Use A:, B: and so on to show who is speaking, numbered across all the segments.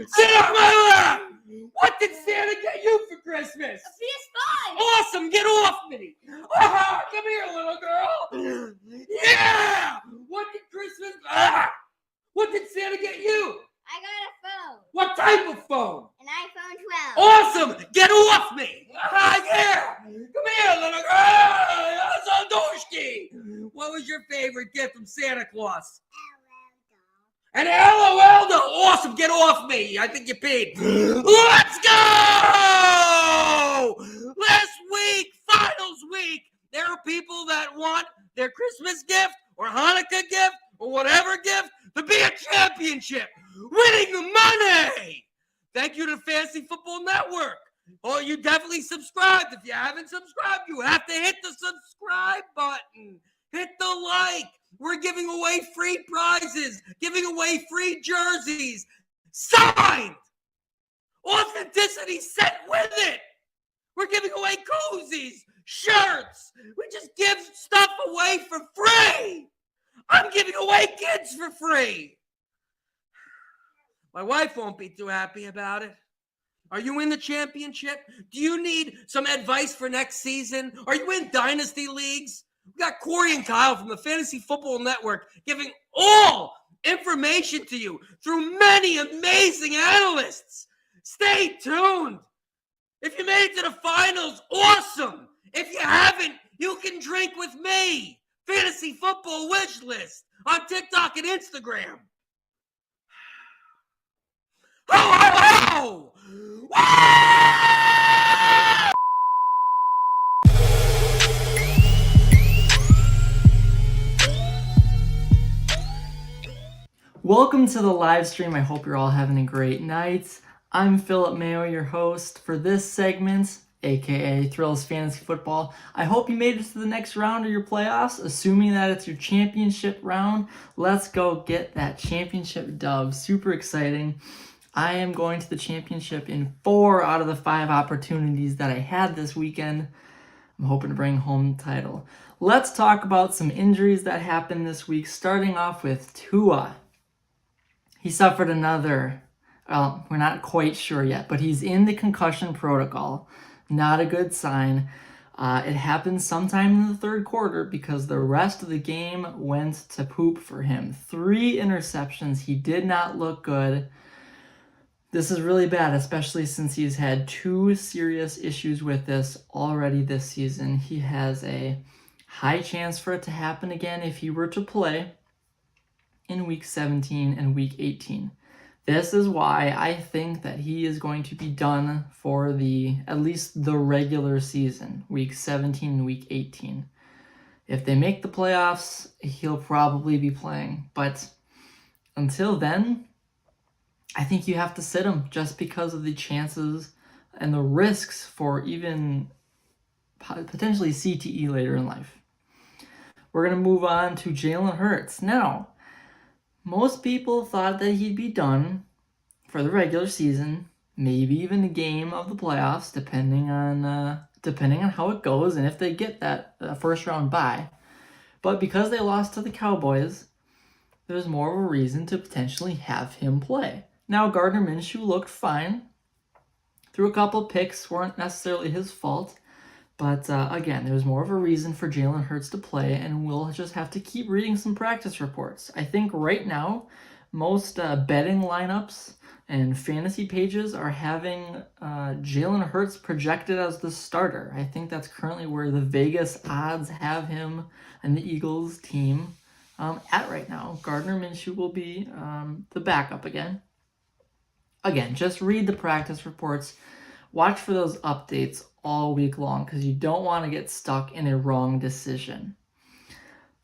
A: Sit on my lap! What did Santa get you for Christmas?
B: A PS5!
A: Awesome! Get off me! Ah, come here, little girl! Yeah! What did Santa get you?
B: I got a phone.
A: What type of phone?
B: An iPhone 12.
A: Awesome! Get off me! Ah, yeah! Come here, little girl! Sandushki! What was your favorite gift from Santa Claus? An LOL doll! Awesome! Get off me! I think you peed. Let's go! Last week, finals week, there are people that want their Christmas gift or Hanukkah gift or whatever gift to be a championship. Winning the money! Thank you to Fantasy Football Network. Oh, you definitely subscribed. If you haven't subscribed, you have to hit the subscribe button. Hit the like. We're giving away free prizes, giving away free jerseys, signed. Authenticity sent with it. We're giving away koozies, shirts. We just give stuff away for free. I'm giving away kids for free. My wife won't be too happy about it. Are you in the championship? Do you need some advice for next season? Are you in dynasty leagues? We got Corey and Kyle from the Fantasy Football Network giving all information to you through many amazing analysts. Stay tuned. If you made it to the finals, awesome. If you haven't, you can drink with me. Fantasy Football Wishlist on TikTok and Instagram. Ho, ho, ho!
C: Welcome to the live stream. I hope you're all having a great night. I'm Philip Mayo, your host for this segment, aka Thrills Fantasy Football. I hope you made it to the next round of your playoffs, assuming that it's your championship round. Let's go get that championship dub. Super exciting. I am going to the championship in 4 out of the 5 opportunities that I had this weekend. I'm hoping to bring home the title. Let's talk about some injuries that happened this week, starting off with Tua. He suffered another, well, we're not quite sure yet, but he's in the concussion protocol. Not a good sign. It happened sometime in the third quarter because the rest of the game went to poop for him. 3 interceptions. He did not look good. This is really bad, especially since he's had 2 serious issues with this already this season. He has a high chance for it to happen again if he were to play in week 17 and week 18. This is why I think that he is going to be done for at least the regular season, week 17 and week 18. If they make the playoffs, he'll probably be playing. But until then, I think you have to sit him just because of the chances and the risks for even potentially CTE later in life. We're going to move on to Jalen Hurts. Now, most people thought that he'd be done for the regular season, maybe even a game of the playoffs, depending on how it goes and if they get that first round bye. But because they lost to the Cowboys, there's more of a reason to potentially have him play. Now, Gardner Minshew looked fine. Threw a couple picks, weren't necessarily his fault. But again, there's more of a reason for Jalen Hurts to play, and we'll just have to keep reading some practice reports. I think right now, most betting lineups and fantasy pages are having Jalen Hurts projected as the starter. I think that's currently where the Vegas odds have him and the Eagles team at right now. Gardner Minshew will be the backup again. Again, just read the practice reports. Watch for those updates all week long because you don't want to get stuck in a wrong decision.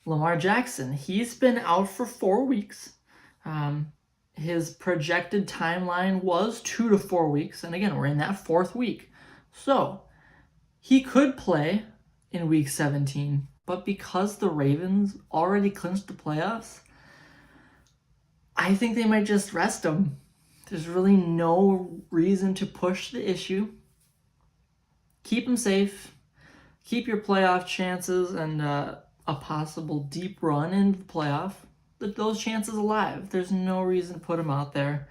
C: Lamar Jackson, he's been out for 4 weeks. His projected timeline was 2 to 4 weeks. And again, we're in that 4th week. So he could play in week 17. But because the Ravens already clinched the playoffs, I think they might just rest him. There's really no reason to push the issue. Keep him safe. Keep your playoff chances and a possible deep run into the playoff, those chances alive. There's no reason to put him out there.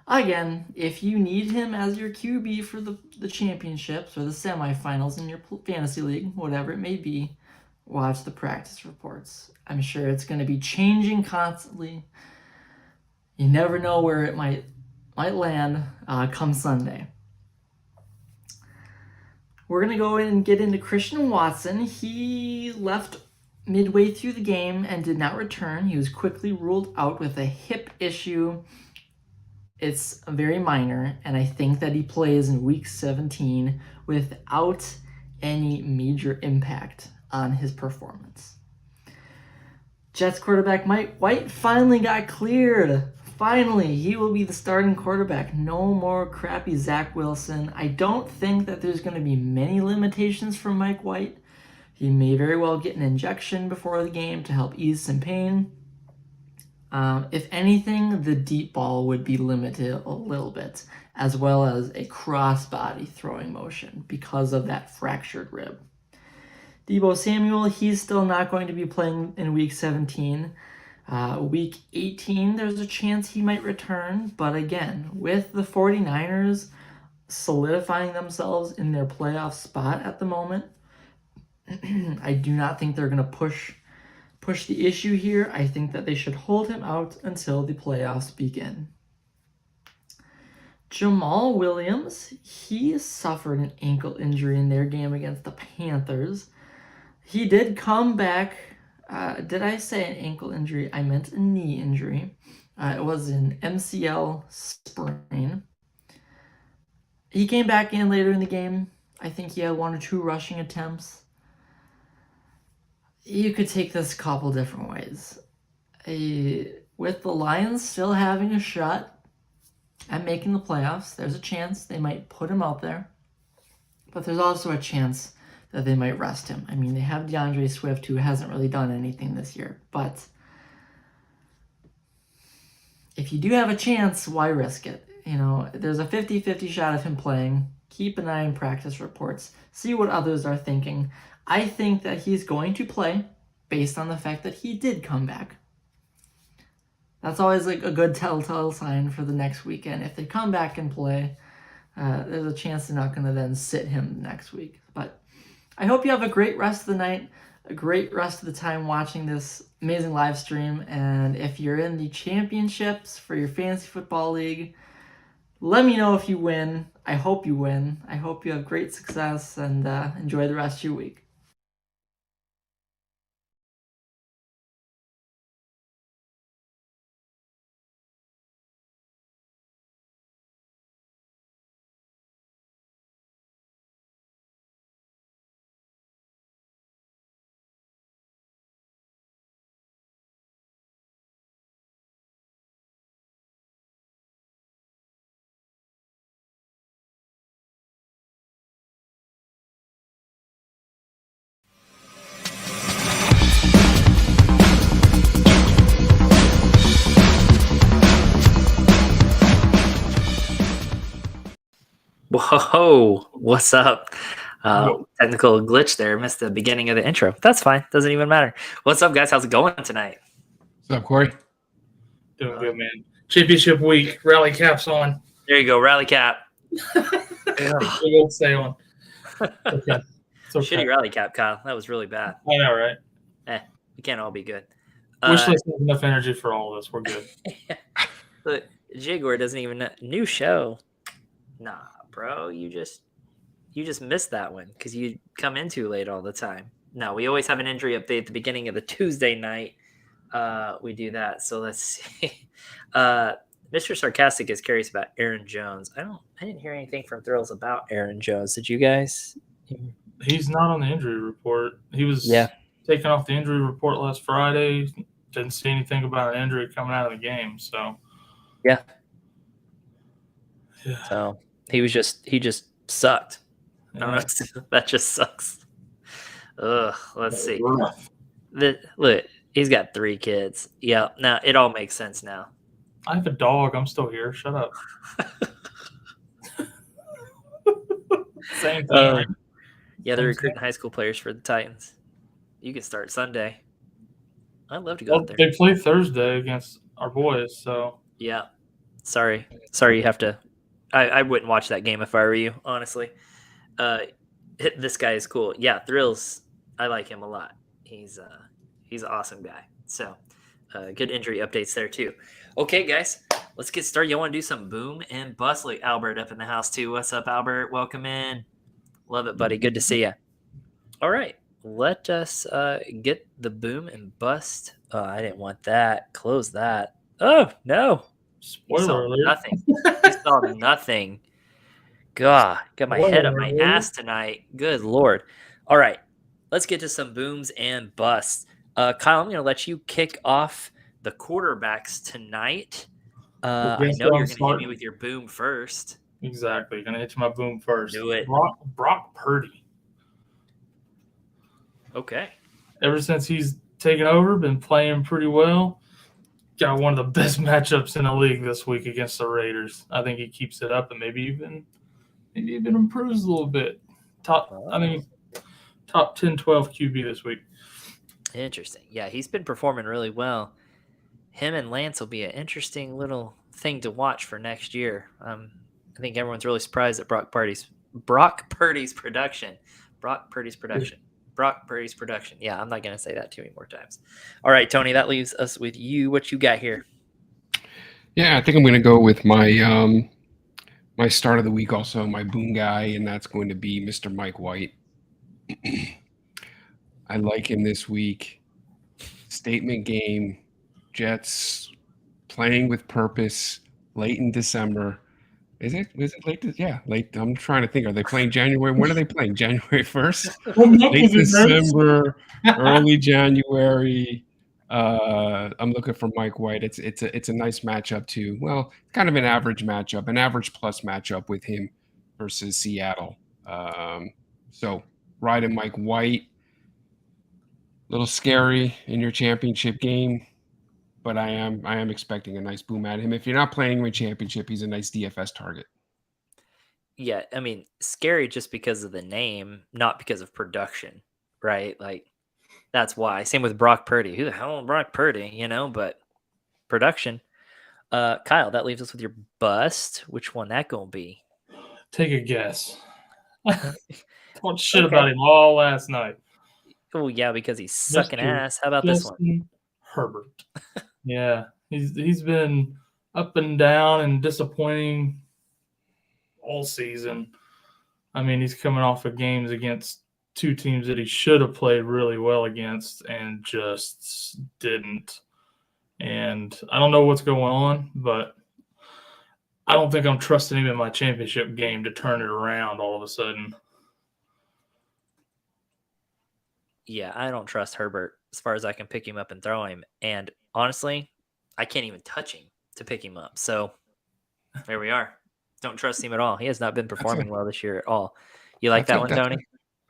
C: Again, if you need him as your QB for the championships or the semifinals in your fantasy league, whatever it may be, watch the practice reports. I'm sure it's going to be changing constantly. You never know where it might land come Sunday. We're going to go in and get into Christian Watson. He left midway through the game and did not return. He was quickly ruled out with a hip issue. It's very minor, and I think that he plays in Week 17 without any major impact on his performance. Jets quarterback Mike White finally got cleared. Finally, he will be the starting quarterback. No more crappy Zach Wilson. I don't think that there's going to be many limitations for Mike White. He may very well get an injection before the game to help ease some pain. If anything, the deep ball would be limited a little bit, as well as a cross-body throwing motion because of that fractured rib. Deebo Samuel, he's still not going to be playing in Week 17. Week 18, there's a chance he might return, but again, with the 49ers solidifying themselves in their playoff spot at the moment, I do not think they're going to push the issue here. I think that they should hold him out until the playoffs begin. Jamal Williams, he suffered an ankle injury in their game against the Panthers. He did come back. Did I say an ankle injury? I meant a knee injury. It was an MCL sprain. He came back in later in the game. I think he had 1 or 2 rushing attempts. You could take this a couple different ways. With the Lions still having a shot at making the playoffs, there's a chance they might put him out there. But there's also a chance that they might rest him. I mean, they have DeAndre Swift, who hasn't really done anything this year. But if you do have a chance, why risk it? You know, there's a 50-50 shot of him playing. Keep an eye on practice reports. See what others are thinking. I think that he's going to play based on the fact that he did come back. That's always like a good telltale sign for the next weekend. If they come back and play, there's a chance they're not going to then sit him next week. But I hope you have a great rest of the night, a great rest of the time watching this amazing live stream. And if you're in the championships for your fantasy football league, let me know if you win. I hope you win. I hope you have great success and enjoy the rest of your week.
D: Whoa, what's up? Technical glitch there. Missed the beginning of the intro. That's fine. Doesn't even matter. What's up, guys? How's it going tonight?
E: What's up, Corey?
F: Doing good, man. Championship week. Rally caps on.
D: There you go. Rally cap.
F: We'll stay on. Okay. It's okay.
D: Shitty rally cap, Kyle. That was really bad.
F: I know, right?
D: We can't all be good.
F: Wishlist has enough energy for all of us. We're good.
D: Look, Jaguar doesn't even know. New show. Nah, bro. You just missed that one because you come in too late all the time. No, we always have an injury update at the beginning of the Tuesday night. We do that. So let's see. Mr. Sarcastic is curious about Aaron Jones. I didn't hear anything from Thrills about Aaron Jones. Did you guys?
F: He's not on the injury report. He was taken off the injury report last Friday. Didn't see anything about an injury coming out of the game. So
D: yeah. So he just sucked.
F: Yeah.
D: That just sucks. Ugh. Let's see. Look, he's got 3 kids. Yeah. Now it all makes sense now.
F: I have a dog. I'm still here. Shut up. Same thing. Right?
D: Yeah, they're recruiting high school players for the Titans. You can start Sunday. I'd love to go out there.
F: They play Thursday against our boys, so
D: yeah. Sorry you have to. I wouldn't watch that game if I were you, honestly. This guy is cool. Yeah, Thrills. I like him a lot. He's an awesome guy. So good injury updates there too. Okay, guys, let's get started. You want to do some boom and bust? Like Albert up in the house too. What's up, Albert? Welcome in. Love it, buddy. Good to see you. All right, let us get the boom and bust. Oh, I didn't want that. Close that. Oh no.
F: Spoiler alert.
D: Nothing. You saw nothing. God, got my head up my ass tonight. Good Lord. All right, let's get to some booms and busts. Kyle, I'm going to let you kick off the quarterbacks tonight. I know you're going to hit me with your boom first.
F: Exactly. Going to hit you my boom first.
D: Do it.
F: Brock Purdy.
D: Okay.
F: Ever since he's taken over, been playing pretty well. Got one of the best matchups in the league this week against the Raiders. I think he keeps it up and maybe even improves a little bit. I think top 10, 12 QB this week.
D: Interesting. Yeah, he's been performing really well. Him and Lance will be an interesting little thing to watch for next year. I think everyone's really surprised at Brock Purdy's production. Brock Purdy's production. Yeah, I'm not going to say that too many more times. All right, Tony, that leaves us with you. What you got here?
E: Yeah, I think I'm going to go with my my start of the week, also my boom guy, and that's going to be Mr. Mike White. I like him this week. Statement game, Jets playing with purpose late in December. Is it late? Yeah, late. I'm trying to think. Are they playing January? When are they playing? January 1st? Late December, early January. I'm looking for Mike White. It's a nice matchup too. Well, kind of an average matchup, an average plus matchup with him versus Seattle. So riding Mike White, a little scary in your championship game, but I am expecting a nice boom at him. If you're not playing him in championship, he's a nice DFS target.
D: Yeah, I mean, scary just because of the name, not because of production, right? Like, that's why. Same with Brock Purdy. Who the hell is Brock Purdy? But production. Kyle, that leaves us with your bust. Which one that gonna be?
F: Take a guess. Talked shit about him all last night.
D: Oh yeah, because he's sucking ass. How about this one?
F: Herbert. Yeah, he's been up and down and disappointing all season. I mean, he's coming off of games against two teams that he should have played really well against and just didn't. And I don't know what's going on, but I don't think I'm trusting him in my championship game to turn it around all of a sudden.
D: Yeah, I don't trust Herbert as far as I can pick him up and throw him. And honestly, I can't even touch him to pick him up. So there we are. Don't trust him at all. He has not been performing well this year at all. You like that one, Tony?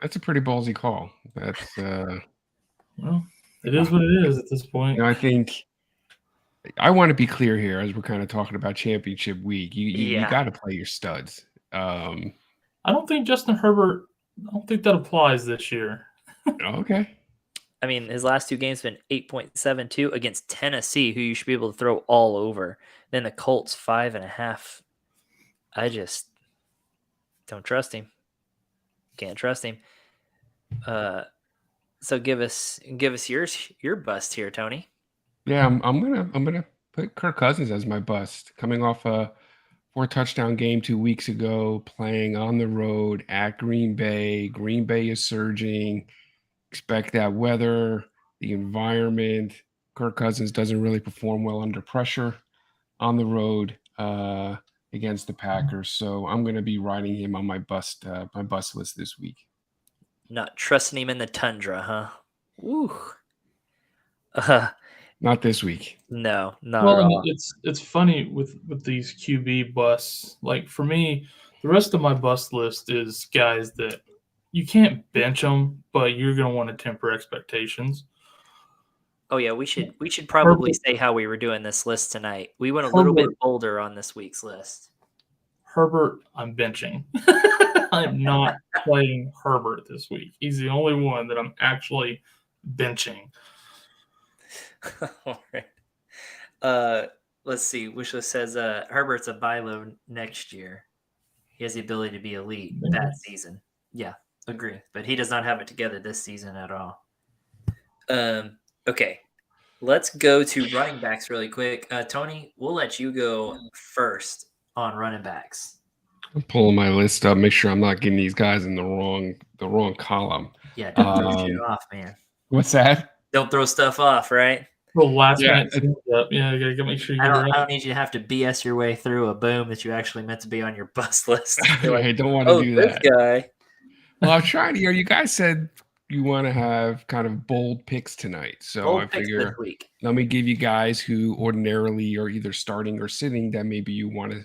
E: That's a pretty ballsy call. That's
F: well, it is what it is at this point.
E: I think I want to be clear here as we're kind of talking about championship week. You got to play your studs.
F: I don't think Justin Herbert. I don't think that applies this year.
E: Okay.
D: I mean, his last two games been 8.72 against Tennessee, who you should be able to throw all over. Then the Colts 5.5. I just don't trust him. Can't trust him. So give us your bust here, Tony.
E: Yeah, I'm gonna put Kirk Cousins as my bust, coming off a 4-touchdown game 2 weeks ago, playing on the road at Green Bay. Green Bay is surging. Expect that weather, the environment. Kirk Cousins doesn't really perform well under pressure on the road against the Packers. So I'm going to be riding him on my bust list this week.
D: Not trusting him in the tundra, huh? Woo.
E: Not this week.
D: No, not at all.
F: It's funny with these QB busts. Like for me, the rest of my bust list is guys that you can't bench them, but you're going to want to temper expectations.
D: Oh yeah, we should probably say how we were doing this list tonight. We went a little bit bolder on this week's list.
F: Herbert, I'm benching. I'm not playing Herbert this week. He's the only one that I'm actually benching.
D: All right. Let's see. Wishlist says Herbert's a buy low next year. He has the ability to be elite that season. Yeah, agree. But he does not have it together this season at all. Okay. Let's go to running backs really quick. Tony, we'll let you go first on running backs.
E: I'm pulling my list up, make sure I'm not getting these guys in the wrong column.
D: Yeah, don't throw shit off, man.
E: What's that?
D: Don't throw stuff off, right?
F: Well, last
E: Yeah.
F: minute up. Yeah, you gotta make sure you
D: I
F: get it
D: don't
F: right.
D: need you to have to BS your way through a boom that you actually meant to be on your bus list.
E: I don't want to do
D: this
E: that.
D: guy.
E: Well, I'm trying to hear. You guys said you want to have kind of bold picks tonight, so
D: Bold
E: I
D: picks
E: figure
D: this week.
E: let me give you guys who ordinarily are either starting or sitting that maybe you want to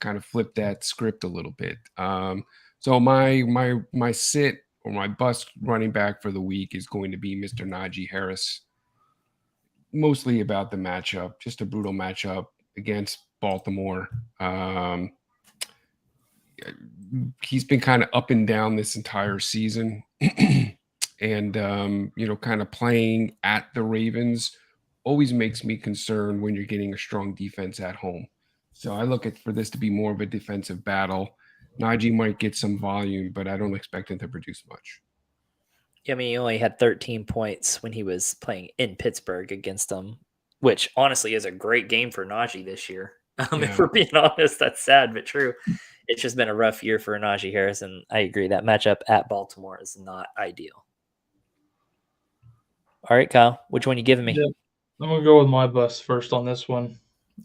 E: kind of flip that script a little bit. So my sit or my bust running back for the week is going to be Mr. Najee Harris. Mostly about the matchup, just a brutal matchup against Baltimore. He's been kind of up and down this entire season. And kind of playing at the Ravens always makes me concerned when you're getting a strong defense at home. So I look for this to be more of a defensive battle. Najee might get some volume, but I don't expect him to produce much.
D: I mean, he only had 13 points when he was playing in Pittsburgh against them, which honestly is a great game for Najee this year. If we're being honest, that's sad but true. It's just been a rough year for Najee Harris, and I agree that matchup at Baltimore is not ideal. All right, Kyle, which one you giving me?
F: Yeah, I'm gonna go with my bust first on this one,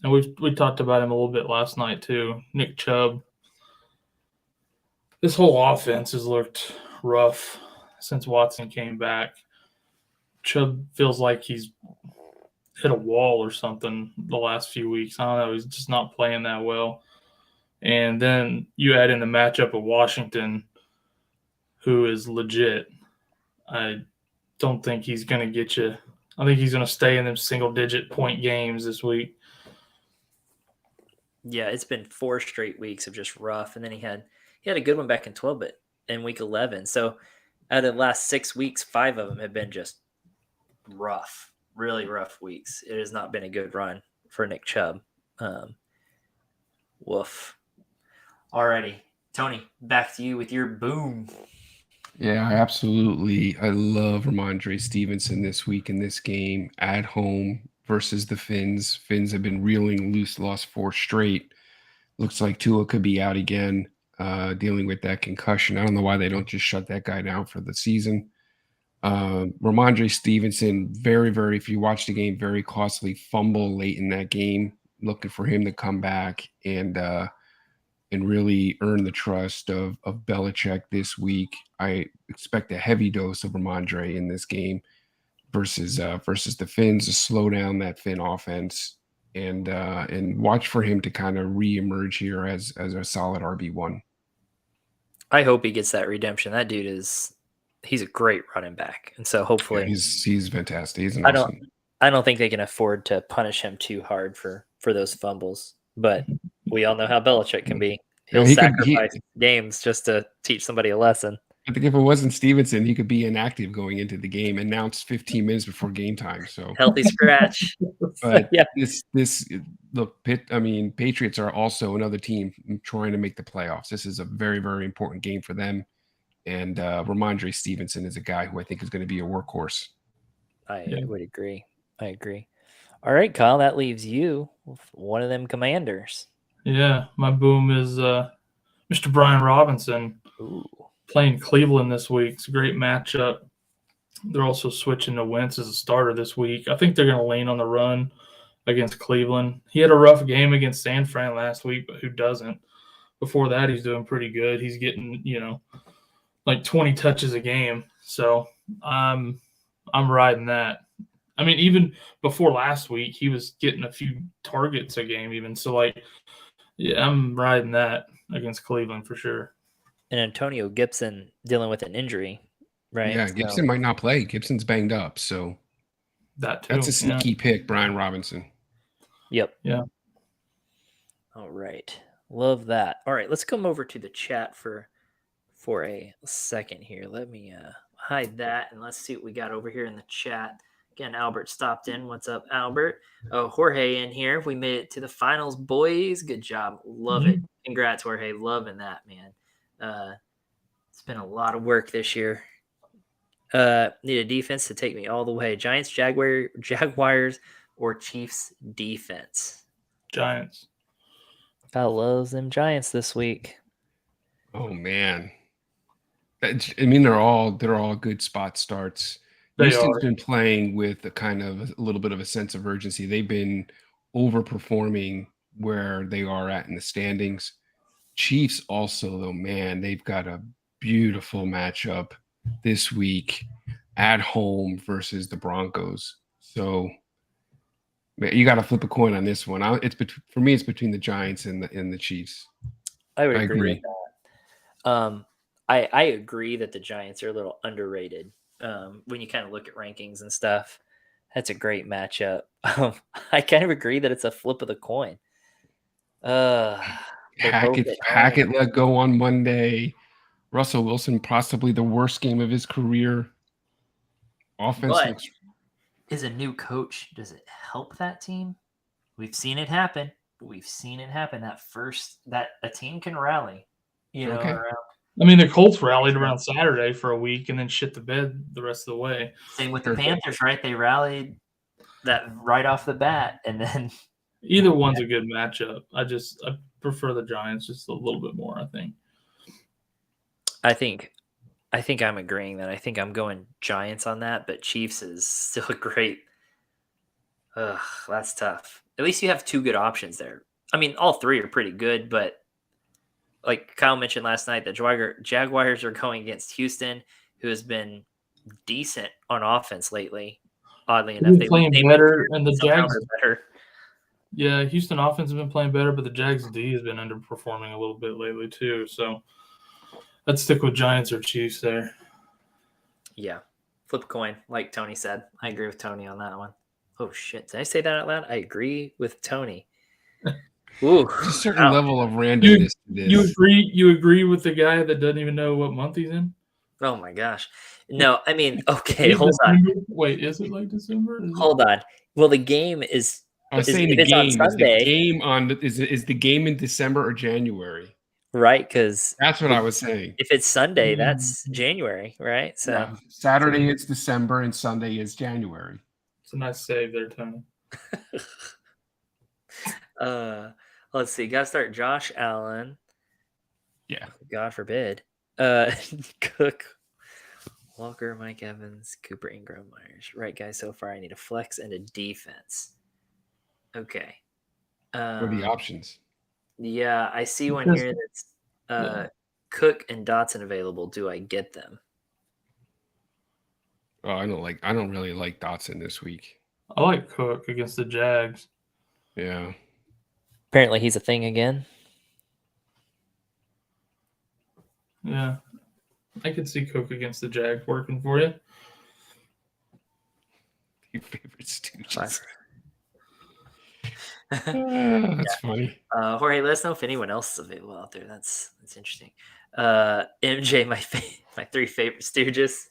F: and we talked about him a little bit last night too. Nick Chubb. This whole offense has looked rough since Watson came back. Chubb feels like he's hit a wall or something the last few weeks. I don't know. He's just not playing that well. And then you add in the matchup of Washington, who is legit. I don't think he's going to get you. I think he's going to stay in them single-digit point games this week.
D: Yeah, it's been 4 straight weeks of just rough, and then he had a good one back in 12, but in week 11. So out of the last 6 weeks, 5 of them have been just rough, really rough weeks. It has not been a good run for Nick Chubb. Woof. Alrighty, Tony, back to you with your boom.
E: Yeah, absolutely. I love Ramondre Stevenson this week in this game at home versus the Finns. Finns have been reeling loose, lost 4 straight. Looks like Tua could be out again, dealing with that concussion. I don't know why they don't just shut that guy down for the season. Ramondre Stevenson, very, very, if you watch the game, very costly fumble late in that game. Looking for him to come back and really earn the trust of Belichick this week. I expect a heavy dose of Ramondre in this game versus the Finns to slow down that Finn offense and watch for him to kind of reemerge here as a solid RB1.
D: I hope he gets that redemption. That dude he's a great running back, and so hopefully
E: he's fantastic. He's awesome.
D: I don't think they can afford to punish him too hard for those fumbles, but we all know how Belichick can be. He'll sacrifice games just to teach somebody a lesson.
E: I think if it wasn't Stevenson, he could be inactive going into the game, announced 15 minutes before game time. So
D: healthy scratch.
E: But Patriots are also another team trying to make the playoffs. This is a very, very important game for them. And Ramondre Stevenson is a guy who I think is going to be a workhorse.
D: I would agree. I agree. All right, Kyle, that leaves you with one of them Commanders.
F: Yeah, my boom is Mr. Brian Robinson.
D: Ooh.
F: Playing Cleveland this week. It's a great matchup. They're also switching to Wentz as a starter this week. I think they're going to lean on the run against Cleveland. He had a rough game against San Fran last week, but who doesn't? Before that, he's doing pretty good. He's getting, like 20 touches a game. So I'm riding that. I mean, even before last week, he was getting a few targets a game even. So, I'm riding that against Cleveland for sure.
D: And Antonio Gibson dealing with an injury, right?
E: Yeah, Gibson might not play. Gibson's banged up, so
F: that too.
E: That's a sneaky pick, Brian Robinson.
D: Yep.
F: Yeah.
D: All right. Love that. All right, let's come over to the chat for a second here. Let me hide that, and let's see what we got over here in the chat. Again, Albert stopped in. What's up, Albert? Oh, Jorge in here. We made it to the finals, boys. Good job. Love it. Congrats, Jorge. Loving that, man. It's been a lot of work this year. Need a defense to take me all the way. Giants, Jaguars, or Chiefs defense?
F: Giants.
D: I love them Giants this week.
E: Oh man, I mean they're all good spot starts. Houston's been playing with a little bit of a sense of urgency. They've been overperforming where they are at in the standings. Chiefs also, though, man, they've got a beautiful matchup this week at home versus the Broncos. So man, you got to flip a coin on this one. For me, it's between the Giants and the Chiefs.
D: I would agree with that. I agree that the Giants are a little underrated. When you kind of look at rankings and stuff, that's a great matchup. I kind of agree that it's a flip of the coin.
E: Hackett let go on Monday. Russell Wilson, possibly the worst game of his career. Offense
D: is a new coach. Does it help that team? We've seen it happen. That a team can rally.
F: I mean, the Colts rallied around Saturday for a week and then shit the bed the rest of the way.
D: Same with the Panthers, right? They rallied that right off the bat, and then
F: either one's a good matchup. I prefer the Giants just a little bit more.
D: I think I'm agreeing that. I think I'm going Giants on that, but Chiefs is still a great. That's tough. At least you have two good options there. I mean, all three are pretty good, but like Kyle mentioned last night, the Jaguars are going against Houston, who has been decent on offense lately. Oddly enough,
F: they've been playing better, and the Jags
D: are better.
F: Yeah, Houston offense has been playing better, but the Jags D has been underperforming a little bit lately too. So I'd stick with Giants or Chiefs there.
D: Yeah, flip a coin, like Tony said. I agree with Tony on that one. Oh shit, did I say that out loud? I agree with Tony. Ooh,
E: there's a certain level of randomness to this.
F: You agree with the guy that doesn't even know what month he's in?
D: Oh my gosh. No, I mean, okay, hold on.
F: Wait, is it like December?
D: Hold on. Well, the game is
E: I was saying the game is the game in December or January?
D: Right, because
E: that's what I was saying.
D: If it's Sunday, that's January, right? So
E: yeah. Saturday it's December and Sunday is January.
F: It's a nice save there, Tony.
D: Let's see. Got to start Josh Allen.
E: Yeah.
D: God forbid. Cook, Walker, Mike Evans, Cooper Ingram, Myers. Right, guys. So far, I need a flex and a defense. Okay.
E: What are the options?
D: Yeah, I see one here that's Cook and Dotson available. Do I get them?
E: Oh, I don't really like Dotson this week.
F: I like Cook against the Jags.
E: Yeah.
D: Apparently he's a thing again.
F: Yeah. I could see Cook against the Jags working for you.
E: Your favorite stooges. That's funny.
D: Jorge, let us know if anyone else is available out there. That's interesting. MJ, my three favorite stooges.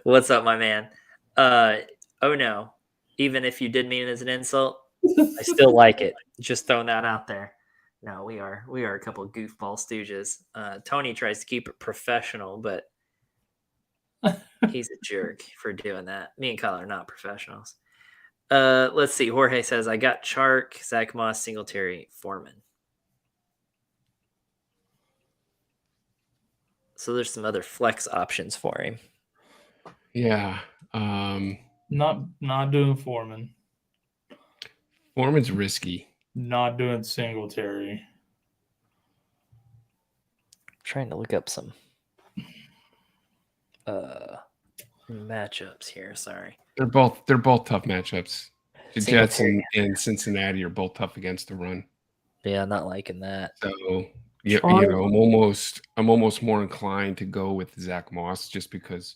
D: What's up, my man? Oh no. Even if you did mean it as an insult, I still like it. Just throwing that out there. No, we are a couple of goofball stooges. Tony tries to keep it professional, but he's a jerk for doing that. Me and Kyle are not professionals. Let's see. Jorge says, I got Chark, Zach Moss, Singletary, Foreman. So there's some other flex options for him.
E: Yeah.
F: Not doing Foreman.
E: Foreman's risky.
F: Not doing Singletary.
D: Trying to look up some matchups here. Sorry.
E: They're both tough matchups. The Jets and Cincinnati are both tough against the run.
D: Yeah, not liking that.
E: So yeah, I'm almost more inclined to go with Zach Moss just because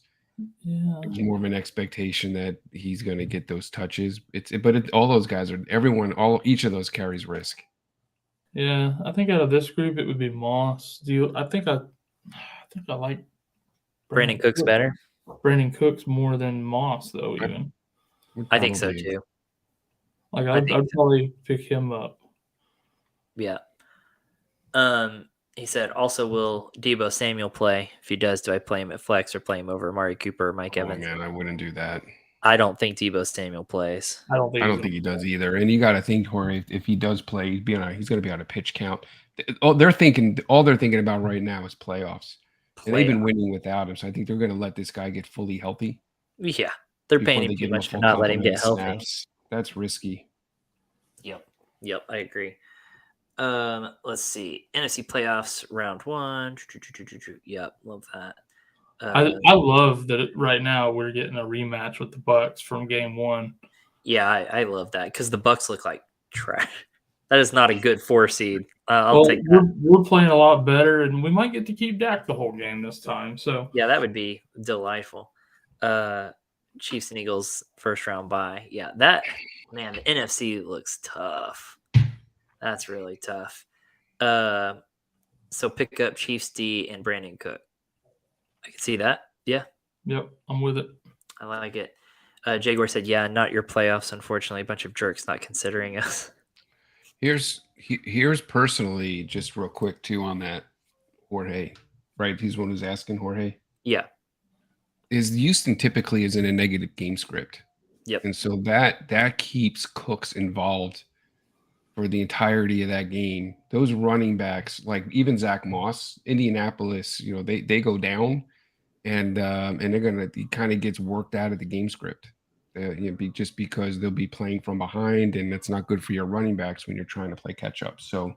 E: there's more of an expectation that he's going to get those touches. All those guys are each of those carries risk.
F: Yeah, I think out of this group it would be Moss. I think think I like
D: Brandon Cooks better.
F: Brandon Cooks more than Moss, though. Even
D: I think so
E: Probably.
D: too.
F: like,
D: I
F: I'd
D: think so.
F: probably pick him up.
D: Yeah. He said, also, will Debo Samuel play? If he does, do I play him at flex or play him over Amari Cooper or Mike
E: Oh
D: Evans?
E: man, I wouldn't do that.
D: I don't think Debo Samuel plays.
F: I don't think.
E: I don't think he does either. And you got to think, Jorge, if he does play, he's going to be on a pitch count. All they're thinking about right now is playoffs. And they've been winning without him, so I think they're going to let this guy get fully healthy.
D: Yeah, they're paying him too much for not letting him get healthy.
E: Snaps. That's risky.
D: Yep, I agree. Let's see. NFC playoffs round 1. Yep, love that.
F: I love that right now we're getting a rematch with the Bucks from game 1.
D: Yeah, I love that because the Bucks look like trash. That is not a good 4 seed. I'll take that.
F: We're playing a lot better, and we might get to keep Dak the whole game this time. So
D: yeah, that would be delightful. Chiefs and Eagles first round bye. Yeah, that man, the NFC looks tough. That's really tough. So pick up Chiefs D and Brandon Cook. I can see that. Yeah.
F: Yep, I'm with it.
D: I like it. Jaguar said, yeah, not your playoffs, unfortunately. A bunch of jerks not considering us.
E: Here's personally, just real quick too on that, Jorge, right? He's the one who's asking, Jorge.
D: Yeah.
E: Is Houston typically is in a negative game script.
D: Yep.
E: And so that keeps Cooks involved for the entirety of that game. Those running backs, like even Zach Moss, Indianapolis, they go down and they're gonna, he kind of gets worked out of the game script. Just because they'll be playing from behind, and that's not good for your running backs when you're trying to play catch up. So,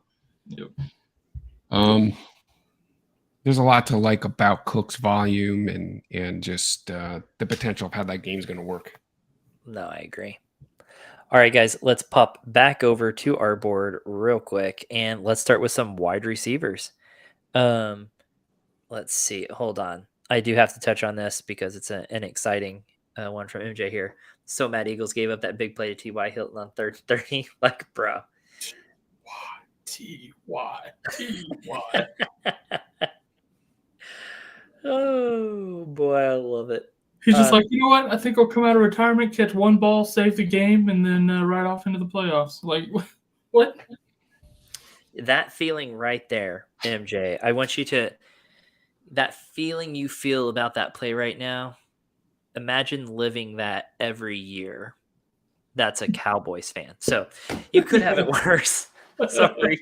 E: there's a lot to like about Cook's volume and just the potential of how that game's going to work.
D: No, I agree. All right, guys, let's pop back over to our board real quick, and let's start with some wide receivers. Let's see. Hold on. I do have to touch on this because it's an exciting one from MJ here. So mad Eagles gave up that big play to T.Y. Hilton on 3rd and 30. Like, bro.
F: T-Y.
D: Oh, boy, I love it.
F: He's just like, you know what? I think I'll come out of retirement, catch one ball, save the game, and then ride off into the playoffs. Like, what?
D: That feeling right there, MJ, I want you to – that feeling you feel about that play right now, imagine living that every year. That's a Cowboys fan. So you could have it worse. Sorry.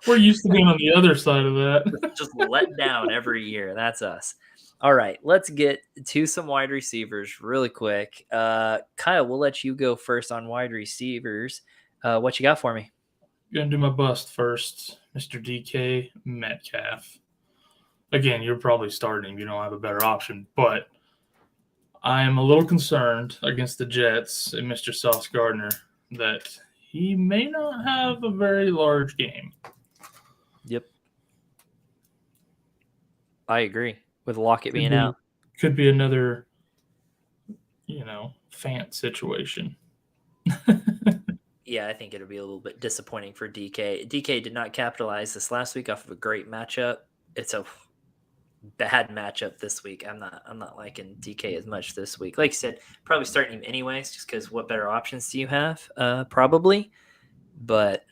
F: We're used to being on the other side of that.
D: Just let down every year. That's us. All right, let's get to some wide receivers really quick. Kyle, we'll let you go first on wide receivers. What you got for me?
F: I'm going to do my bust first, Mr. DK Metcalf. Again, you're probably starting. You don't have a better option, but I am a little concerned against the Jets and Mr. Sauce Gardner that he may not have a very large game.
D: Yep. I agree with Lockett being out.
F: Could be another, Fant situation.
D: Yeah, I think it'll be a little bit disappointing for DK. DK did not capitalize this last week off of a great matchup. It's a bad matchup this week. I'm not liking DK as much this week. Like you said, probably starting him anyways, just because what better options do you have? Probably. But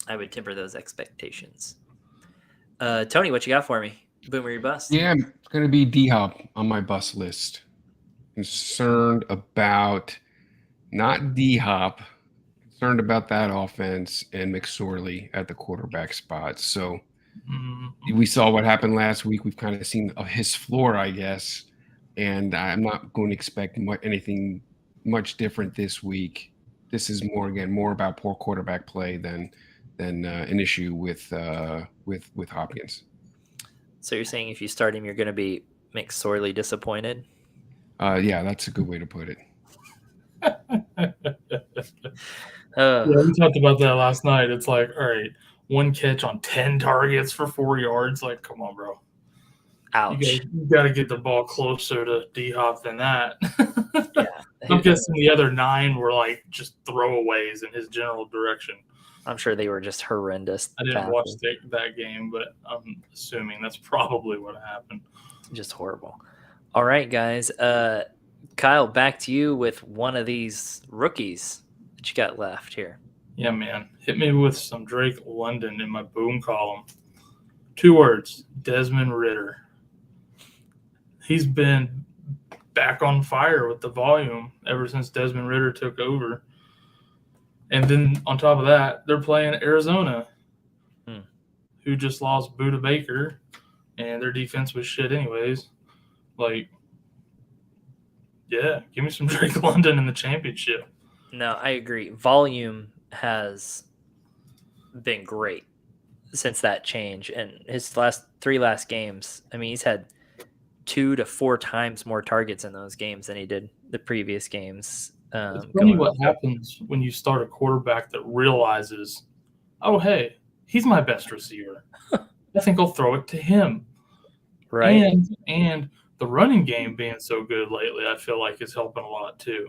D: I would temper those expectations. Tony, what you got for me? Boomer or bust?
E: Yeah, it's going to be D-Hop on my bust list. Concerned about not D-Hop, concerned about that offense and McSorley at the quarterback spot. So we saw what happened last week. We've kind of seen his floor, I guess, and I'm not going to expect anything much different this week. This is more about poor quarterback play than an issue with Hopkins.
D: So you're saying if you start him, you're going to be sorely disappointed?
E: Yeah, that's a good way to put it.
F: Yeah, we talked about that last night. It's like, all right, one catch on 10 targets for 4 yards. Like, come on, bro.
D: Ouch.
F: You got to get the ball closer to D-Hop than that.
D: Yeah.
F: I'm guessing the other 9 were like just throwaways in his general direction.
D: I'm sure they were just horrendous.
F: I didn't
D: passes.
F: watch that game, but I'm assuming that's probably what happened.
D: Just horrible. All right, guys. Kyle, back to you with one of these rookies that you got left here.
F: Yeah, man. Hit me with some Drake London in my boom column. 2 words, Desmond Ridder. He's been back on fire with the volume ever since Desmond Ridder took over. And then on top of that, they're playing Arizona, who just lost Buda Baker, and their defense was shit anyways. Like, yeah, give me some Drake London in the championship.
D: No, I agree. Volume has been great since that change. And his three last games, I mean, he's had 2 to 4 times more targets in those games than he did the previous games.
F: It's funny what happens when you start a quarterback that realizes, oh, hey, he's my best receiver. I think I'll throw it to him.
D: Right.
F: And the running game being so good lately, I feel like is helping a lot too.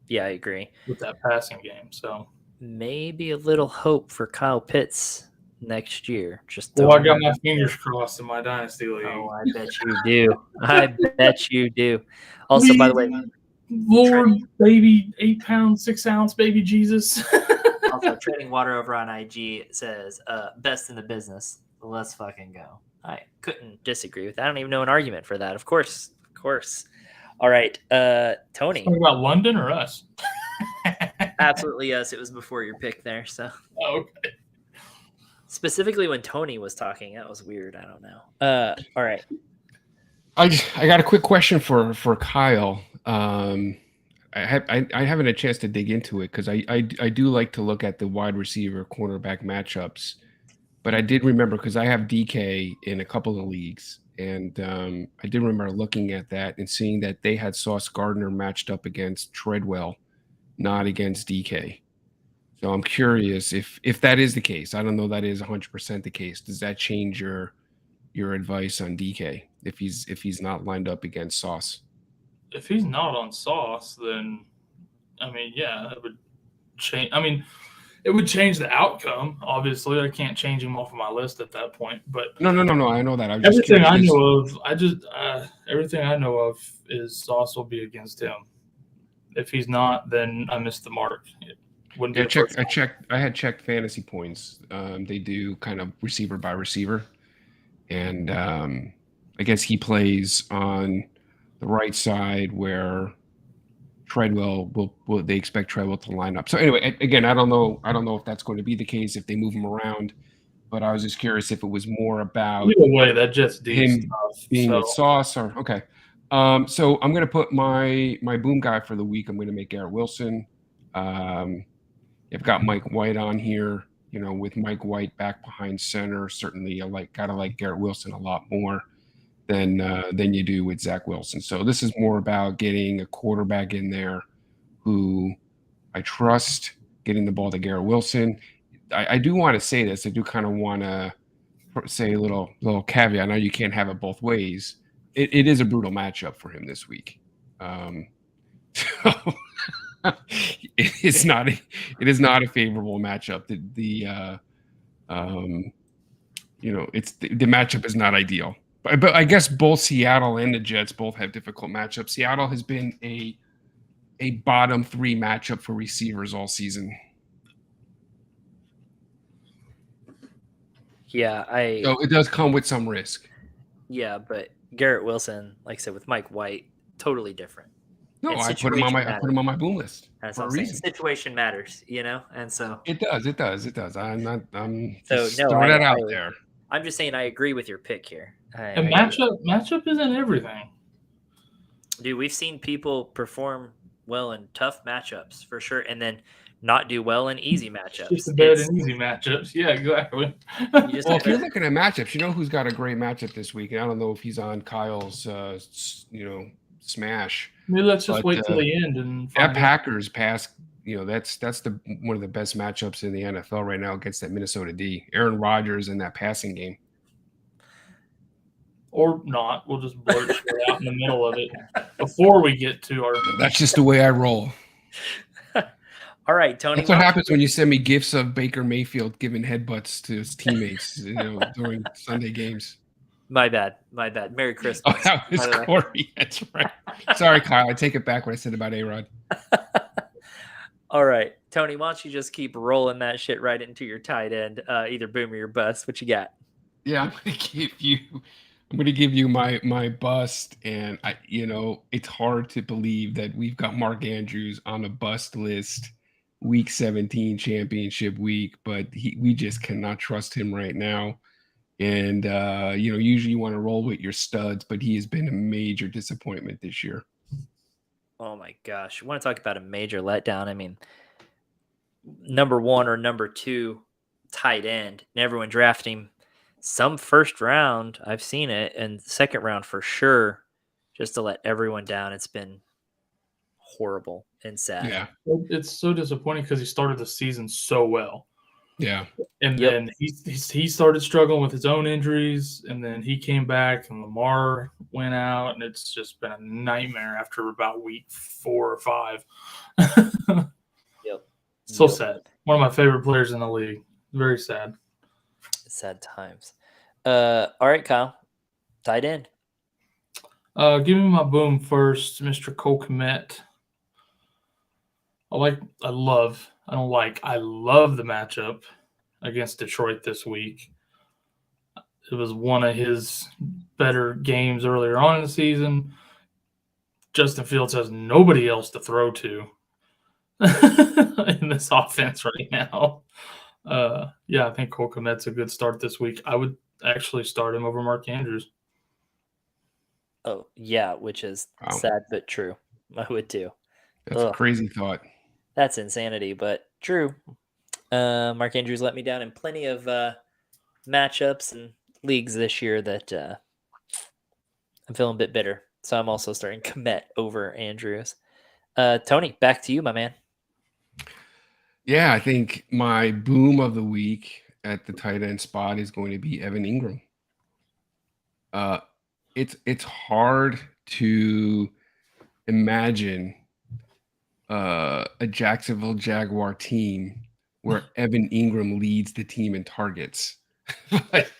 D: Yeah, I agree.
F: With that passing game. So
D: maybe a little hope for Kyle Pitts next year.
F: I got my fingers crossed in my dynasty league.
D: Oh, I bet you do. I bet you do. Also, by the way,
F: Lord, baby, 8 pound, 6 ounce, baby Jesus.
D: also, Trading Water over on IG says, best in the business. Let's fucking go. I couldn't disagree with that. I don't even know an argument for that. Of course. All right. Tony.
F: Talking about London or us?
D: Absolutely, yes. It was before your pick there. So.
F: Okay.
D: Specifically when Tony was talking, that was weird. I don't know. All right.
E: I got a quick question for Kyle. I haven't had a chance to dig into it because I do like to look at the wide receiver cornerback matchups, but I did remember because I have DK in a couple of leagues, and I did remember looking at that and seeing that they had Sauce Gardner matched up against Treadwell, not against DK. So I'm curious if that is the case. I don't know that is 100% the case. Does that change your advice on DK if he's not lined up against Sauce?
F: If he's not on Sauce, then I mean, yeah, it would change. I mean, it would change the outcome. Obviously, I can't change him off of my list at that point. But
E: no, I know that.
F: Everything I know of is Sauce will be against him. If he's not, then I missed the mark. I had checked fantasy points. They do kind of receiver by receiver, and I guess he plays on the right side where Treadwell will they expect Treadwell to line up. So anyway, again, I don't know if that's going to be the case if they move him around, but I was just curious if it was more about either way that just
E: him being with Sauce or okay. So I'm going to put my boom guy for the week. I'm going to make Garrett Wilson. I've got Mike White on here. You know, with Mike White back behind center, certainly I gotta like Garrett Wilson a lot more than you do with Zach Wilson. So this is more about getting a quarterback in there who I trust, getting the ball to Garrett Wilson. I do want to say this. I do kind of want to say a little caveat. I know you can't have it both ways. It is a brutal matchup for him this week. So it is not a favorable matchup. The matchup is not ideal. But I guess both Seattle and the Jets both have difficult matchups. Seattle has been a bottom 3 matchup for receivers all season.
D: Yeah,
E: so it does come with some risk.
D: Yeah, but Garrett Wilson, like I said, with Mike White, totally different.
E: No, I put him on my boom list.
D: That's
E: for
D: what
E: a
D: I'm saying.
E: reason.
D: Situation matters, and so
E: it does. I'm just
D: so
E: throwing that out there.
D: I'm just saying I agree with your pick here.
F: And matchup isn't everything.
D: Dude, we've seen people perform well in tough matchups for sure, and then not do well in easy matchups.
F: Just bad in easy matchups. Yeah, exactly.
E: If you're looking at matchups, you know who's got a great matchup this week, and I don't know if he's on Kyle's, smash.
F: Maybe let's just wait till the end and
E: that Packers pass. That's one of the best matchups in the NFL right now against that Minnesota D. Aaron Rodgers in that passing game.
F: Or not. We'll just blurt shit out in the middle of it before we get to our.
E: That's just the way I roll.
D: All All right, Tony.
E: That's what happens when you send me gifs of Baker Mayfield giving headbutts to his teammates, during Sunday games.
D: My bad. Merry
E: Oh,
D: Christmas.
E: that was
D: by the way.
E: Corey. That's right. Sorry, Kyle. I take it back what I said about A-Rod.
D: All right, Tony, why don't you just keep rolling that shit right into your tight end, either boom or your bust. What you got?
E: Yeah, I'm gonna give you my bust, and it's hard to believe that we've got Mark Andrews on a bust list, week 17 championship week, but we just cannot trust him right now. And usually you want to roll with your studs, but he has been a major disappointment this year.
D: Oh my gosh, you want to talk about a major letdown? I mean, number 1 or number 2 tight end, and everyone drafting some first round. I've seen it, and second round for sure, just to let everyone down. It's been horrible and sad.
E: Yeah,
F: It's so disappointing because he started the season so well.
E: yeah.
F: And
D: Yep.
F: then he started struggling with his own injuries, and then he came back, and Lamar went out, and it's just been a nightmare after about week 4 or 5.
D: Yep.
F: So
D: Yep.
F: sad. One of my favorite players in the league. Very sad.
D: Sad times. All right, Kyle, tight end.
F: Give me my boom first, Mr. Cole Kmet. I love the matchup against Detroit this week. It was one of his better games earlier on in the season. Justin Fields has nobody else to throw to in this offense right now. I think Cole Kmet's a good start this week. I would actually start him over Mark Andrews.
D: Oh, yeah, which is
E: Wow.
D: sad but true. I would too.
E: That's a
D: Ugh.
E: crazy thought.
D: That's insanity, but true. Mark Andrews let me down in plenty of matchups and leagues this year that I'm feeling a bit bitter. So I'm also starting Kmet over Andrews. Tony, back to you, my man.
E: Yeah, I think my boom of the week at the tight end spot is going to be Evan Ingram. It's hard to imagine a Jacksonville Jaguar team where Evan Ingram leads the team in targets. but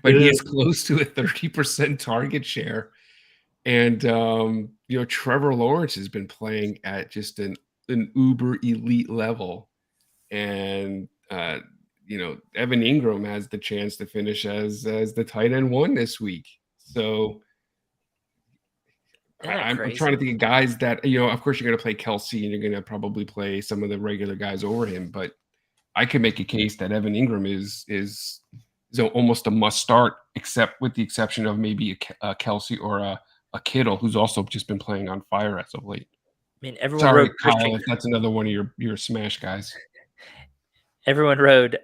E: he is close to a 30% target share. And Trevor Lawrence has been playing at just an uber elite level. And Evan Ingram has the chance to finish as the tight end 1 this week. So I'm trying to think of guys that, of course you're going to play Kelsey and you're going to probably play some of the regular guys over him, but I can make a case that Evan Ingram is almost a must start, except with the exception of maybe a Kelsey or a Kittle, who's also just been playing on fire as of late.
D: I mean, everyone
E: Sorry,
D: rode
E: Kyle, if that's another one of your smash guys.
D: Everyone rode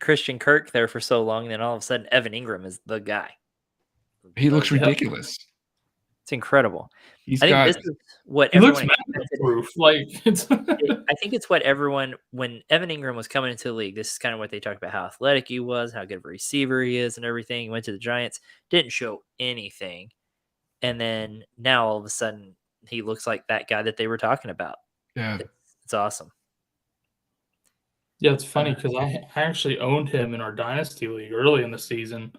D: Christian Kirk there for so long, and then all of a sudden Evan Ingram is the guy.
E: He looks ridiculous.
D: It's incredible.
E: This
D: is what
F: He looks
D: everyone
F: proof. Like
D: I think it's what everyone, when Evan Ingram was coming into the league, this is kind of what they talked about, how athletic he was, how good of a receiver he is and everything. He went to the Giants, didn't show anything. And then now all of a sudden he looks like that guy that they were talking about.
E: Yeah.
D: It's awesome.
F: Yeah, it's funny because I actually owned him in our Dynasty League early in the season,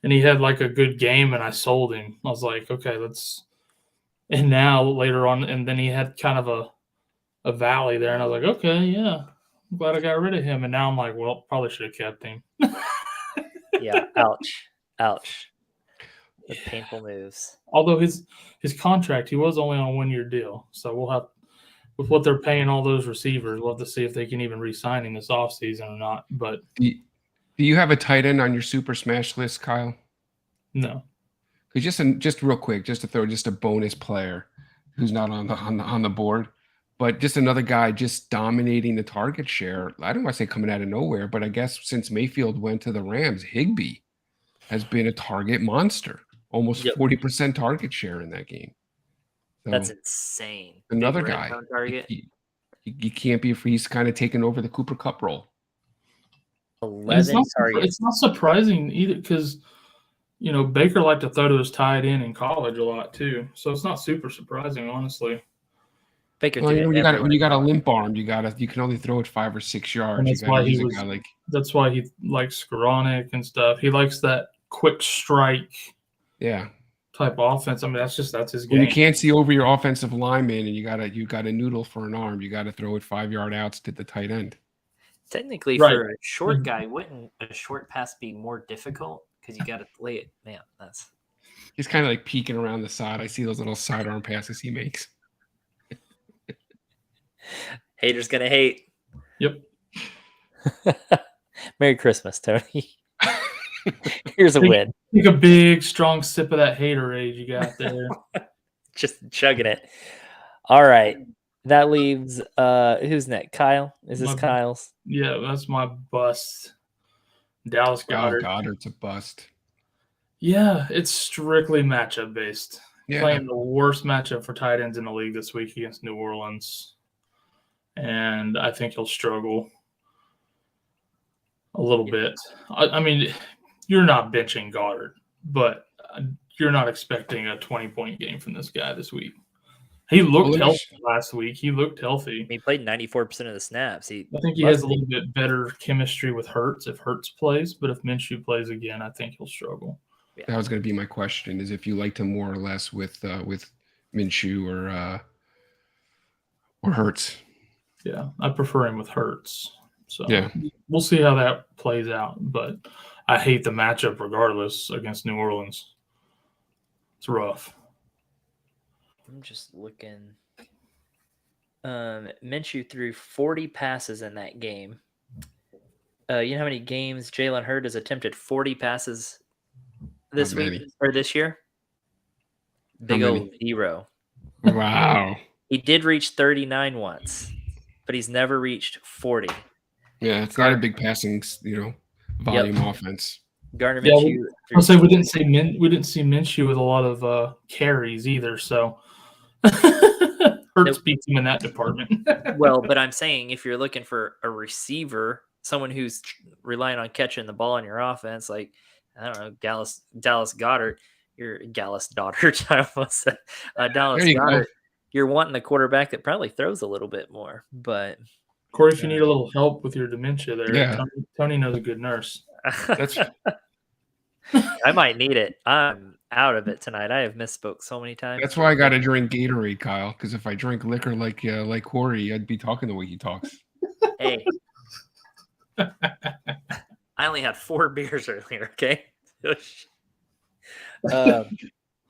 F: and he had like a good game, and I sold him. I was like, okay, let's. And now later on, and then he had kind of a valley there, and I was like, okay, yeah, I'm glad I got rid of him. And now I'm like, well, probably should have kept him.
D: Yeah, ouch. The painful moves.
F: Although his contract, he was only on a 1-year deal, so we'll have. With what they're paying all those receivers, we'll have to see if they can even re-sign him this offseason or not. But
E: do you have a tight end on your super smash list, Kyle?
F: No.
E: Just real quick, just to throw just a bonus player who's not on the board, but just another guy just dominating the target share. I don't want to say coming out of nowhere, but I guess since Mayfield went to the Rams, Higbee has been a target monster. Almost 40% target share in that game. So
D: that's insane.
E: Another guy. You can't be free. He's kind of taken over the Cooper Kupp role.
D: 11 targets.
F: It's not surprising either because, Baker liked to throw to his tight end in college a lot too. So it's not super surprising, honestly.
D: Baker
E: Well,
D: threw
E: you know,
D: it
E: when you got
D: everywhere.
E: you got a limp arm, you can only throw it 5 or 6 yards.
F: And
E: You
F: that's
E: got
F: why
E: to
F: he
E: use a
F: was.
E: guy like
F: That's why he likes Skoranek and stuff. He likes that quick strike
E: yeah.
F: type offense. I mean, that's his
E: When
F: game.
E: you can't see over your offensive lineman and you got a noodle for an arm, you got to throw it 5-yard outs to the tight end.
D: Technically,
F: Right.
D: for a short guy, wouldn't a short pass be more difficult? Because you got to lay it. Man, that's
E: He's kind of like peeking around the side. I see those little sidearm passes he makes.
D: haters gonna hate.
F: Yep.
D: Merry Christmas, Tony. Here's a win.
F: Take a big, strong sip of that haterade you got there.
D: Just chugging it. All right. That leaves who's next? Kyle? Is this
F: My-
D: Kyle's?
F: Yeah, that's my bust. Dallas
E: Wow,
F: Goddard.
E: Goddard's a bust.
F: Yeah, it's strictly matchup based.
E: Yeah.
F: Playing the worst matchup for tight ends in the league this week against New Orleans. And I think he'll struggle a little bit. I mean, you're not benching Goddard, but you're not expecting a 20-point game from this guy this week. He looked healthy last week. He looked healthy.
D: He played 94% of the snaps.
F: I think he has a little bit better chemistry with Hurts if Hurts plays, but if Minshew plays again, I think he'll struggle.
E: That was going to be my question: is if you liked him more or less with Minshew or Hurts.
F: Yeah, I prefer him with Hurts. So
E: Yeah.
F: we'll see how that plays out. But I hate the matchup regardless against New Orleans. It's rough.
D: I'm just looking. Minshew threw 40 passes in that game. You know how many games Jalen Hurd has attempted 40 passes this
E: Not
D: week
E: many.
D: or this year? Big
E: How
D: old
E: many?
D: 0.
E: Wow.
D: He did reach 39 once, but he's never reached 40.
E: Yeah, it's not a big passing, volume offense.
D: Gardner
F: Yeah,
D: Minshew.
F: I'll say we didn't see Minshew with a lot of carries either, so Hurts beats him in that department.
D: Well, but I'm saying if you're looking for a receiver, someone who's relying on catching the ball in your offense, like I don't know, Dallas Goddard, Dallas Goddard. I almost said Dallas
E: There you
D: Goddard.
E: go.
D: You're wanting a quarterback that probably throws a little bit more, but
F: Corey, if you need a little help with your dementia there,
E: Yeah.
F: Tony knows a good nurse.
E: That's
D: I might need it. I'm out of it tonight. I have misspoke so many times.
E: that's why I got to drink Gatorade, Kyle. Because if I drink liquor like Corey, I'd be talking the way he talks.
D: Hey, I only had 4 beers earlier. Okay. All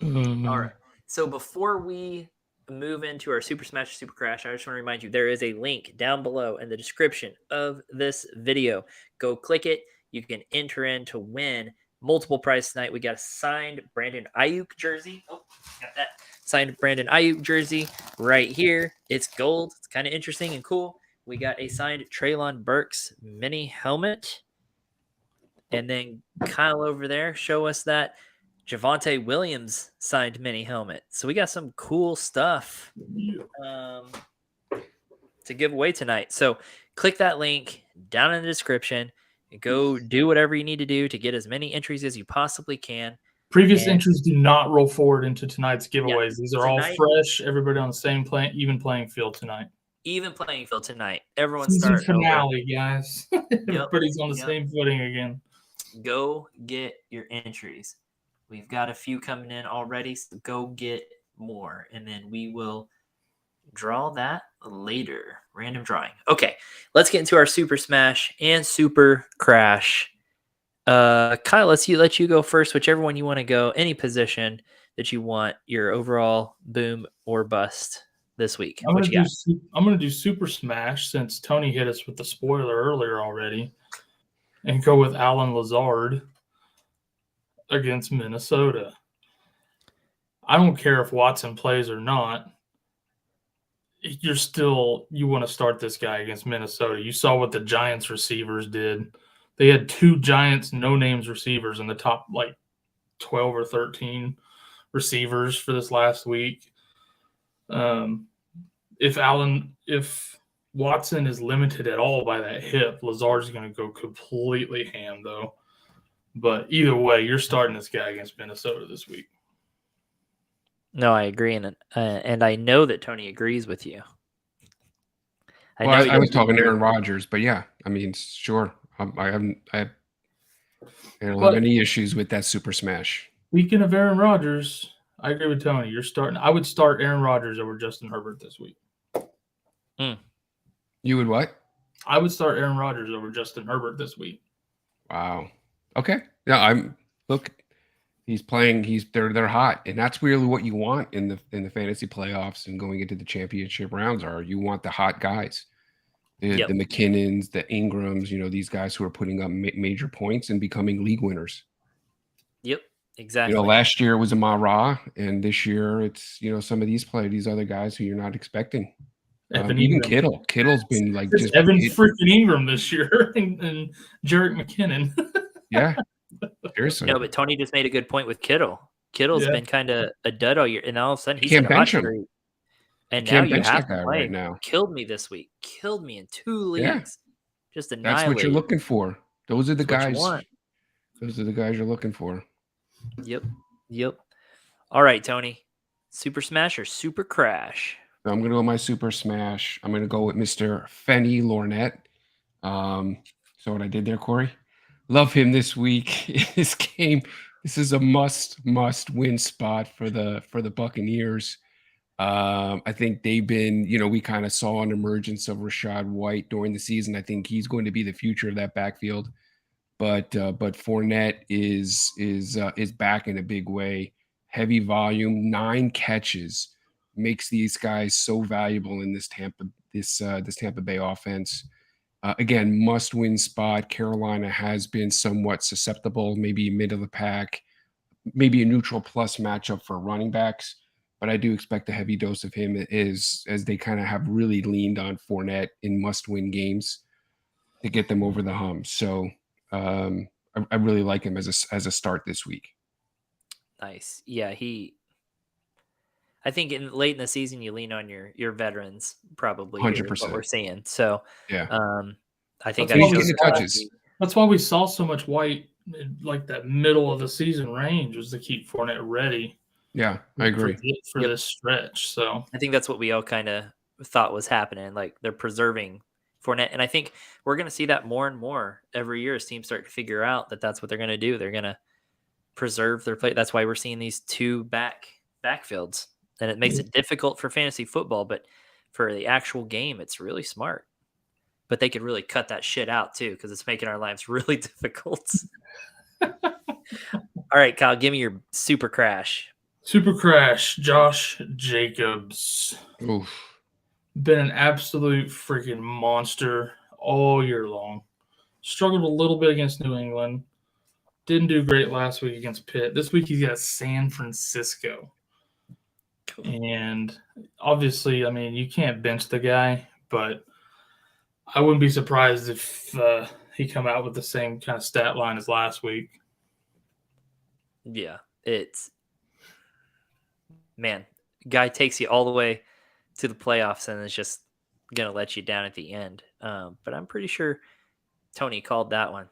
D: right. So before we move into our Super Smash Super Crash, I just want to remind you there is a link down below in the description of this video. Go click it. You can enter in to win multiple prizes tonight. We got a signed Brandon AIYUK jersey. Oh, got that signed Brandon AIYUK jersey right here. It's gold. It's kind of interesting and cool. We got a signed TREYLON BURKS mini helmet. And then Kyle over there, show us that Javonte Williams signed mini helmet. So we got some cool stuff to give away tonight. So click that link down in the description. Go do whatever you need to do to get as many entries as you possibly can.
F: Previous entries do not roll forward into tonight's giveaways.
D: Yeah,
F: These are all fresh. Everybody on the same even playing field tonight.
D: Even playing field tonight. Everyone's
F: Season
D: starting
F: finale, guys. Everybody's on the same footing again.
D: Go get your entries. We've got a few coming in already, so go get more, and then we will draw that later. Random drawing. Okay, let's get into our Super Smash and Super Crash. Kyle, let you go first. Whichever one you want to go, any position that you want your overall boom or bust this week.
F: I'm gonna do Super Smash since Tony hit us with the spoiler earlier already, and go with Alan Lazard against Minnesota. I don't care if Watson plays or not. You want to start this guy against Minnesota. You saw what the Giants receivers did. They had 2 Giants no-names receivers in the top 12 or 13 receivers for this last week. If Watson is limited at all by that hip, Lazard's going to go completely ham, though. But either way, you're starting this guy against Minnesota this week.
D: No, I agree, and I know that Tony agrees with you.
E: I
D: you
E: was talking Aaron Rodgers, but yeah, I mean, sure. I don't have
F: But
E: any issues with that Super Smash.
F: speaking of Aaron Rodgers, I agree with Tony. I would start Aaron Rodgers over Justin Herbert this week.
E: You would what?
F: I would start Aaron Rodgers over Justin Herbert this week.
E: Wow. Okay. Yeah, look. He's playing. They're hot, and that's really what you want in the fantasy playoffs and going into the championship rounds. You want the hot guys, the McKinnons, the Ingrams. These guys who are putting up major points and becoming league winners.
D: Yep, exactly.
E: Last year it was Amon-Ra, and this year it's some of these other guys who you're not expecting. Even Kittle. Kittle's been like
F: just Evan freaking Ingram this year, and Jerick McKinnon.
E: Yeah. Seriously.
D: No, but Tony just made a good point with Kittle. Kittle's been kind of a dud all year, and all of a sudden he's
E: can't
D: in a hot
E: bench him.
D: streak. And
E: You
D: now
E: can't
D: you
E: bench
D: have
E: that
D: to
E: guy
D: play
E: right
D: him.
E: now.
D: Killed me this week. Killed me in 2 leagues.
E: Yeah.
D: Just annihilated.
E: That's what you're looking for. Those are the
D: That's what you
E: guys.
D: want.
E: Those are the guys you're looking for.
D: Yep. All right, Tony. Super Smash or Super Crash?
E: So I'm going to go with my Super Smash. I'm going to go with Mr. Fenny Lornette. So what I did there, Corey? Love him this week. This game, this is a must win spot for the Buccaneers. I think they've been, we kind of saw an emergence of Rachaad White during the season. I think he's going to be the future of that backfield. But Fournette is back in a big way. Heavy volume, 9 catches makes these guys so valuable in this Tampa Bay offense. Again, must-win spot. Carolina has been somewhat susceptible, maybe mid of the pack, maybe a neutral plus matchup for running backs. But I do expect a heavy dose of him as they kind of have really leaned on Fournette in must-win games to get them over the hump. So I really like him as a start this week.
D: Nice. Yeah, I think late in the season you lean on your veterans probably.
E: 100%.
D: What we're seeing. So
E: yeah,
D: I think
F: that's why we saw so much White like that middle of the season range, was to keep Fournette ready.
E: Yeah, I agree
F: for this stretch. So
D: I think that's what we all kind of thought was happening. Like they're preserving Fournette, and I think we're going to see that more and more every year as teams start to figure out that that's what they're going to do. They're going to preserve their play. That's why we're seeing these 2 backfields, and it makes it difficult for fantasy football. But for the actual game, it's really smart. But they could really cut that shit out too, because it's making our lives really difficult. All right, Kyle, give me your Super Crash.
F: Super Crash, Josh Jacobs.
E: Oof.
F: Been an absolute freaking monster all year long. Struggled a little bit against New England. Didn't do great last week against Pitt. This week he's got San Francisco. And obviously, I mean, you can't bench the guy, but I wouldn't be surprised if he come out with the same kind of stat line as last week.
D: Yeah, guy takes you all the way to the playoffs and is just going to let you down at the end. But I'm pretty sure Tony called that one.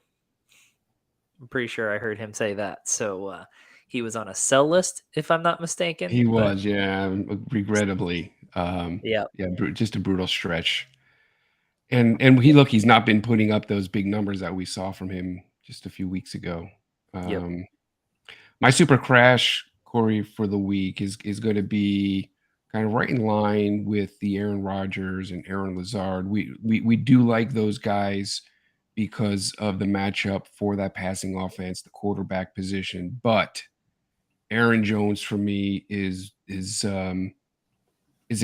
D: I'm pretty sure I heard him say that. So he was on a sell list, if I'm not mistaken.
E: He was, yeah, regrettably. Just a brutal stretch. And he's not been putting up those big numbers that we saw from him just a few weeks ago. My Super Crash, Corey, for the week is going to be kind of right in line with the Aaron Rodgers and Aaron Lazard. We do like those guys because of the matchup for that passing offense, the quarterback position. But Aaron Jones for me is a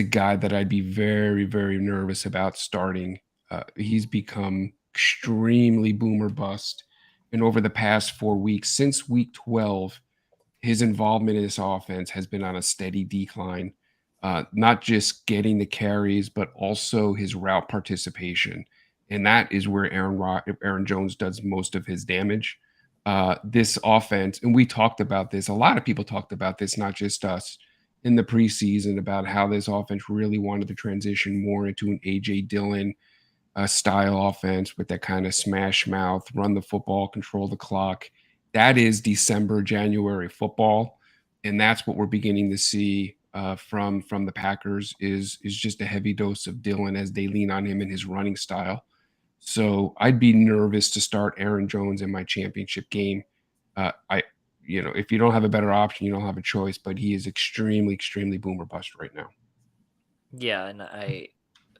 E: guy that I'd be very, very nervous about starting. He's become extremely boomer bust. And over the past 4 weeks, since week 12, his involvement in this offense has been on a steady decline. Not just getting the carries, but also his route participation. And that is where Aaron Jones does most of his damage. This offense, and we talked about this, a lot of people talked about this, not just us, in the preseason, about how this offense really wanted to transition more into an A.J. Dillon style offense with that kind of smash mouth, run the football, control the clock. That is December, January football. And that's what we're beginning to see from the Packers is just a heavy dose of Dillon as they lean on him in his running style. So I'd be nervous to start Aaron Jones in my championship game. If you don't have a better option, you don't have a choice. But he is extremely, extremely boomer bust right now.
D: Yeah, and I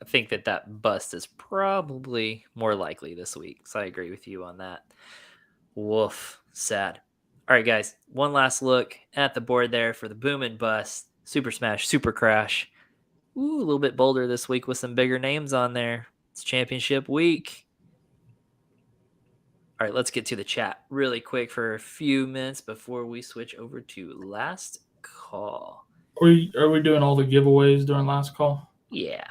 D: think that bust is probably more likely this week. So I agree with you on that. Woof. Sad. All right, guys. One last look at the board there for the boom and bust, Super Smash, Super Crash. Ooh, a little bit bolder this week with some bigger names on there. It's championship week. All right, let's get to the chat really quick for a few minutes before we switch over to last call.
F: Are we doing all the giveaways during last call?
D: Yeah.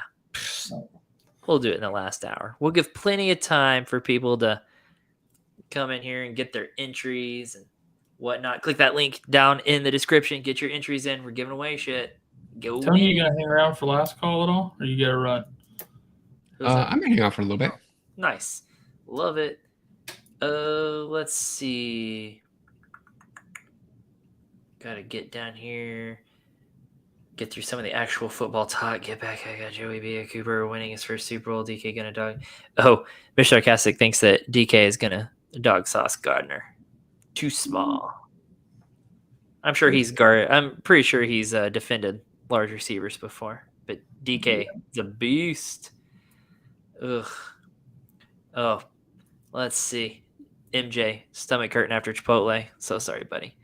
D: We'll do it in the last hour. We'll give plenty of time for people to come in here and get their entries and whatnot. Click that link down in the description. Get your entries in. We're giving away shit. Go
F: Tony,
D: win.
F: you gonna hang around for last call at all, or you gotta run?
E: I'm hanging out for a little bit.
D: Nice. Love it. Let's see. Gotta get down here. Get through some of the actual football talk. Get back. I got Joey B. Cooper winning his first Super Bowl. DK gonna dog. Oh, Mr. Sarcastic thinks that DK is gonna dog sauce Gardner. Too small. I'm sure I'm pretty sure he's defended large receivers before. But DK is a beast. Ugh. Oh, let's see. MJ, stomach hurting after Chipotle. So sorry, buddy.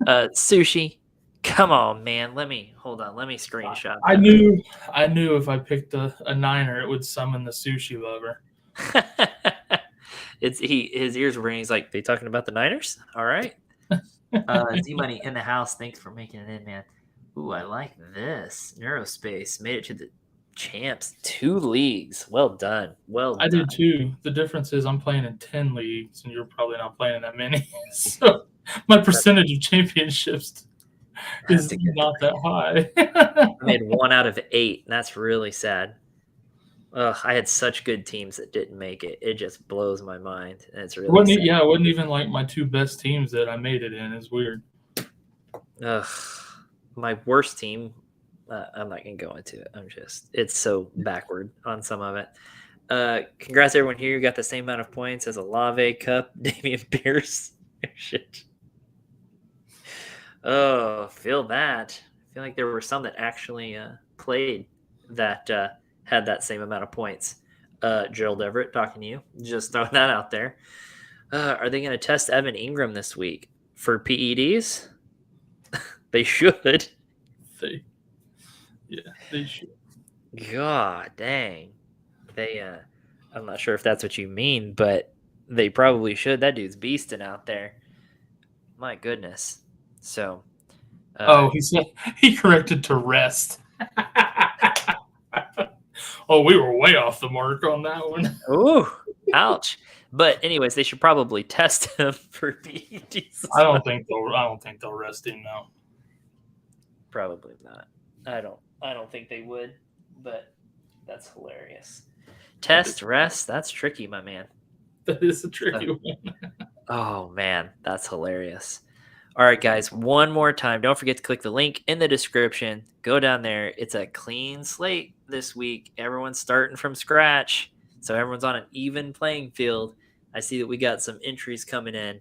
D: Sushi. Come on, man. Let me screenshot that.
F: I knew if I picked a Niner, it would summon the sushi lover.
D: His ears were ringing. He's like, they talking about the Niners? All right. Z-Money in the house. Thanks for making it in, man. Ooh, I like this. Neurospace made it to the champs. 2 leagues. Well done.
F: I did too. The difference is I'm playing in 10 leagues, and you're probably not playing in that many. So my percentage of championships is not that high.
D: I made 1 out of 8. And that's really sad. I had such good teams that didn't make it. It just blows my mind. And it's really sad.
F: It wasn't even like my 2 best teams that I made it in. It's weird.
D: My worst team, I'm not going to go into it. It's so backward on some of it. Congrats everyone here. You got the same amount of points as Olave, Cup, Damian Pierce. Shit. Oh, feel that. I feel like there were some that actually played that had that same amount of points. Gerald Everett, talking to you. Just throwing that out there. Are they going to test Evan Ingram this week for PEDs? They should.
F: They should.
D: God dang. I'm not sure if that's what you mean, but they probably should. That dude's beasting out there. My goodness. So.
F: He said he corrected to rest. Oh, we were way off the mark on that one.
D: Ooh, ouch. But anyways, they should probably test him for PEDs.
F: I don't think they'll rest him now.
D: Probably not. I don't think they would, but that's hilarious. Test, rest, that's tricky, my man.
F: That is a tricky one.
D: Oh, man, that's hilarious. All right, guys, one more time. Don't forget to click the link in the description. Go down there. It's a clean slate this week. Everyone's starting from scratch, so everyone's on an even playing field. I see that we got some entries coming in.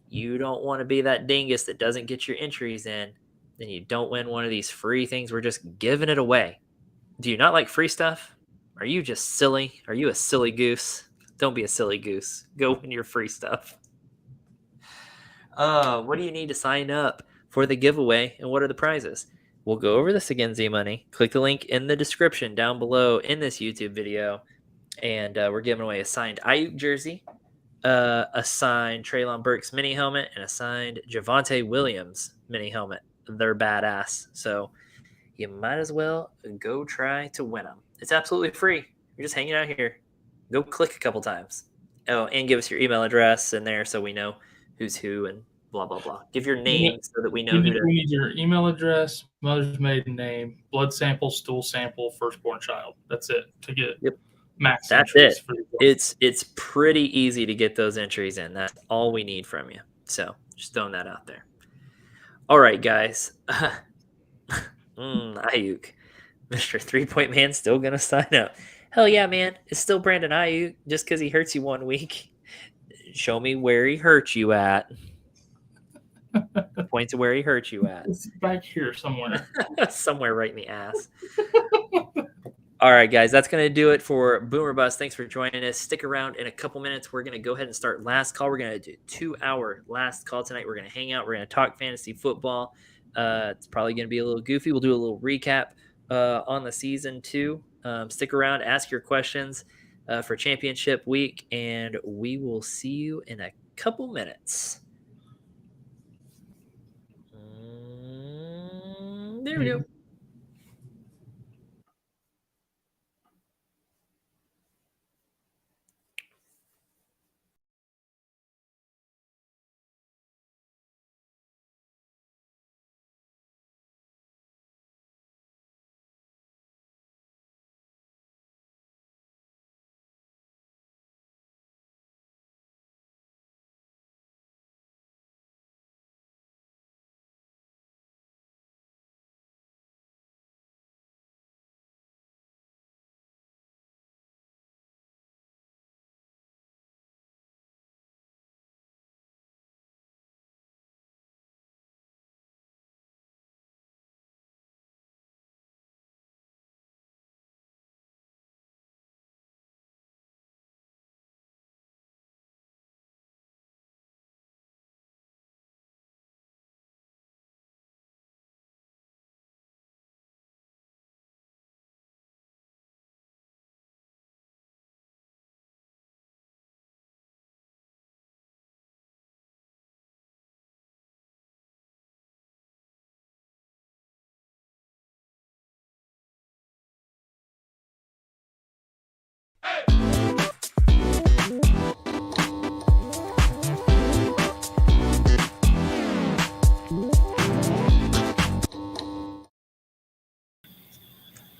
D: You don't want to be that dingus that doesn't get your entries in. Then you don't win one of these free things. We're just giving it away. Do you not like free stuff? Are you just silly? Are you a silly goose? Don't be a silly goose. Go win your free stuff. What do you need to sign up for the giveaway, and what are the prizes? We'll go over this again, Z-Money. Click the link in the description down below in this YouTube video, and we're giving away a signed AIYUK jersey, a signed TREYLON BURKS mini helmet, and a signed JAVONTE Williams mini helmet. They're badass, so you might as well go try to win them. It's absolutely free. You're just hanging out here. Go click a couple times. Oh, and give us your email address in there so we know who's who and blah, blah, blah. Give your name so that we know who to...
F: We need your email address, mother's maiden name, blood sample, stool sample, firstborn child. That's it to get max.
D: That's it. It's pretty easy to get those entries in. That's all we need from you. So just throwing that out there. All right, guys. AIYUK. Mr. 3-point man still going to sign up. Hell yeah, man. It's still Brandon AIYUK just because he hurts you one week. Show me where he hurt you at. Point to where he hurt you at.
F: It's back here somewhere.
D: Somewhere right in the ass. All right, guys, that's going to do it for Boomer Bust. Thanks for joining us. Stick around in a couple minutes. We're going to go ahead and start last call. We're going to do 2-hour last call tonight. We're going to hang out. We're going to talk fantasy football. It's probably going to be a little goofy. We'll do a little recap on the season too. Stick around, ask your questions for championship week, and we will see you in a couple minutes. There we go.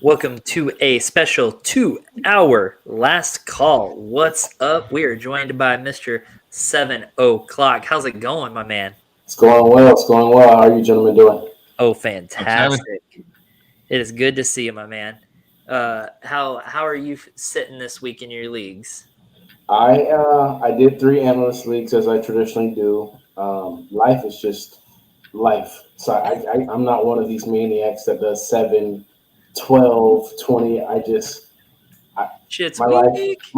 D: Welcome to a special 2-hour last call. What's up? We are joined by Mr. 7 o'clock. How's it going, my man?
G: It's going well. It's going well. How are you gentlemen doing?
D: Oh, fantastic. It is good to see you, my man. How are you sitting this week in your leagues?
G: I did 3 analyst leagues as I traditionally do. Life is just life. So I'm not one of these maniacs that does 7, 12, 20. My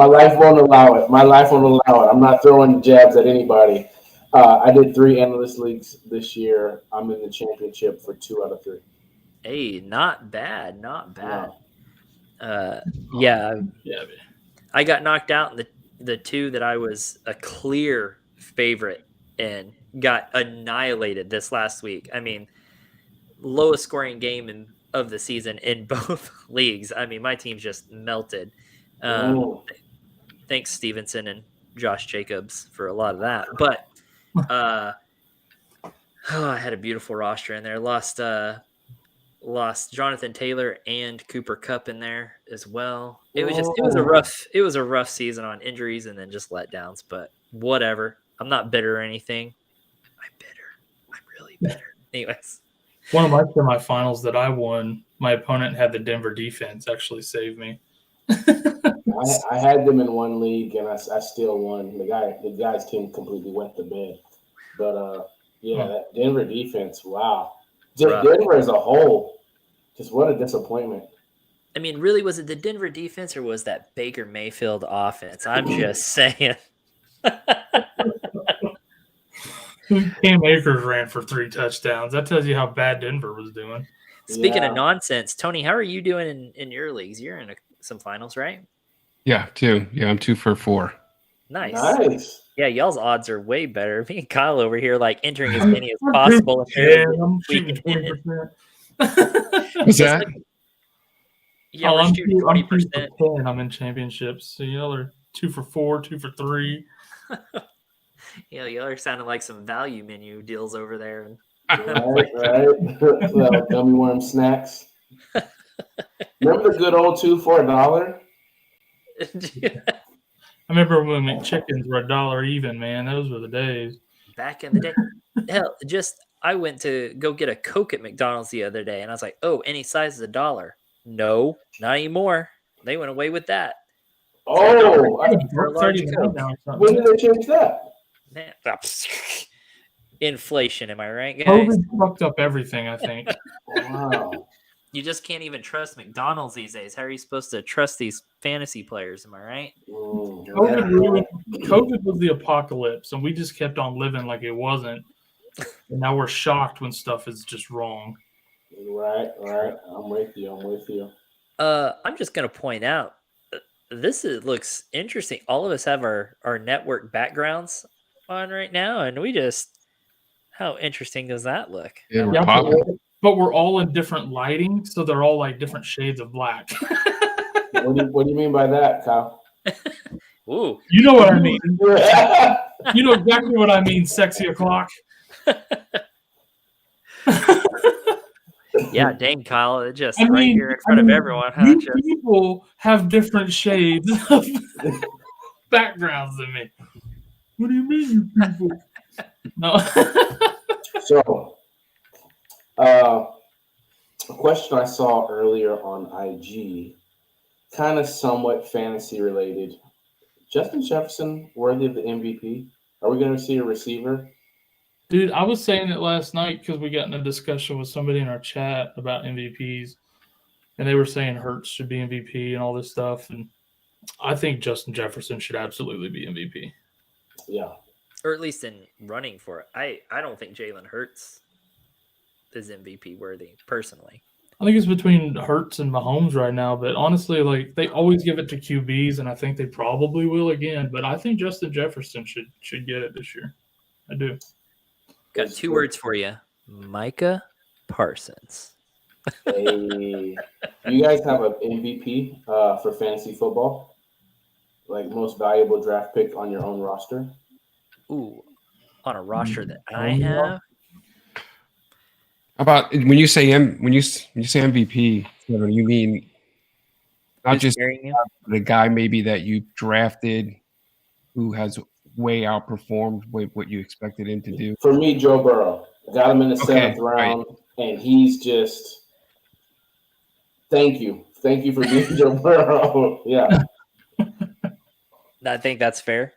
G: life won't allow it. My life won't allow it. I'm not throwing jabs at anybody. I did 3 analyst leagues this year. I'm in the championship for 2 out of 3.
D: Hey, not bad. Not bad.
G: No.
D: Yeah.
F: Yeah.
D: I got knocked out in the 2 that I was a clear favorite in. Got annihilated this last week. I mean, lowest scoring game of the season in both leagues. I mean, my team's just melted. Thanks, Stevenson and Josh Jacobs, for a lot of that. But I had a beautiful roster in there. Lost Jonathan Taylor and Cooper Kupp in there as well. It was a rough season on injuries and then just letdowns. But whatever. I'm not bitter or anything. I'm really bitter. Anyways.
F: One of my semifinals that I won, my opponent had the Denver defense actually save me.
G: I had them in one league and I still won. The guy's team completely wet the bed. But that Denver defense, wow. Denver as a whole, just what a disappointment.
D: I mean, really, was it the Denver defense or was that Baker Mayfield offense? I'm just saying.
F: Cam Akers ran for 3 touchdowns. That tells you how bad Denver was doing.
D: Speaking of nonsense, Tony, how are you doing in your leagues? You're in some finals, right?
E: Yeah, 2. Yeah, I'm 2 for 4.
G: Nice.
D: Yeah, y'all's odds are way better. Me and Kyle over here, like entering as many as possible.
F: I'm shooting 20%.
E: What's that?
D: Yeah, we're shooting 20%.
F: 2 for 10. I'm in championships. So y'all are 2 for 4, 2 for 3.
D: Yeah, y'all are sounding like some value menu deals over there.
G: Right. Well, gummy worm snacks. Remember the good old 2 for $1?
F: I remember when chickens were $1 even, man. Those were the days.
D: Back in the day. Hell, just I went to go get a Coke at McDonald's the other day, and I was like, "Oh, any size is $1." No, not anymore. They went away with that.
G: Oh,
D: For a large Coke.
G: when did they change that?
D: Man, inflation, am I right, guys?
F: COVID fucked up everything, I think.
G: Wow.
D: You just can't even trust McDonald's these days. How are you supposed to trust these fantasy players? Am I right?
F: COVID was the apocalypse, and we just kept on living like it wasn't. And now we're shocked when stuff is just wrong.
G: Right. I'm with you.
D: I'm just going to point out, looks interesting. All of us have our network backgrounds on right now, and how interesting does that look?
E: Yeah,
F: but we're all in different lighting, so they're all like different shades of black.
G: What do you mean by that, Kyle?
D: Ooh.
F: You know what I mean. You know exactly what I mean, sexy o'clock.
D: Yeah, dang, Kyle. Right here in front of everyone. Huh?
F: People have different shades of backgrounds than me. What do you mean, you people? No.
G: So, a question I saw earlier on IG, kind of somewhat fantasy related. Justin Jefferson worthy of the MVP? Are we going to see a receiver?
F: Dude, I was saying it last night because we got in a discussion with somebody in our chat about MVPs, and they were saying Hurts should be MVP and all this stuff. And I think Justin Jefferson should absolutely be MVP.
G: Yeah.
D: Or at least in running for it. I don't think Jalen Hurts is MVP worthy, personally.
F: I think it's between Hurts and Mahomes right now, but honestly, like they always give it to QBs, and I think they probably will again. But I think Justin Jefferson should get it this year. I do.
D: Got 2 words for you. Micah Parsons.
G: Hey, you guys have an MVP for fantasy football? Like most valuable draft pick on your own roster?
D: Ooh, on a roster that I have?
E: About when you say MVP, you mean not just the guy maybe that you drafted who has way outperformed what you expected him to do?
G: For me, Joe Burrow. Got him in the 7th round, and he's just thank you for being Joe Burrow. Yeah.
D: I think that's fair.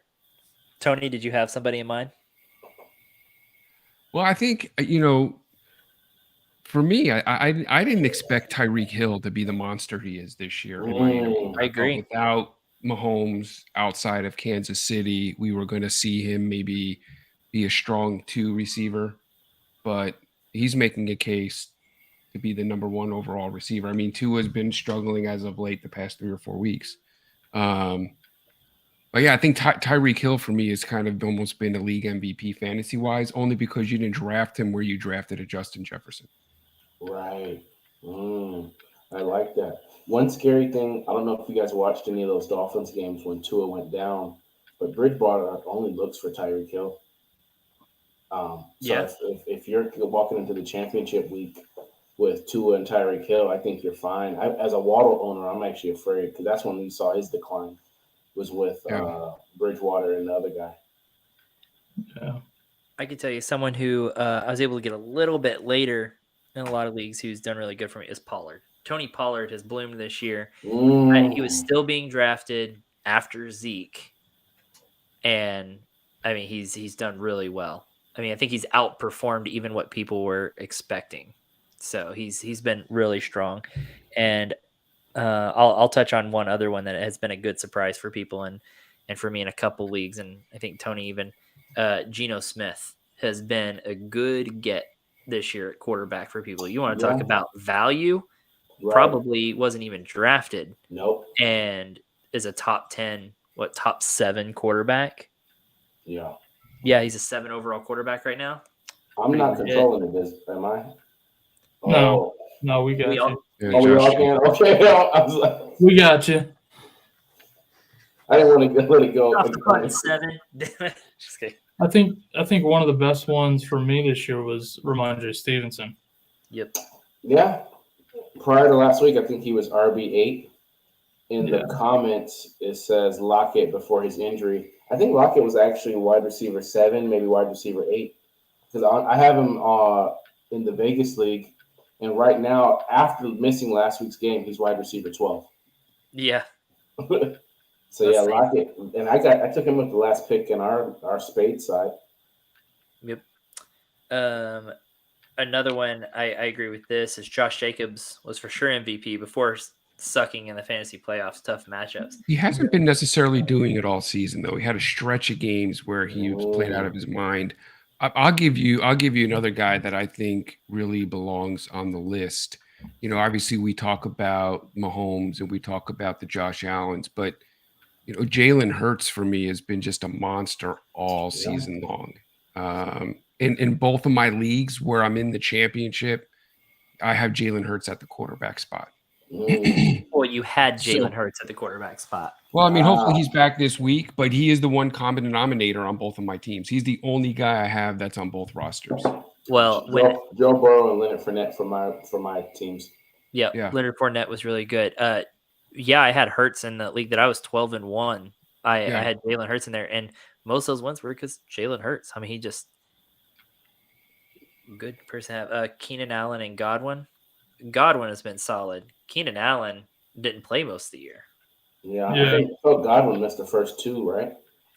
D: Tony, did you have somebody in mind?
E: Well, I think for me, I didn't expect Tyreek Hill to be the monster he is this year.
D: I agree.
E: Without Mahomes outside of Kansas City, we were going to see him maybe be a strong 2 receiver, but he's making a case to be the number 1 overall receiver. I mean, Tua has been struggling as of late the past 3 or 4 weeks. But yeah, I think Tyreek Hill for me has kind of almost been a league MVP fantasy wise, only because you didn't draft him where you drafted a Justin Jefferson.
G: Right. I like that. One scary thing, I don't know if you guys watched any of those Dolphins games when Tua went down, but Bridgewater only looks for Tyreek Hill. If you're walking into the championship week with Tua and Tyreek Hill, I think you're fine. As a Waddle owner, I'm actually afraid because that's when we saw his decline was with Bridgewater and the other guy.
F: Yeah.
D: I can tell you someone who I was able to get a little bit later in a lot of leagues who's done really good for me is Pollard. Tony Pollard has bloomed this year. He was still being drafted after Zeke. And, I mean, he's done really well. I mean, I think he's outperformed even what people were expecting. So he's been really strong. And I'll touch on one other one that has been a good surprise for people and for me in a couple leagues. And I think Tony even Geno Smith has been a good get this year at quarterback for people. You want to talk about value? Right. Probably wasn't even drafted.
G: Nope.
D: And is a top 10, top 7 quarterback.
G: Yeah.
D: Yeah, he's a 7 overall quarterback right now.
G: I'm not controlling this, am I?
F: No, we got you.
G: We all can? Okay. I was like,
F: we got you.
G: I didn't want to let it go.
D: Off the button, 7. Just kidding.
F: I think one of the best ones for me this year was Ramondre Stevenson.
D: Yep.
G: Yeah. Prior to last week, I think he was RB8. In the comments, it says Lockett before his injury. I think Lockett was actually wide receiver 7, maybe wide receiver 8. because I have him in the Vegas league, and right now, after missing last week's game, he's wide receiver 12.
D: Yeah.
G: So yeah, Lockett, and I took him with the last pick in our spade side.
D: Yep. Another one I agree with this is Josh Jacobs was for sure MVP before sucking in the fantasy playoffs, tough matchups.
E: He hasn't been necessarily doing it all season though. He had a stretch of games where he was played out of his mind. I'll give you another guy that I think really belongs on the list. You know, obviously we talk about Mahomes and we talk about the Josh Allens, but you know, Jalen Hurts for me has been just a monster all season long. In both of my leagues where I'm in the championship, I have Jalen Hurts at the quarterback spot.
D: Well, you had Jalen Hurts at the quarterback spot.
E: Well, I mean, hopefully he's back this week, but he is the one common denominator on both of my teams. He's the only guy I have that's on both rosters.
D: Well,
G: Joe Burrow and Leonard Fournette for my teams.
D: Yeah, Leonard Fournette was really good. Yeah, I had Hurts in the league that I was 12-1. I had Jalen Hurts in there, and most of those ones were because Jalen Hurts. I mean, he just good person to have. Keenan Allen and Godwin. Godwin has been solid. Keenan Allen didn't play most of the year.
G: Yeah. I think Godwin missed the first two, right?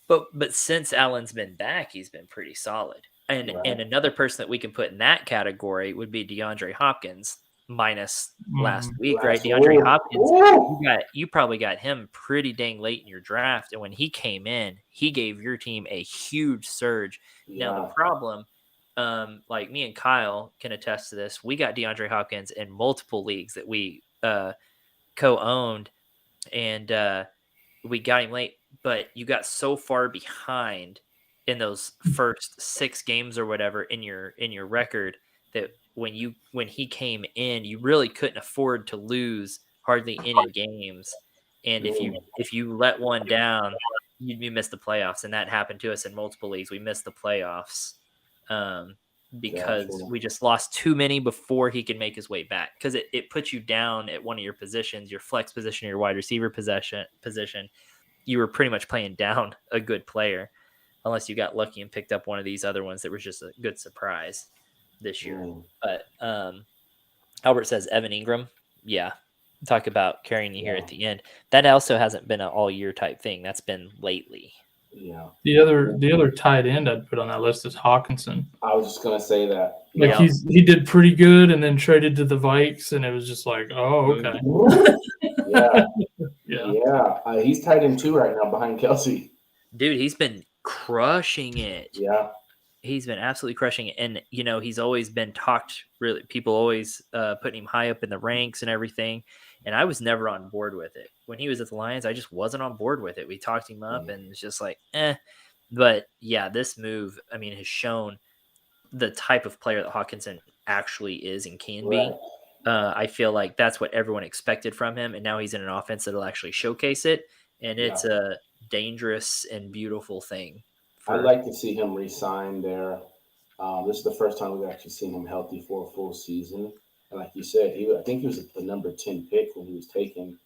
D: But since Allen's been back, he's been pretty solid. And another person that we can put in that category would be DeAndre Hopkins, minus last week, right? DeAndre Hopkins, you probably got him pretty dang late in your draft, and when he came in, he gave your team a huge surge. Now the problem, like me and Kyle can attest to this, we got DeAndre Hopkins in multiple leagues that we co-owned, and we got him late, but you got so far behind in those first 6 games or whatever in your record that when he came in, you really couldn't afford to lose hardly any games. And if you let one down, you miss the playoffs. And that happened to us in multiple leagues. We missed the playoffs because we just lost too many before he could make his way back. Because it puts you down at one of your positions, your flex position, your wide receiver position. You were pretty much playing down a good player, unless you got lucky and picked up one of these other ones that was just a good surprise this year. But Albert says Evan Ingram. Yeah. Talk about carrying you here at the end. That also hasn't been an all year type thing. That's been lately.
G: Yeah.
F: The other tight end I'd put on that list is Hawkinson.
G: I was just gonna say that.
F: Like he did pretty good and then traded to the Vikes, and it was just like, oh, okay.
G: Yeah. He's tight end 2 right now behind Kelsey.
D: Dude, he's been crushing it.
G: Yeah.
D: He's been absolutely crushing it. And, you know, he's always been talked, really, people always putting him high up in the ranks and everything. And I was never on board with it. When he was at the Lions, I just wasn't on board with it. We talked him up and it's just like, eh. But, yeah, this move, I mean, has shown the type of player that Hawkinson actually is and can be. I feel like that's what everyone expected from him. And now he's in an offense that'll actually showcase it. And it's a dangerous and beautiful thing.
G: I'd like to see him re-sign there. This is the first time we've actually seen him healthy for a full season. And like you said, I think he was the number 10 pick when he was taken.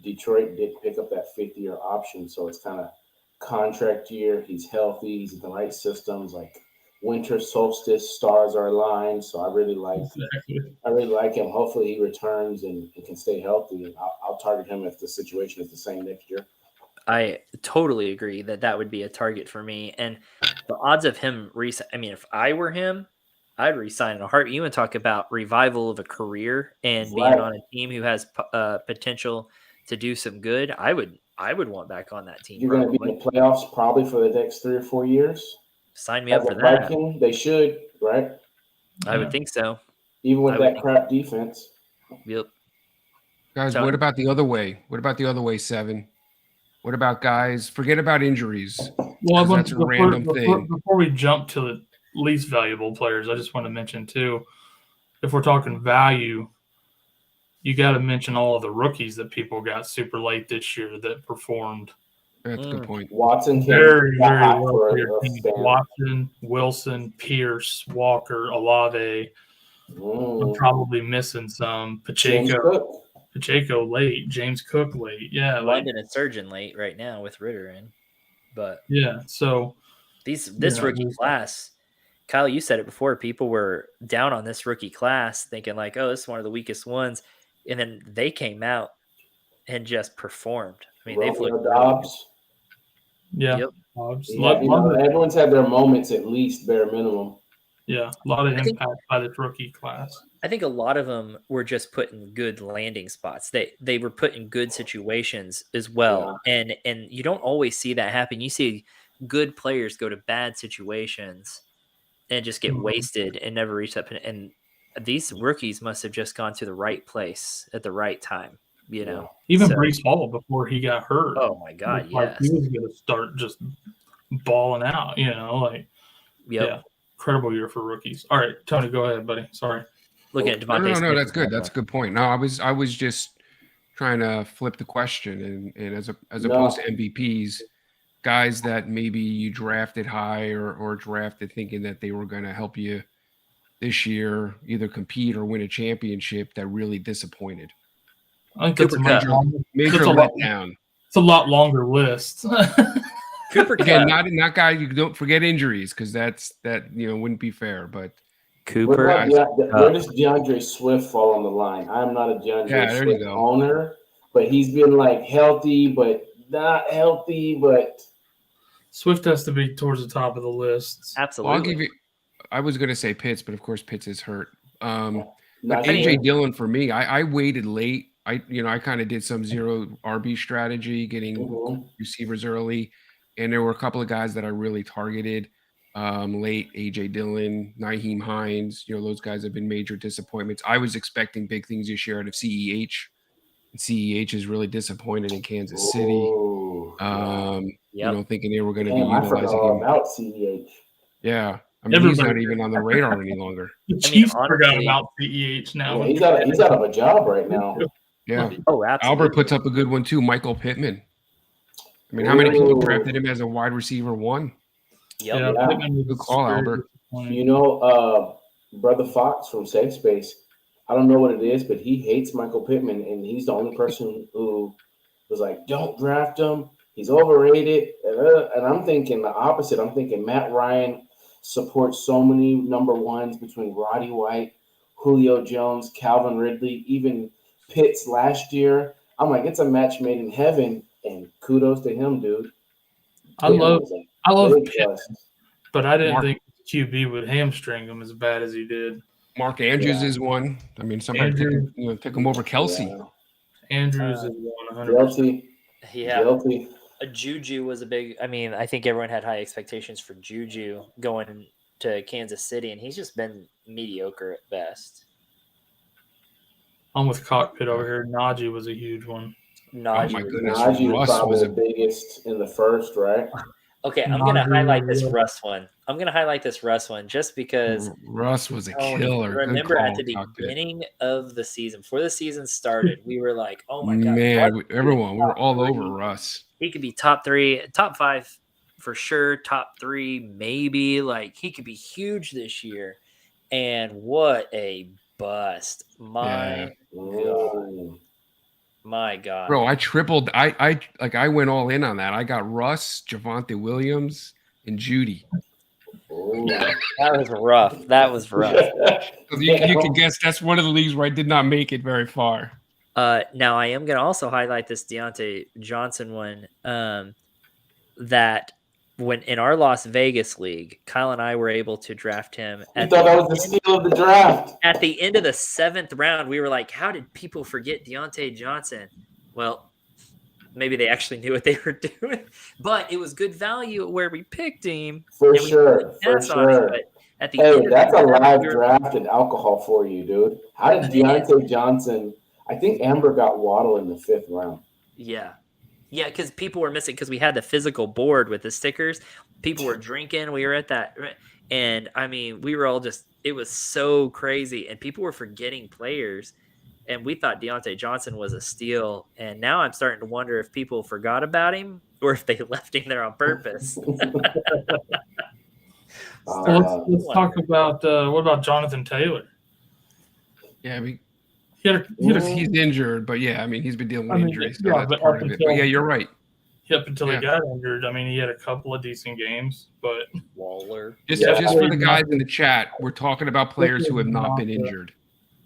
G: Detroit did pick up that 5th-year option, so it's kind of contract year. He's healthy. He's in the right systems, like winter solstice, stars are aligned. So I really like him. Hopefully he returns and can stay healthy. And I'll target him if the situation is the same next year.
D: I totally agree that would be a target for me. And the odds of him I mean, if I were him, I'd resign in a heartbeat. You want to talk about revival of a career and being on a team who has potential to do some good. I would want back on that team.
G: You're going to be in the playoffs probably for the next 3 or 4 years.
D: Sign me up for that.
G: Viking, they should, right?
D: I would think so.
G: Even with that crap defense.
D: Yep.
E: Guys, what about the other way? What about the other way, 7? What about guys? Forget about injuries.
F: Well,
E: that's a random thing.
F: Before we jump to the least valuable players, I just want to mention too, if we're talking value, you got to mention all of the rookies that people got super late this year that performed.
E: That's a good point.
G: Watson,
F: very well. Watson, Wilson, Pierce, Walker, Olave. I'm probably missing some. Pacheco late, James Cook late. Yeah,
D: London and Surgeon late right now with Ritter in. But
F: yeah, so
D: this rookie class, Kyle, you said it before. People were down on this rookie class, thinking like, "Oh, this is one of the weakest ones," and then they came out and just performed. I mean, they've
G: Romeo
D: looked really good.
G: Dobbs.
F: Yeah.
D: Yep.
G: Everyone's had their moments at least, bare minimum.
F: Yeah, a lot of
D: I think-
F: impact by this rookie class.
D: I think a lot of them were just put in good landing spots. They were put in good situations as well, and you don't always see that happen. You see good players go to bad situations and just get wasted and never reach that. And these rookies must have just gone to the right place at the right time. You know,
F: Even
D: So-
F: Brees Hall before he got hurt.
D: Oh my God,
F: looked like
D: yes.
F: he was going to start just balling out.
D: Yep.
F: Yeah, incredible year for rookies. All right, Tony, go ahead, buddy. Sorry.
D: Looking at Devontae
E: No,
D: Smith.
E: that's good. That's a good point. No, I was just trying to flip the question, and as opposed to MVPs, guys that maybe you drafted high or drafted thinking that they were going to help you this year, either compete or win a championship, that really disappointed.
F: I think it's a
D: Cooper Kupp.
E: Major
F: It's a lot-
E: letdown.
F: It's a lot longer list.
D: Cooper
E: Again,
D: Kupp.
E: not guy. You don't forget injuries because that wouldn't be fair. But
D: Cooper.
G: Where does DeAndre Swift fall on the line? I'm not a DeAndre
E: there you
G: Swift
E: go.
G: owner, but he's been like healthy, but not healthy, but
F: Swift has to be towards the top of the list.
E: well,
D: Absolutely.
E: I'll give you. I was going to say Pitts, but of course Pitts is hurt. But
G: not
E: AJ
G: sure.
E: Dillon for me, I waited late. I kind of did some zero RB strategy, getting
G: Mhm.
E: receivers early, and there were a couple of guys that I really targeted late. AJ Dillon, Nyheim Hines, those guys have been major disappointments. I was expecting big things this year out of CEH. And CEH is really disappointed in Kansas City.
G: Ooh,
E: Thinking they were going to be
G: damn, I forgot
E: utilizing
G: all
E: him.
G: about CEH.
E: Yeah, I mean he's not
F: Everybody-
E: even on the radar any longer.
F: The Chiefs forgot
D: honestly-
F: about CEH now.
G: Yeah, he's out of a job right now.
E: Yeah,
D: Oh, absolutely.
E: Albert puts up a good one too. Michael Pittman. I mean, how many people
G: Ooh.
E: drafted him as a wide receiver one?
D: Yep.
G: Yeah.
F: Pittman was
E: Good call,
F: very
E: Albert.
F: disappointing.
G: Brother Fox from Safe Space, I don't know what it is, but he hates Michael Pittman, and he's the only person who was like, don't draft him. He's overrated. And I'm thinking the opposite. I'm thinking Matt Ryan supports so many number ones between Roddy White, Julio Jones, Calvin Ridley, even Pitts last year. I'm like, it's a match made in heaven, and kudos to him, dude.
F: I love
G: Big
F: Pitt,
G: plus.
F: but I didn't
E: Mark-
F: think QB would hamstring him as bad as he did.
E: Mark Andrews
G: Yeah.
E: is one. I mean, somebody took him over Kelsey.
G: Yeah.
F: Andrews is 100%.
G: Guilty.
D: Yeah.
G: Guilty.
D: Juju was a big. I mean, I think everyone had high expectations for Juju going to Kansas City, and he's just been mediocre at best.
F: I'm with Cockpit over here. Najee was a huge one.
D: Najee.
E: Oh my
D: was-
E: goodness.
G: Najee
E: Russ
G: was probably
E: was
G: the
E: a-
G: biggest in the first, right?
D: Okay, I'm gonna
F: Najee
D: highlight this
F: was-
D: Russ one. I'm gonna highlight this Russ one just because.
E: Russ was a
D: Tony,
E: killer. Good
D: remember
E: call,
D: at the
E: Cockpit.
D: beginning of the season, before the season started, we were like, "Oh my god,
E: Man,
D: Russ
E: everyone, we were
D: top
E: all over
D: three.
E: Russ.
D: He could be top 3, top 5 for sure, top 3 maybe. Like he could be huge this year." And what a bust! My
G: Ooh.
D: my god,
E: Bro, I tripled. I went all in on that. I got Russ, Javonte Williams, and Judy.
G: Ooh.
D: that was rough. That was rough.
E: So you can guess that's one of the leagues where I did not make it very far.
D: Now I am going to also highlight this Deontay Johnson one. That when in our Las Vegas league, Kyle and I were able to draft him
G: I
D: at
G: thought that was the steal of the draft.
D: at the end of the 7th round. We were like, "How did people forget Deontay Johnson?" Well, maybe they actually knew what they were doing, but it was good value at where we picked him.
G: For
D: and we
G: sure.
D: put
G: For
D: bets on him,
G: sure.
D: but at the
G: Hey,
D: end of
G: that's
D: the
G: a
D: draft,
G: live
D: we were-
G: draft and alcohol for you, dude. How did Deontay Johnson? I think Amber got Waddle in the 5th round.
D: Yeah, because people were missing because we had the physical board with the stickers. People were drinking. We were at that, and I mean, we were all just—it was so crazy, and people were forgetting players. And we thought Deontay Johnson was a steal, and now I'm starting to wonder if people forgot about him or if they left him there on purpose.
F: Let's talk about what about Jonathan Taylor?
E: Yeah,
F: He had a
E: he's injured, but yeah, I mean he's been dealing with
F: I mean,
E: injuries. So
F: yeah,
E: that's
F: but
E: part
F: up
E: of it.
F: until-
E: But yeah, you're right.
F: up until he got injured. I mean, he had a couple of decent games, but
D: Waller.
E: Just for the guys in the chat, we're talking about players who have not been injured.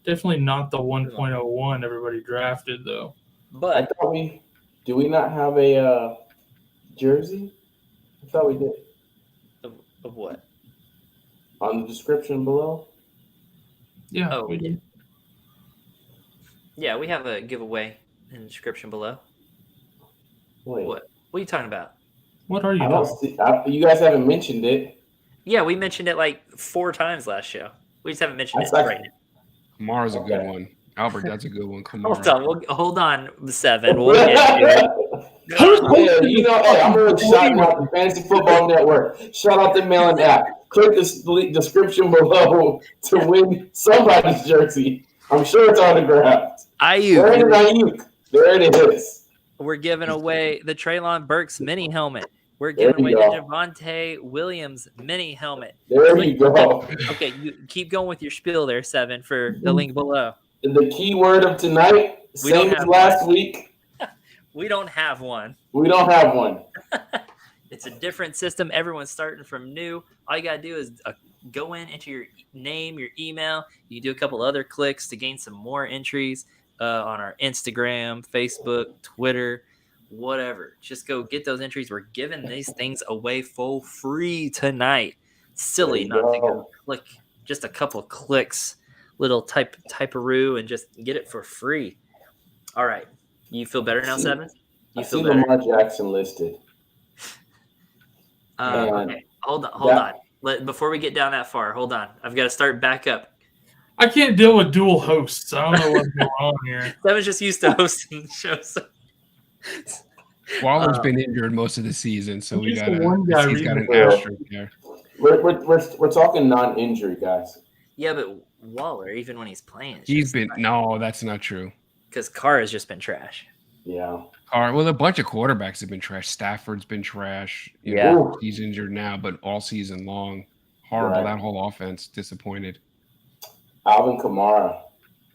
F: Definitely not the 1.01 everybody drafted, though.
D: But
G: I thought do we not have a jersey? I thought we did.
D: Of what?
G: On the description below?
F: Yeah.
D: Oh, we did. Yeah, we have a giveaway in the description below.
G: Wait.
D: What are you talking about?
F: What are you
G: I don't see. You guys haven't mentioned it.
D: Yeah, we mentioned it like 4 times last show. We just haven't mentioned it
G: That's
D: right now.
E: Kamara's a good one. Albert, that's a good one. Kamara.
D: Hold on, 7. We'll get to it.
G: Yeah, you know, hey, I'm really shouting out the Fantasy Football Network. Shout out the mailing app. Click the description below to win somebody's jersey. I'm sure it's autographed.
D: AIYUK.
G: There it is.
D: We're giving away the TREYLON BURKS mini helmet. We're giving away the Javonte Williams mini helmet.
G: There you go.
D: Okay, you keep going with your spiel there, 7, for the link below.
G: The key word of tonight, same as last week.
D: We don't have one.
G: We don't have one.
D: It's a different system. Everyone's starting from new. All you got to do is go into your name, your email. You do a couple other clicks to gain some more entries on our Instagram, Facebook, Twitter, whatever. Just go get those entries. We're giving these things away for free tonight. Silly not to go click just a couple clicks, little typeroo, and just get it for free. All right. You feel better now, 7? You feel better?
G: Lamar Jackson listed.
D: Okay. Hold on. Before we get down that far, hold on. I've got to start back up.
F: I can't deal with dual hosts. I don't know what's going on here.
D: 7's just used to hosting the show. So.
E: Waller's been injured most of the season, so he's got an asterisk there.
G: We're talking non-injury guys.
D: Yeah, but Waller, even when he's playing,
E: no, that's not true.
D: Because Carr has just been trash.
G: Yeah.
E: Well, a bunch of quarterbacks have been trash. Stafford's been trash. He's injured now, but all season long, horrible. Right. That whole offense disappointed.
G: Alvin Kamara,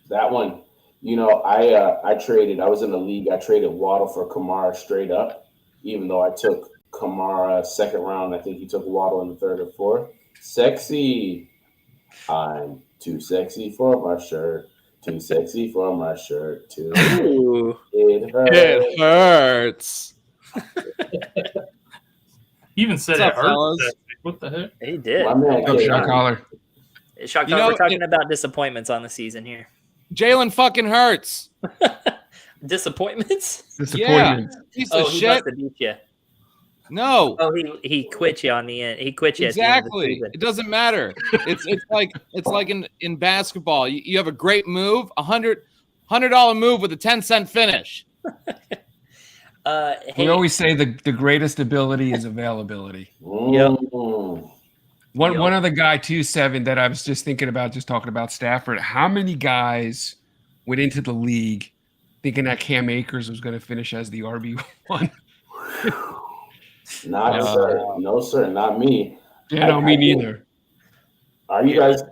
G: that one. You know, I traded. I was in the league. I traded Waddle for Kamara straight up, even though I took Kamara second round. I think he took Waddle in the 3rd or 4th. Sexy. I'm too sexy for my shirt. Too sexy for my shirt, too.
D: Ooh.
G: It hurts.
H: It hurts.
F: He even said it hurts. What the heck?
D: He did.
E: Shot caller.
D: We're talking about disappointments on the season here.
H: Jalen fucking Hurts.
D: Disappointments?
H: Yeah. Piece of
D: he
H: shit.
D: must have beat you.
H: No.
D: Oh, he quit you on the end. He quit you
H: exactly.
D: At the end of the season.
H: It doesn't matter. It's like in basketball. You have a great move, $100 move with a 10-cent finish.
E: We always say the greatest ability is availability.
D: Yep.
E: One other guy too, 7, that I was just thinking about, just talking about Stafford. How many guys went into the league thinking that Cam Akers was going to finish as the RB1?
G: No, sir, not me.
E: Yeah, no, me neither.
G: Are you guys?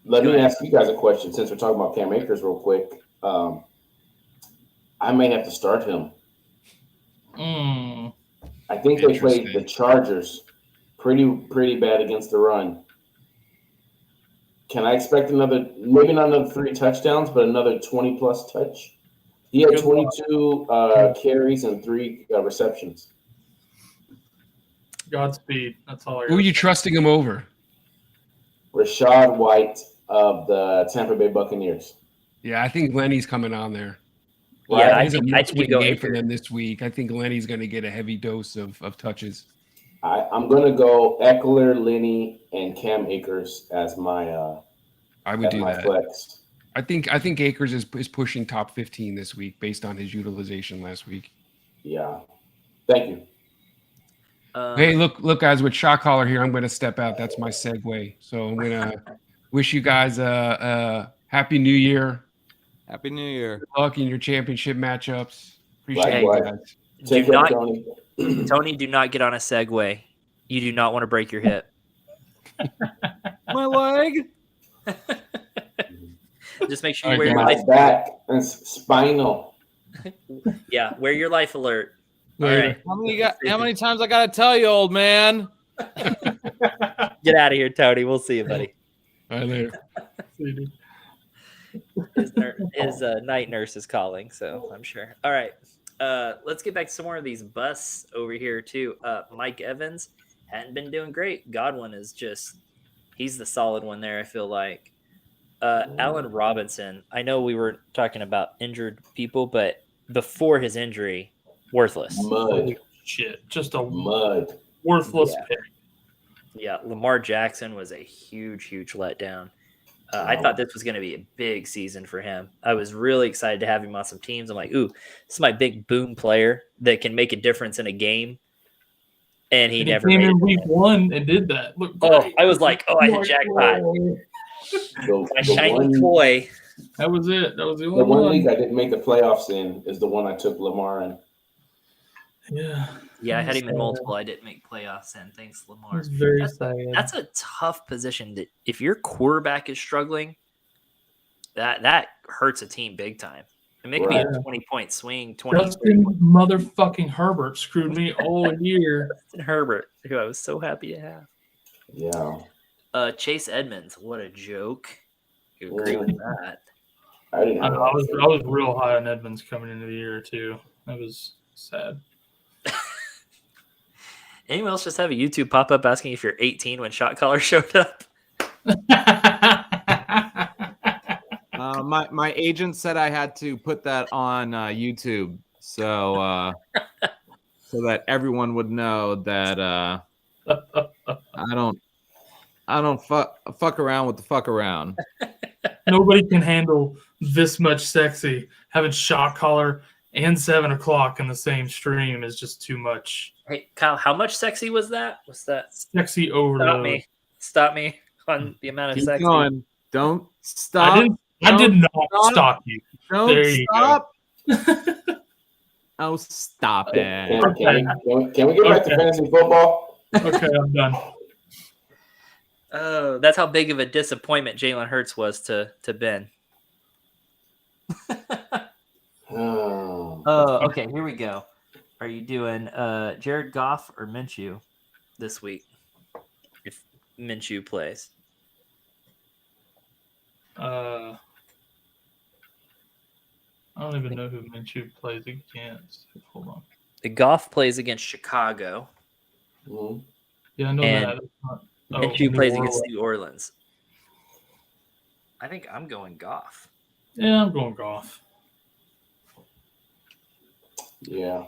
G: Let me ask you guys a question. Since we're talking about Cam Akers, real quick, I may have to start him. I think they played the Chargers pretty bad against the run. Can I expect maybe not another 3 touchdowns, but another 20+ touch? He had 22 carries and 3 receptions.
F: Godspeed. That's all I got.
E: Who are you trusting him over?
G: Rashad White of the Tampa Bay Buccaneers.
E: Yeah, I think Lenny's coming on there.
D: Yeah,
E: I think you go game for them this week. I think Lenny's going to get a heavy dose of touches.
G: I'm going to go Eckler, Lenny, and Cam Akers as my
E: I would do that.
G: Flex.
E: I think Akers is pushing top 15 this week based on his utilization last week.
G: Yeah. Thank you.
E: Hey, look, guys, with Shot Caller here, I'm going to step out. That's my segue. So I'm going to wish you guys a happy New Year.
H: Happy New Year.
E: Good luck in your championship matchups. Appreciate
G: it, guys.
D: Tony, do not get on a segue. You do not want to break your hip.
H: My leg.
D: Just make sure you wear your life
G: back and spinal.
D: Yeah, wear your life alert. All right.
H: How many times I gotta tell you, old man?
D: Get out of here, Tony. We'll see you, buddy.
E: All right, later.
D: His night nurse is calling, so I'm sure. All right. Let's get back to some more of these busts over here, too. Mike Evans hadn't been doing great. Godwin is just, he's the solid one there, I feel like. Allen Robinson, I know we were talking about injured people, but before his injury, worthless.
G: Mud.
F: Shit, just a
G: Mud.
F: worthless pick.
D: Yeah, Lamar Jackson was a huge letdown. I thought this was going to be a big season for him. I was really excited to have him on some teams. I'm like, ooh, this is my big boom player that can make a difference in a game. And he never
F: came
D: made
F: in
D: it.
F: week 1 and did that. Look,
D: I was like, I hit jackpot. My shiny toy.
F: That was it. That was the only
G: The one
F: one.
G: league I didn't make the playoffs in is the one I took Lamar in.
F: Yeah.
D: Yeah, I had him in multiple. I didn't make playoffs in. Thanks, Lamar.
F: It's very sad.
D: That's a tough position. That if your quarterback is struggling, that hurts a team big time. It may be a 20-point swing.
F: Justin motherfucking Herbert screwed me all year.
D: Justin Herbert, who I was so happy to have.
G: Yeah.
D: Chase Edmonds, what a joke. You agree with that?
F: I was real high on Edmonds coming into the year too. That was sad.
D: Anyone else just have a YouTube pop up asking if you're 18 when Shot Caller showed up?
H: My agent said I had to put that on YouTube, so that everyone would know that I don't fuck around with the fuck around.
F: Nobody can handle this much sexy. Having Shot Caller and 7 o'clock in the same stream is just too much.
D: Hey, Kyle, how much sexy was that? Was that
F: sexy overload?
D: Stop me on the amount of
H: Keep
D: sexy.
H: going. Don't stop.
F: I did not stop you.
H: Don't
F: There you
H: stop. Oh, stop it.
G: Can we get back to fantasy football?
F: Okay, I'm done.
D: Oh, that's how big of a disappointment Jalen Hurts was to Ben. Okay, here we go. Are you doing Jared Goff or Minshew this week? If Minshew plays.
F: I don't even know who Minshew plays against. Hold on.
D: The Goff plays against Chicago.
G: Mm-hmm.
F: Yeah, I know
D: and
F: that.
D: Minshew plays against New Orleans. I think I'm going Goff.
F: Yeah, I'm going Goff.
G: Yeah.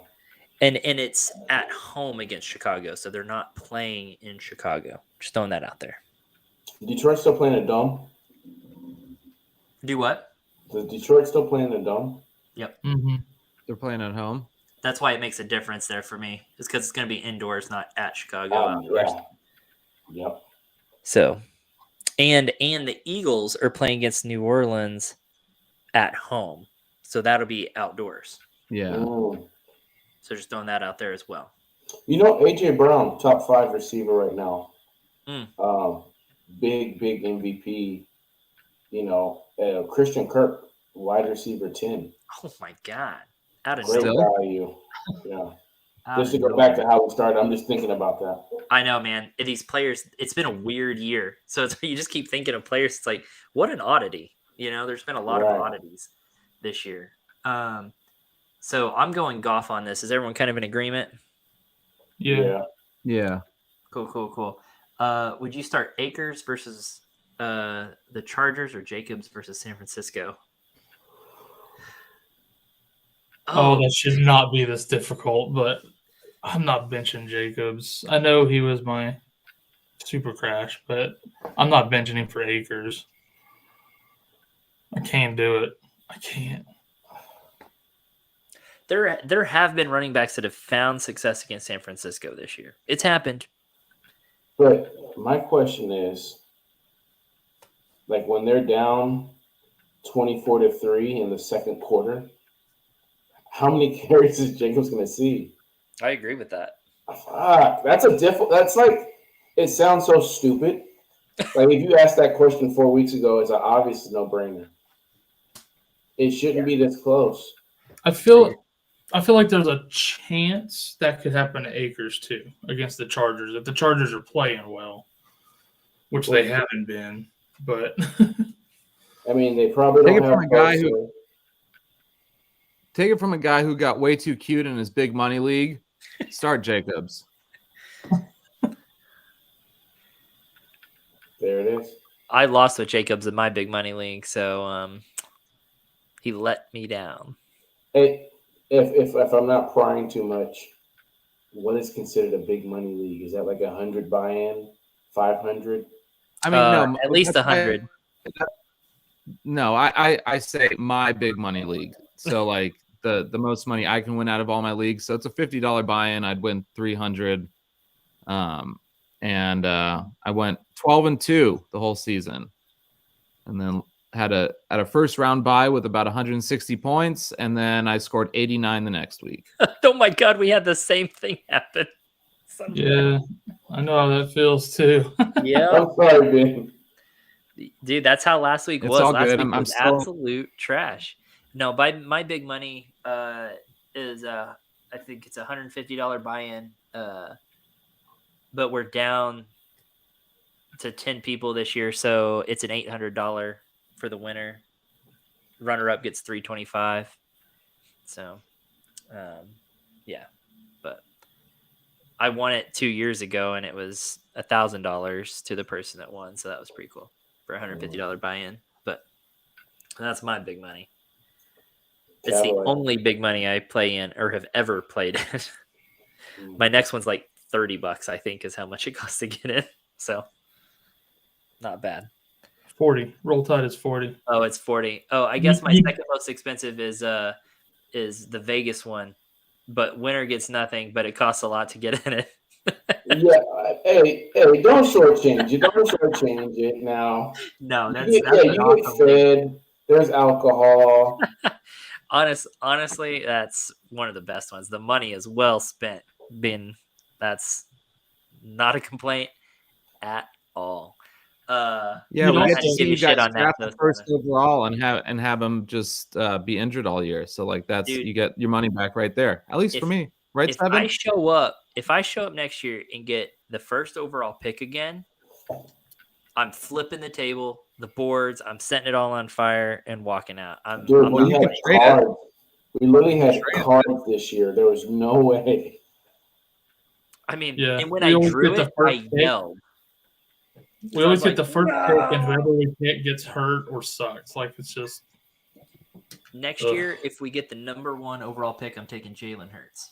D: And it's at home against Chicago, so they're not playing in Chicago. Just throwing that out there.
G: Detroit still playing a dome?
D: Do what?
G: Does Detroit still playing a dome?
D: Yep.
F: Mm-hmm.
H: They're playing at home.
D: That's why it makes a difference there for me. It's because it's going to be indoors, not at Chicago.
G: Yeah. Yep.
D: So, and the Eagles are playing against New Orleans at home, so that'll be outdoors.
H: Yeah.
G: Ooh.
D: So just throwing that out there as well.
G: You know, AJ Brown, top 5 receiver right now. Big MVP. You know, Christian Kirk, wide receiver 10.
D: Oh my God! Out of
G: Great
D: nowhere.
G: value. Yeah. Just to go back to how we started, I'm just thinking about that.
D: I know, man. These players, it's been a weird year. So you just keep thinking of players. It's like, what an oddity. You know, there's been a lot of oddities this year. So I'm going Goff on this. Is everyone kind of in agreement?
F: Yeah.
D: Cool. Would you start Akers versus the Chargers or Jacobs versus San Francisco?
F: Oh, that should not be this difficult, but I'm not benching Jacobs. I know he was my super crash, but I'm not benching him for Akers. I can't do it. I can't.
D: There have been running backs that have found success against San Francisco this year. It's happened.
G: But my question is, like when they're down 24-3 in the second quarter, how many carries is Jacobs going to see?
D: I agree with that.
G: Fuck, that's like, it sounds so stupid. Like if you asked that question 4 weeks ago, it's an obvious no-brainer. It shouldn't be this close.
F: I feel I feel like there's a chance that could happen to Akers too against the Chargers if the Chargers are playing well, which they haven't been. But
G: I mean, they probably
H: Take
G: don't
H: it from
G: have
H: a guy
G: Bosa.
H: who take it from a guy who got way too cute in his big money league. Start Jacobs.
G: There it is.
D: I lost with Jacobs in my big money league, so he let me down.
G: Hey, if I'm not prying too much, what is considered a big money league? Is that like 100 buy-in, 500?
H: I mean, no,
D: at least
H: that's
D: 100.
H: No, I say my big money league. So like the most money I can win out of all my leagues. So it's a $50 buy-in. I'd win 300. And I went 12-2 the whole season, and then had a first round bye with about 160 points, and then I scored 89 the next week.
D: Oh my God, we had the same thing happen.
F: yeah, I know how that feels too.
D: Yeah,
G: I'm sorry, Ben.
D: dude, that's how last week
H: It's
D: was.
H: all
D: Last
H: good.
D: week
H: I'm
D: was
H: still-
D: absolute trash. No, my big money is I think it's $150 buy-in. But we're down to 10 people this year, so it's an $800 for the winner. Runner-up gets $325. So, yeah. But I won it 2 years ago, and it was $1,000 to the person that won, so that was pretty cool for a $150 buy-in. But that's my big money. It's the only big money I play in or have ever played in. My next one's like $30, I think, is how much it costs to get in. So not bad.
F: 40. Roll Tide is 40.
D: Oh, it's 40. Oh, I guess my second most expensive is the Vegas one, but winner gets nothing, but it costs a lot to get in it.
G: Yeah, hey, don't shortchange it. Don't shortchange it now.
D: No, that's
G: You
D: an
G: get
D: awesome league.
G: fed. There's alcohol.
D: Honestly, that's one of the best ones. The money is well spent. That's not a complaint at all.
H: Yeah,
F: You
H: we
F: don't
H: get
F: have
H: to
F: to
H: see
D: give
H: you
D: you shit
H: guys
D: on that,
H: draft
D: though,
H: the first overall and have them just be injured all year. So like that's
D: Dude,
H: you get your money back right there. At least for me, right?
D: If
H: Seven.
D: I show up next year and get the first overall pick again, I'm flipping the table, the boards, I'm setting it all on fire and walking out.
G: Dude, we
H: you
G: had
H: can trade it.
G: cards. We literally had
H: Trade it.
G: cards this year. There was no way.
D: I mean,
F: Yeah,
D: and when
F: we
D: I
F: always
D: drew
F: get the
D: it,
F: first
D: I
F: pick.
D: yelled.
F: We always
D: I
F: get
D: was
F: the
D: like,
F: first pick, and
D: "No!"
F: whoever we pick gets hurt or sucks. Like it's just
D: Next
F: Ugh.
D: year, if we get the number 1 overall pick, I'm taking Jalen Hurts.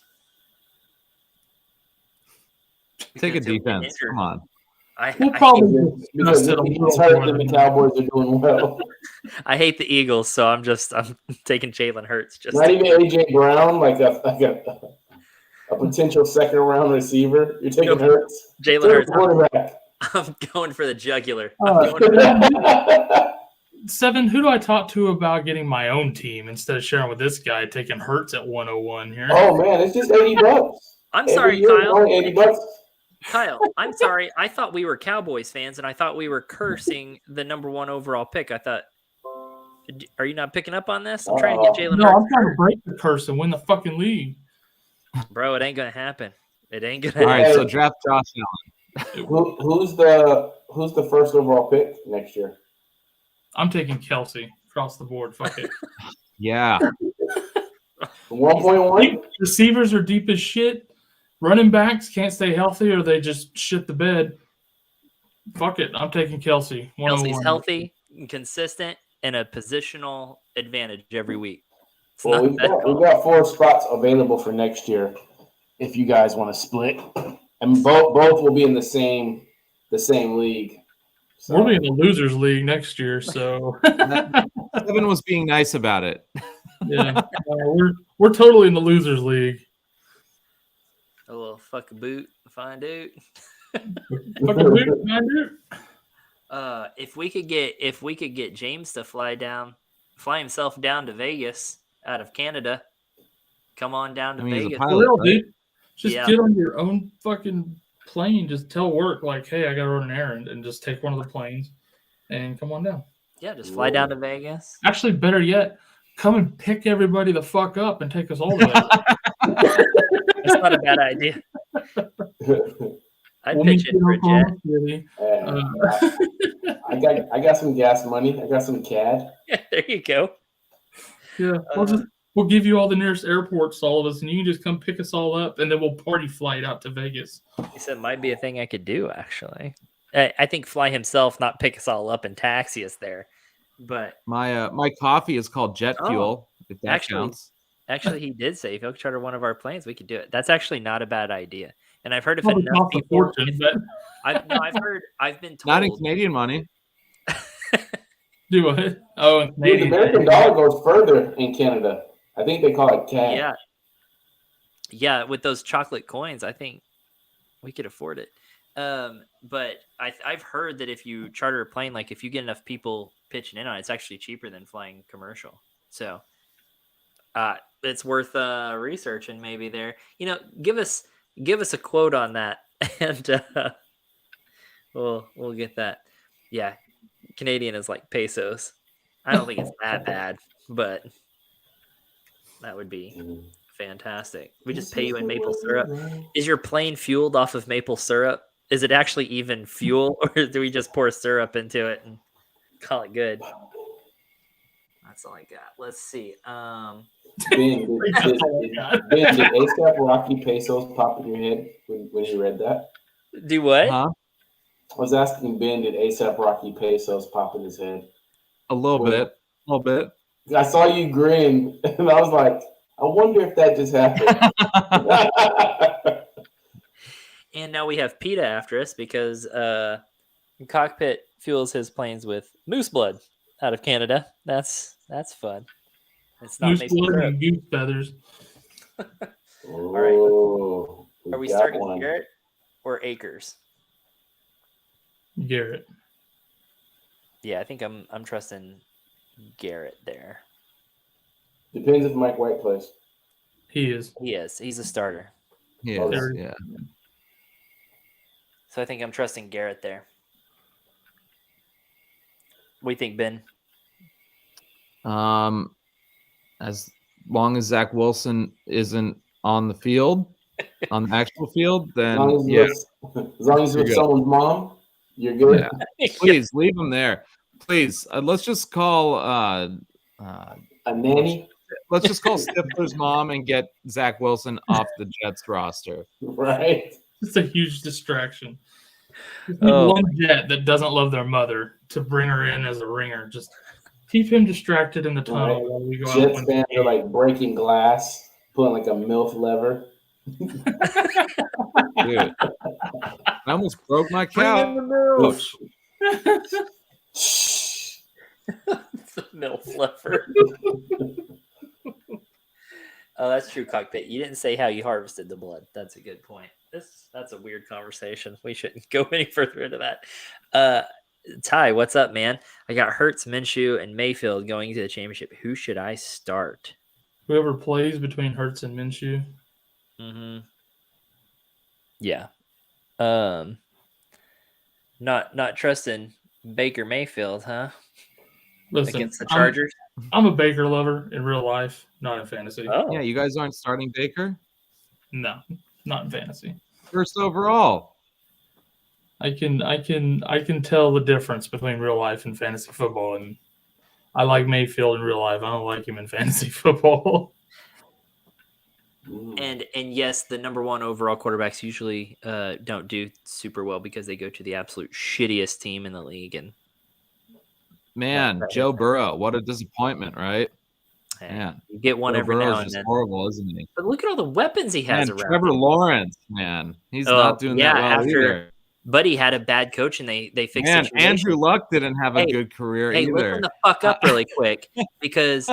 H: Take a
D: Because he'll get
H: defense.
D: injured.
H: Come on.
F: we'll
D: I
F: probably
G: Because
F: adjust it a
G: if he's
F: little
G: hurt,
F: more
G: then the
F: than
G: Cowboys are doing well.
D: hate the Eagles, so I'm taking Jalen Hurts. Just
G: Not even AJ Brown, like a potential second round receiver. You're taking
D: Nope.
G: Hurts.
D: Jalen
G: Third
D: Hurts.
G: quarterback.
D: I'm going for the jugular.
G: Oh.
F: Seven. Who do I talk to about getting my own team instead of sharing with this guy taking Hurts at 101 here?
G: Oh man, it's just $80.
D: I'm
G: Every
D: sorry,
G: year, it's
D: Kyle.
G: only $80.
D: Kyle, I'm sorry. I thought we were Cowboys fans, and I thought we were cursing the number 1 overall pick. I thought, are you not picking up on this? I'm trying to get Jalen
F: No, I'm
D: Hurts.
F: trying to break the curse and win the fucking league.
D: Bro, it ain't gonna happen. It ain't gonna
H: All
D: happen.
H: right, so draft Josh Allen.
G: Who's the first overall pick next year?
F: I'm taking Kelsey across the board. Fuck it.
H: Yeah.
G: 1.1.
F: Receivers are deep as shit. Running backs can't stay healthy or they just shit the bed. Fuck it. I'm taking Kelsey.
D: Kelsey's
F: 101.
D: healthy and consistent and a positional advantage every week. It's
G: Well,
D: not
G: we've
D: bad
G: got,
D: at all.
G: we've got 4 spots available for next year. If you guys want to split, and both will be in the same league. So,
F: We'll be in the losers league next year, so
H: Seven was being nice about it.
F: yeah, we're totally in the losers league.
D: A little fuck a boot, find out.
F: Fucking weird, man, dude.
D: If we could get James to fly himself down to Vegas out of Canada, come on down to
H: I mean, he's a
D: Vegas.
H: pilot.
F: For real,
H: right?
F: dude. Just
D: Yeah.
F: get on your own fucking plane. Just tell work like, hey, I got to run an errand, and just take one of the planes and come on down.
D: Yeah, just fly down to Vegas.
F: Actually, better yet, come and pick everybody the fuck up and take us all to Vegas.
D: That's not a bad idea. I'd
F: We'll
D: pitch
F: meet
D: in for a jet.
F: City.
G: I got some gas money. I got some CAD.
D: There you go.
F: Yeah, we'll give you all the nearest airports, all of us, and you can just come pick us all up, and then we'll party flight out to Vegas.
D: He said might be a thing I could do, actually. I think fly himself, not pick us all up and taxi us there. But
H: My coffee is called jet fuel. If that counts.
D: Actually, he did say if he'll charter one of our planes, we could do it. That's actually not a bad idea. And I've heard if
F: Probably
D: enough
F: cost a
D: people,
F: fortune, but
D: I've been told.
H: Not in Canadian money.
F: do it. Oh, and
G: Dude, the
F: Canadian.
G: American dollar goes further in Canada. I think they call it CAD.
D: Yeah. With those chocolate coins, I think we could afford it. But I've heard that if you charter a plane, like if you get enough people pitching in on it, it's actually cheaper than flying commercial. So it's worth researching maybe there. Give us a quote on that, and we'll get that. Yeah, Canadian is like pesos. I don't think it's that bad, but that would be fantastic. We just pay you in maple syrup. Is your plane fueled off of maple syrup? Is it actually even fuel, or do we just pour syrup into it and call it good? That's all I got. Let's see.
G: Ben, did ASAP Rocky pesos pop in your head when you read that?
D: Do what?
H: Huh?
G: I was asking Ben, did ASAP Rocky pesos pop in his head?
H: A little bit.
G: I saw you grin, and I was like, I wonder if that just happened.
D: And now we have PETA after us because Cockpit fuels his planes with moose blood out of Canada. That's fun. It's not
F: Moose
D: maple
F: blood
D: syrup.
F: and goose feathers.
D: All right.
G: Oh,
D: Are we
G: got
D: starting
G: one.
D: with Garrett or Akers?
F: Garrett.
D: Yeah, I think I'm trusting Garrett there.
G: Depends if Mike White plays.
F: He is.
D: He is. He's a starter.
H: Yeah.
F: There-
H: Yeah.
D: So I think I'm trusting Garrett there. What do you think, Ben?
H: As long as Zach Wilson isn't on the field, on the actual field, then
G: As
H: yeah,
G: long as
H: You're
G: with
H: good.
G: someone's mom, you're good.
H: Yeah. Please leave him there. Please, let's just call
G: A nanny,
H: let's just call Stifler's mom and get Zach Wilson off the Jets roster.
G: right?
F: It's a huge distraction. Just need
D: Oh.
F: one jet that doesn't love their mother to bring her in as a ringer. Just keep him distracted in the tunnel
G: Right.
F: while we go out.
G: Jets
F: and
G: fans are like breaking glass, pulling like a MILF lever.
H: Dude, I almost broke my
D: Bring
H: couch.
D: in the milk.
G: Shh.
D: It's a MILF lever. Oh, that's true, Cockpit. You didn't say how you harvested the blood. That's a good point. That's a weird conversation. We shouldn't go any further into that. Ty, what's up, man? I got Hurts, Minshew, and Mayfield going into the championship. Who should I start?
F: Whoever plays between Hurts and Minshew.
D: Mm-hmm. Yeah. Not trusting Baker Mayfield, huh?
F: Listen,
D: Against the Chargers.
F: I'm a Baker lover in real life, not in fantasy.
D: Oh,
H: Yeah, you guys aren't starting Baker
F: No, not in fantasy.
H: first overall.
F: I can tell the difference between real life and fantasy football, and I like Mayfield in real life. I don't like him in fantasy football.
D: and yes, the number one overall quarterbacks usually don't do super well because they go to the absolute shittiest team in the league. And
H: Man, Joe Burrow, what a disappointment, right?
D: man, you get one
H: Joe
D: every
H: Burrow's
D: now and
H: just
D: then.
H: horrible, isn't he?
D: But look at all the weapons he has
H: Man,
D: around.
H: Trevor
D: him.
H: Lawrence, man, he's
D: Oh,
H: not doing
D: yeah,
H: that well
D: after-
H: either.
D: Buddy had a bad coach, and they fixed
H: Man,
D: situations.
H: Andrew Luck didn't have a
D: Hey,
H: good career
D: Hey,
H: either.
D: listen the fuck up really quick because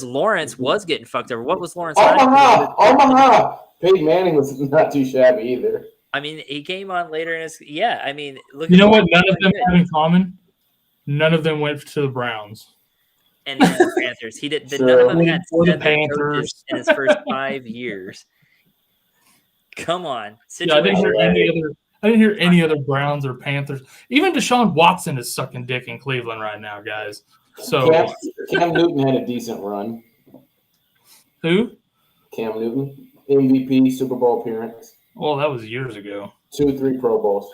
D: Lawrence was getting fucked over. What was Lawrence? last year?
G: Omaha. Peyton Manning was not too shabby either.
D: I mean, he came on later in his. Yeah, I mean, look.
F: You
D: at
F: know what?
D: Lawrence
F: None of them
D: doing
F: have in common. None of them went to the Browns.
D: and then the Panthers. He did.
G: Sure.
D: None of them had
F: Or the
D: 7 coaches
F: Panthers.
D: in his first 5 years. Come on,
F: Yeah, I didn't hear
D: situation.
F: any other. I didn't hear any other Browns or Panthers. Even Deshaun Watson is sucking dick in Cleveland right now, guys. So
G: Cam Newton had a decent run.
F: who?
G: Cam Newton, MVP, Super Bowl appearance,
F: Well, that was years ago.
G: 2-3 Pro Bowls.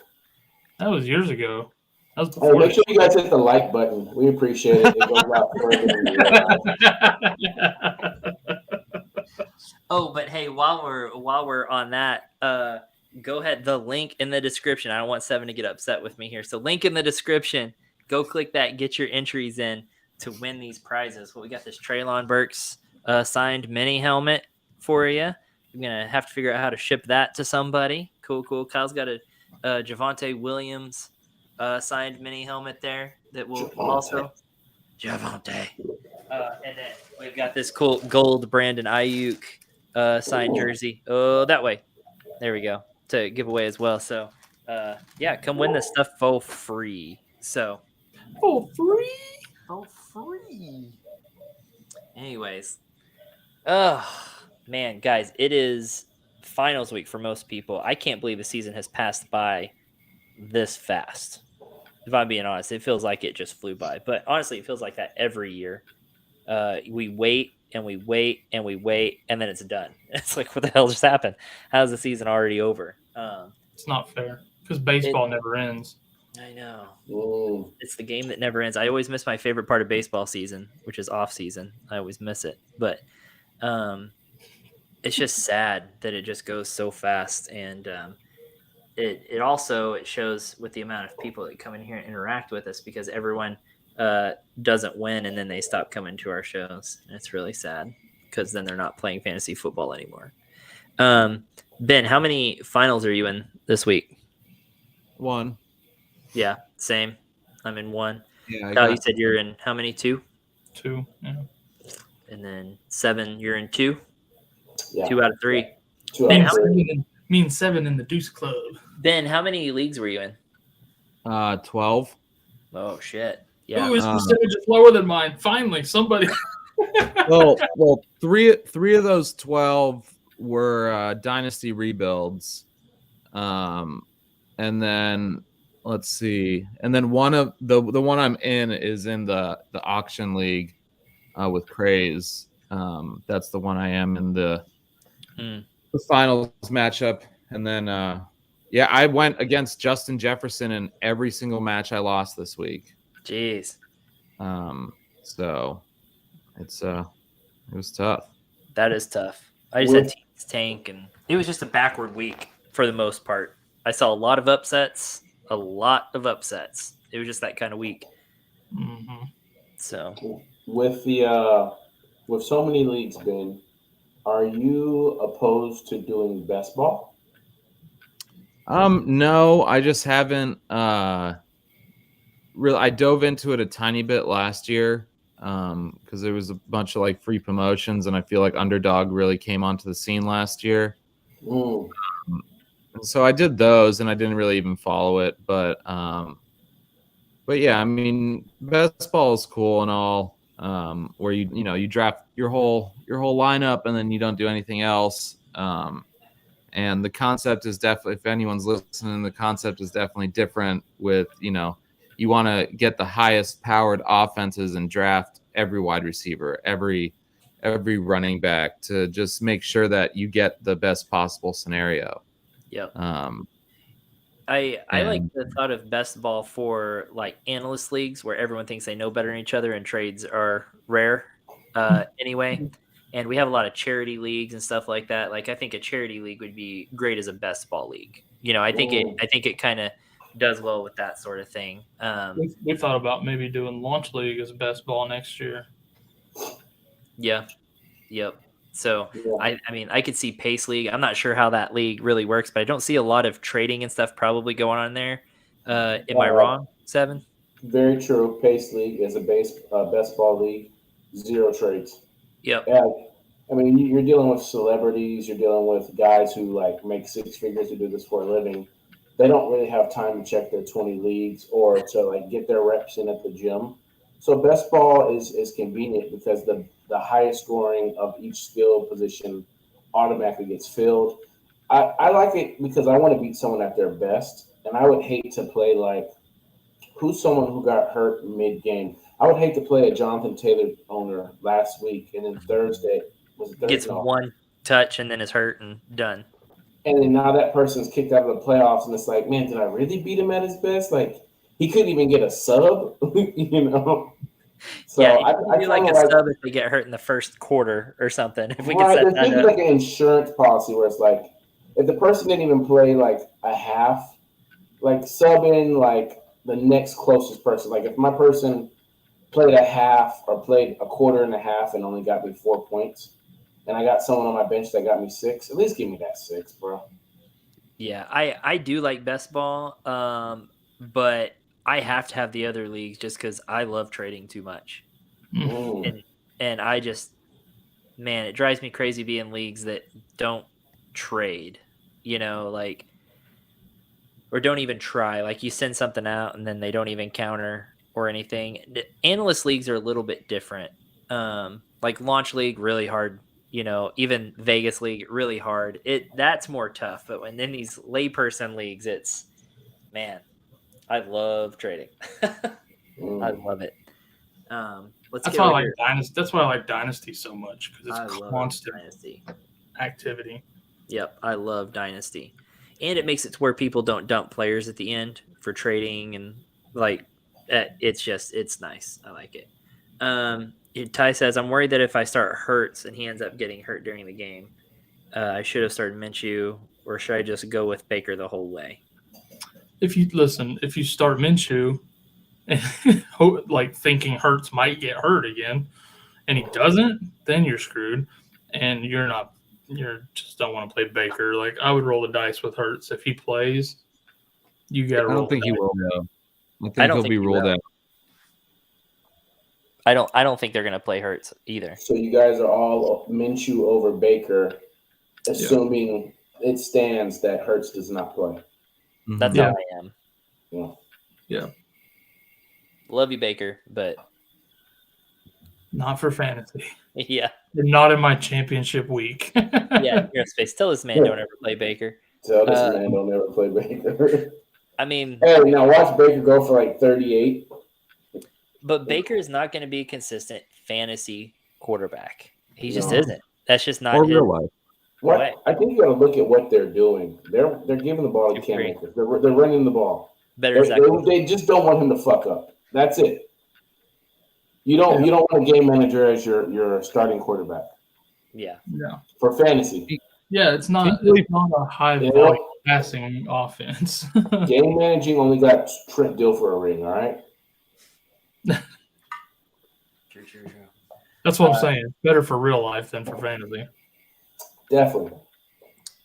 F: That was years ago. That was
G: Hey,
F: before.
G: make sure you guys hit the like button. We appreciate it. It goes out further than you realize.
D: Oh, but hey, while we're on that, go ahead. The link in the description. I don't want Seven to get upset with me here. So link in the description. Go click that. Get your entries in to win these prizes. Well, we got this TREYLON BURKS signed mini helmet for you. I'm gonna have to figure out how to ship that to somebody. Cool. Kyle's got a Javonte Williams signed mini helmet there that will also Javonte. And then we've got this cool gold Brandon AIYUK signed jersey. Oh, that way. There we go. To give away as well. So, yeah, come win this stuff for free. So,
F: For free?
D: for free. Anyways. Oh, man, guys, it is finals week for most people. I can't believe the season has passed by this fast. If I'm being honest, it feels like it just flew by. But honestly, it feels like that every year. We wait and we wait and we wait, and then it's done. It's like, what the hell just happened? How's the season already over?
F: It's not fair because baseball never ends.
D: I know.
G: Ooh.
D: It's the game that never ends. I always miss my favorite part of baseball season, which is off season. I always miss it. But it's just sad that it just goes so fast. And it also shows with the amount of people that come in here and interact with us, because everyone doesn't win and then they stop coming to our shows. And it's really sad because then they're not playing fantasy football anymore. Ben, how many finals are you in this week?
H: 1.
D: Yeah, same. I'm in 1.
H: Yeah,
D: Kyle, you said you're in how many? 2?
F: 2. Yeah.
D: And then 7, you're in 2?
G: Yeah.
D: 2 out of 3.
G: 2
D: Ben,
G: out
D: how
G: of 3.
F: Me and 7 in the Deuce Club.
D: Ben, how many leagues were you in?
H: 12.
D: Oh, shit. Yeah.
F: Ooh, his percentage is lower than mine. Finally, somebody.
H: Well, three of those 12 were dynasty rebuilds, and then let's see, and then one of the one I'm in is in the auction league with Craze. That's the one I am in the finals matchup, and then yeah, I went against Justin Jefferson in every single match I lost this week.
D: Jeez.
H: So it was tough.
D: That is tough. I just had teams tank, and it was just a backward week for the most part. I saw a lot of upsets. It was just that kind of week.
F: Mm-hmm.
D: So
G: With so many leagues, Ben, are you opposed to doing best ball?
H: No, I just haven't really. I dove into it a tiny bit last year because there was a bunch of like free promotions, and I feel like Underdog really came onto the scene last year. So I did those, and I didn't really even follow it, but yeah, I mean, best ball is cool and all, where you draft your whole lineup and then you don't do anything else. And the concept is definitely, if anyone's listening, the concept is definitely different with, you want to get the highest powered offenses and draft every wide receiver, every running back to just make sure that you get the best possible scenario.
D: Yep. I like the thought of best ball for like analyst leagues where everyone thinks they know better than each other and trades are rare anyway. And we have a lot of charity leagues and stuff like that. Like I think a charity league would be great as a best ball league. I think it kind of does well with that sort of thing.
F: We thought about maybe doing launch league as best ball next year.
D: Yeah. Yep. So I mean, I could see Pace League. I'm not sure how that league really works, but I don't see a lot of trading and stuff probably going on there. Am I wrong, Seven?
G: Very true. Pace League is a best ball league. 0 trades.
D: Yep.
G: Yeah. I mean, you're dealing with celebrities. You're dealing with guys who like make 6 figures to do this for a living. They don't really have time to check their 20 leagues or to like get their reps in at the gym. So best ball is convenient because the highest scoring of each skill position automatically gets filled. I like it because I want to beat someone at their best, and I would hate to play like who's someone who got hurt mid-game? I would hate to play a Jonathan Taylor owner last week, and then Thursday was it Thursday?
D: Gets one touch and then is hurt and done.
G: And then now that person's kicked out of the playoffs, and it's like, man, did I really beat him at his best? Like, he couldn't even get a sub, you know? So
D: yeah,
G: I
D: do like a sub if they get hurt in the first quarter or something. If we can set that up.
G: Like an insurance policy where it's like, if the person didn't even play like a half, like sub in like the next closest person. Like if my person played a half or played a quarter and a half and only got me 4 points, and I got someone on my bench that got me 6, at least give me that 6, bro.
D: Yeah, I do like best ball, but I have to have the other leagues just because I love trading too much. And I just, man, it drives me crazy being leagues that don't trade, you know, like, or don't even try. Like you send something out and then they don't even counter or anything. The analyst leagues are a little bit different. Like launch league, really hard. You know, even Vegas league, really hard. That's more tough. But when in these layperson leagues, it's, man, I love trading. I love it.
F: That's why I like Dynasty. That's why I like Dynasty so much because it's constant
D: Dynasty
F: activity.
D: Yep, I love Dynasty, and it makes it to where people don't dump players at the end for trading, and like it's nice. I like it. Ty says, I'm worried that if I start Hurts and he ends up getting hurt during the game, I should have started Minshew, or should I just go with Baker the whole way?
F: If you start Minshew, like thinking Hurts might get hurt again, and he doesn't, then you're screwed, and you just don't want to play Baker. Like I would roll the dice with Hurts if he plays. You got to.
H: I don't think he will. Though. I think he'll be rolled out.
D: I don't think they're going to play Hurts either.
G: So you guys are all Minshew over Baker, assuming it stands that Hurts does not play.
D: That's how I am.
F: Yeah.
D: Love you, Baker, but
F: not for fantasy.
D: Yeah.
F: You're not in my championship week.
D: Yeah, you're in space. Tell this man don't ever play Baker.
G: Tell this man don't ever play Baker.
D: I mean,
G: hey, now watch Baker go for like 38.
D: But Baker is not going to be a consistent fantasy quarterback. He just isn't. That's just not his.
H: Real life.
G: What? I think you got to look at what they're doing. They're giving the ball to Cam Akers. They're running the ball. They just don't want him to fuck up. That's it. You don't want a game manager as your starting quarterback.
D: Yeah.
G: For fantasy.
F: Yeah, it's not a high volume passing offense.
G: Game managing only got Trent Dilfer a ring, all right?
D: True.
F: That's what I'm saying. It's better for real life than for fantasy.
G: Definitely.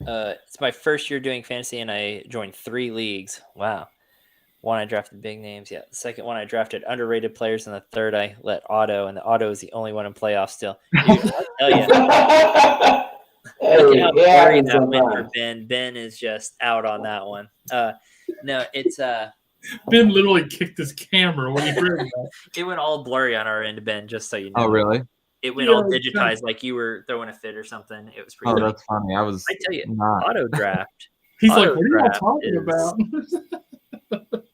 D: It's my first year doing fantasy, and I joined 3 leagues. Wow. One, I drafted big names. Yeah. The second one, I drafted underrated players, and the third, I let Otto, and the Otto is the only one in playoffs still. Dude, I'll tell you. Look at how blurry that went for Ben. Ben is just out on that one. No, it's
F: Ben literally kicked his camera when he heard that.
D: It went all blurry on our end, Ben, just so you know.
H: Oh, really?
D: It went all digitized like you were throwing a fit or something. It was pretty
H: that's funny. I
D: tell you, auto draft.
F: He's like, what are you talking about?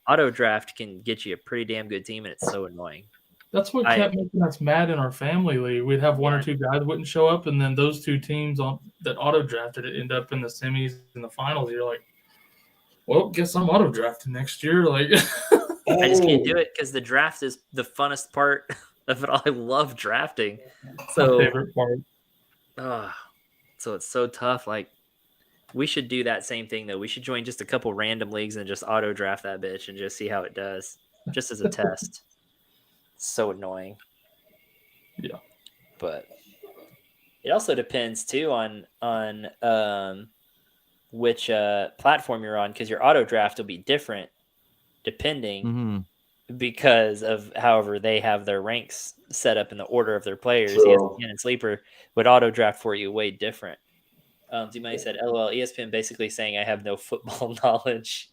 D: Auto draft can get you a pretty damn good team, and it's so annoying.
F: That's what kept making us mad in our family league. We'd have 1 or 2 guys wouldn't show up, and then those 2 teams that auto drafted it end up in the semis and the finals. You're like, well, guess I'm auto drafting next year. Like,
D: I just can't do it because the draft is the funnest part of it all. I love drafting. So
F: my favorite part.
D: So it's so tough. Like, we should do that same thing though. We should join just a couple random leagues and just auto draft that bitch and just see how it does, just as a test. So annoying.
F: Yeah,
D: but it also depends too on which platform you're on, because your auto draft will be different depending because of however they have their ranks set up in the order of their players.
G: Sure.
D: ESPN and Sleeper would auto draft for you way different. D-Money said, LOL, ESPN basically saying I have no football knowledge.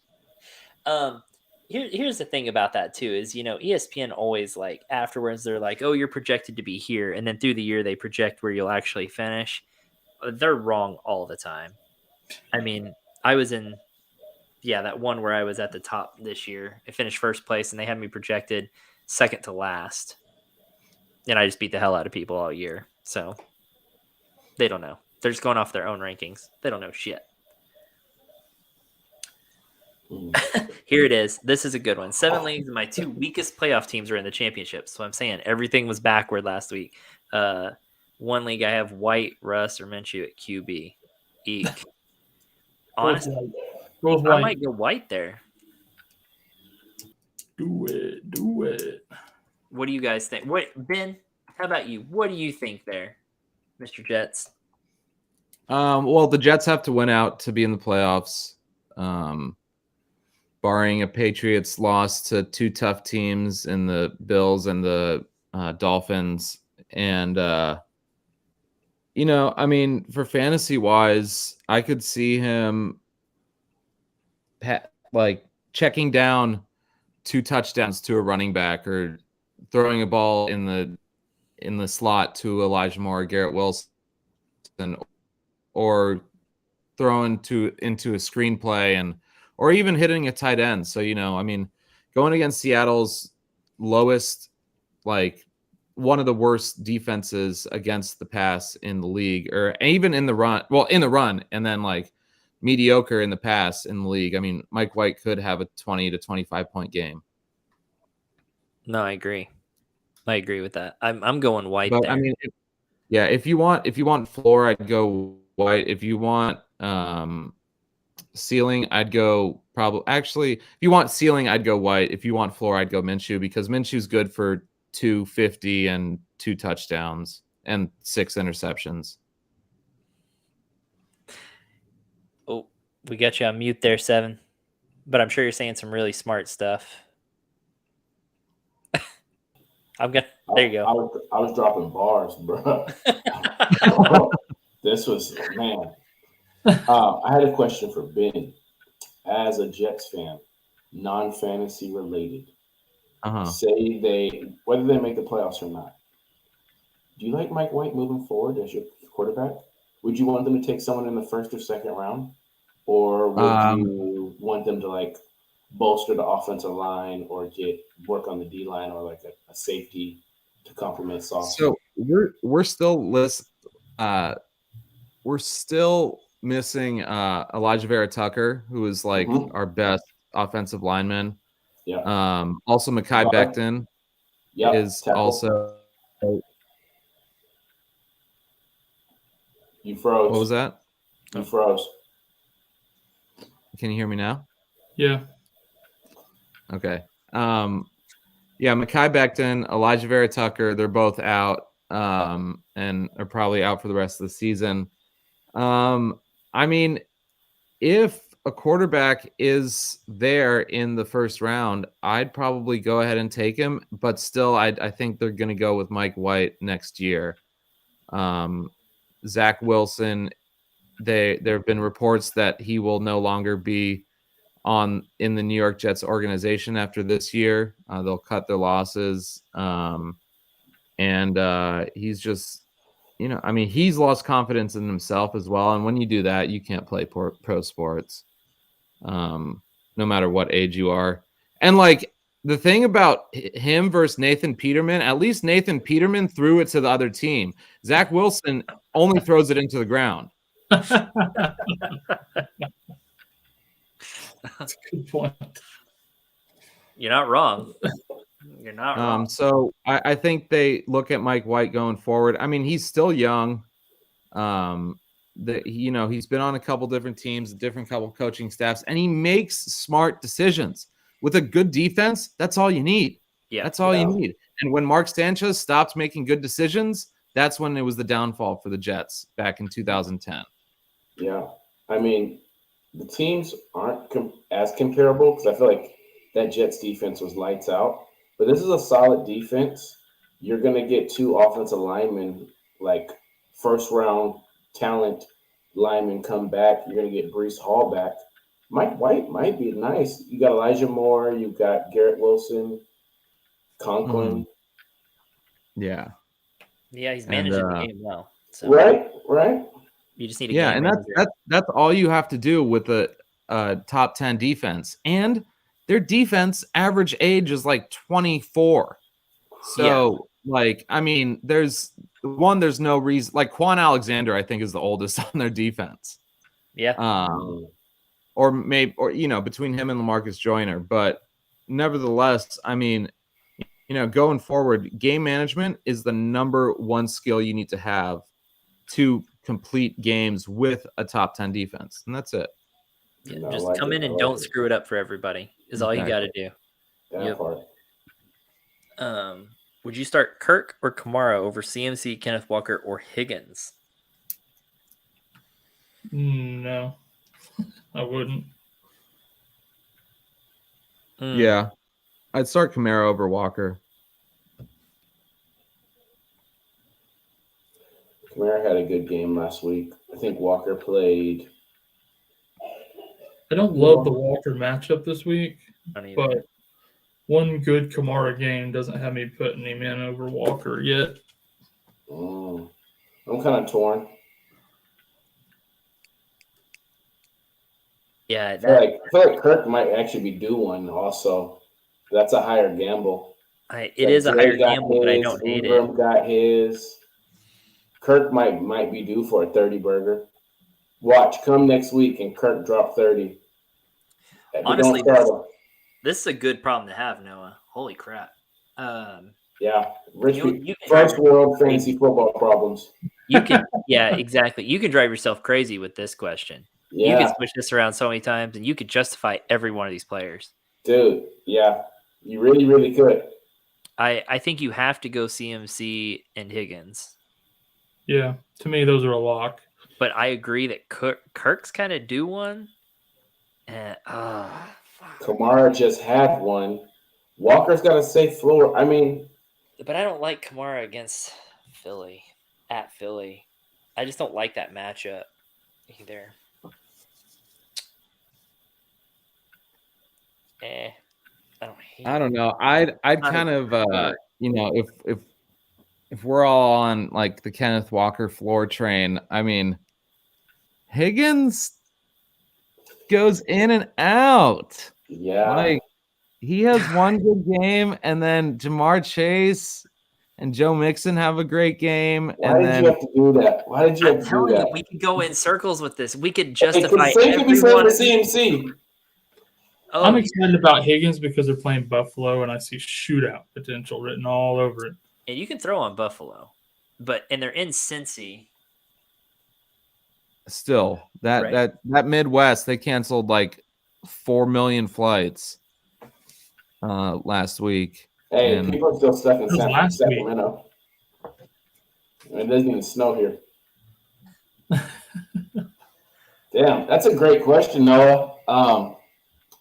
D: Here's the thing about that too is, ESPN always, like, afterwards they're like, oh, you're projected to be here, and then through the year they project where you'll actually finish. They're wrong all the time. I mean, I was in Yeah, that one where I was at the top this year. I finished first place, and they had me projected second to last. And I just beat the hell out of people all year. So they don't know. They're just going off their own rankings. They don't know shit. Here it is. This is a good one. 7 leagues, and my 2 weakest playoff teams are in the championship. So I'm saying everything was backward last week. 1 league, I have White, Russ, or Minshew at QB. Eek. Honestly, I might go White there.
F: Do it.
D: What do you guys think? Ben, how about you? What do you think there, Mr. Jets?
H: Well, the Jets have to win out to be in the playoffs. Barring a Patriots loss to 2 tough teams in the Bills and the Dolphins. And, I mean, for fantasy wise, I could see him checking down 2 touchdowns to a running back, or throwing a ball in the slot to Elijah Moore or Garrett Wilson, or throwing into a screenplay, or even hitting a tight end. So, I mean, going against Seattle's lowest, one of the worst defenses against the pass in the league, or even in the run. Well, in the run, and then mediocre in the pass in the league. I mean, Mike White could have a 20 to 25 point game.
D: No, I agree. I agree with that. I'm going White there.
H: I mean, if you want floor, I'd go White. If you want ceiling, I'd go if you want ceiling, I'd go White. If you want floor, I'd go Minshew, because Minshew's good for 250 and 2 touchdowns and 6 interceptions.
D: Oh, we got you on mute there, 7. But I'm sure you're saying some really smart stuff. There you go.
G: I was dropping bars, bro. This was, man. I had a question for Ben. As a Jets fan, non-fantasy related, say whether they make the playoffs or not, do you like Mike White moving forward as your quarterback? Would you want them to take someone in the first or second round, or would you want them to bolster the offensive line, or work on the D line, or a safety to complement Sauce?
H: So we're still missing Elijah Vera Tucker, who is our best offensive lineman.
G: Yeah.
H: Also Mekhi Becton is
G: tackle.
H: also.
G: You froze.
H: What was that?
G: You froze.
H: Can you hear me now?
F: Yeah.
H: Okay. Mekhi Becton, Elijah Vera Tucker, they're both out, and are probably out for the rest of the season. I mean, if a quarterback is there in the first round, I'd probably go ahead and take him, but still, I think they're going to go with Mike White next year. Zach Wilson, there have been reports that he will no longer be in the New York Jets organization after this year. They'll cut their losses. And he's just, he's lost confidence in himself as well. And when you do that, you can't play pro sports, no matter what age you are. And the thing about him versus Nathan Peterman, at least Nathan Peterman threw it to the other team. Zach Wilson only throws it into the ground.
F: That's a good point.
D: You're not wrong. You're not wrong.
H: So I think they look at Mike White going forward. I mean, he's still young. He's been on a couple different teams, different couple coaching staffs, and he makes smart decisions. With a good defense, that's all you need.
D: Yeah,
H: that's all you need. And when Mark Sanchez stopped making good decisions, that's when it was the downfall for the Jets back in 2010.
G: Yeah, I mean, the teams aren't as comparable, because I feel like that Jets defense was lights out. But this is a solid defense. You're going to get 2 offensive linemen, first-round talent linemen come back. You're going to get Breece Hall back. Mike White might be nice. You got Elijah Moore. You've got Garrett Wilson, Conklin.
H: Yeah.
D: Yeah, he's managing the game well. So.
G: Right.
D: You just need to
H: and that's all you have to do with top 10 defense, and their defense average age is like 24. So, like, I mean, there's no reason. Like, Quan Alexander, I think, is the oldest on their defense.
D: Yeah.
H: Or maybe, between him and LaMarcus Joyner. But nevertheless, I mean, going forward, game management is the number one skill you need to have to complete games with a top 10 defense. And that's it.
D: Yeah, just come in and don't screw it up for everybody is all you got to do.
G: That part.
D: Would you start Kirk or Kamara over CMC, Kenneth Walker, or Higgins?
F: No, I wouldn't.
H: Yeah. I'd start Kamara over Walker.
G: Kamara had a good game last week. I think Walker played.
F: I don't love the Walker matchup this week, but one good Kamara game doesn't have me putting him in over Walker yet.
G: I'm kind of torn.
D: Yeah,
G: I feel like Kirk might actually be due one also. That's a higher gamble.
D: It is a higher gamble, but I don't hate it.
G: Ingram got his. Kirk might be due for a 30-burger. Watch, come next week and Kirk drop 30.
D: Honestly, this is a good problem to have, Noah. Holy crap.
G: Yeah, first world fantasy football problems.
D: You can, yeah, exactly. You can drive yourself crazy with this question.
G: Yeah.
D: You can switch this around so many times, and you could justify every one of these players.
G: Dude, yeah, you really, really could.
D: I think you have to go CMC and Higgins.
F: Yeah, to me, those are a lock.
D: But I agree that Kirk's kind of due one.
G: Kamara just had one. Walker's got a safe floor. I mean,
D: but I don't like Kamara against Philly, at Philly. I just don't like that matchup either.
H: I don't know. I'd kind of if we're all on like the Kenneth Walker floor train, I mean, Higgins goes in and out.
G: Yeah.
H: Like, he has one good game, and then Jamar Chase and Joe Mixon have a great game.
G: Why did you have to do that? Why did you have to do that?
D: We could go in circles with this. We could justify
G: everyone. CMC.
F: Oh, I'm excited about Higgins because they're playing Buffalo, and I see shootout potential written all over it.
D: And you can throw on Buffalo, and they're in Cincy.
H: Still, that Midwest, they canceled like 4 million flights last week.
G: Hey, people are still stuck in Sacramento. It doesn't even snow here. Damn, that's a great question, Noah.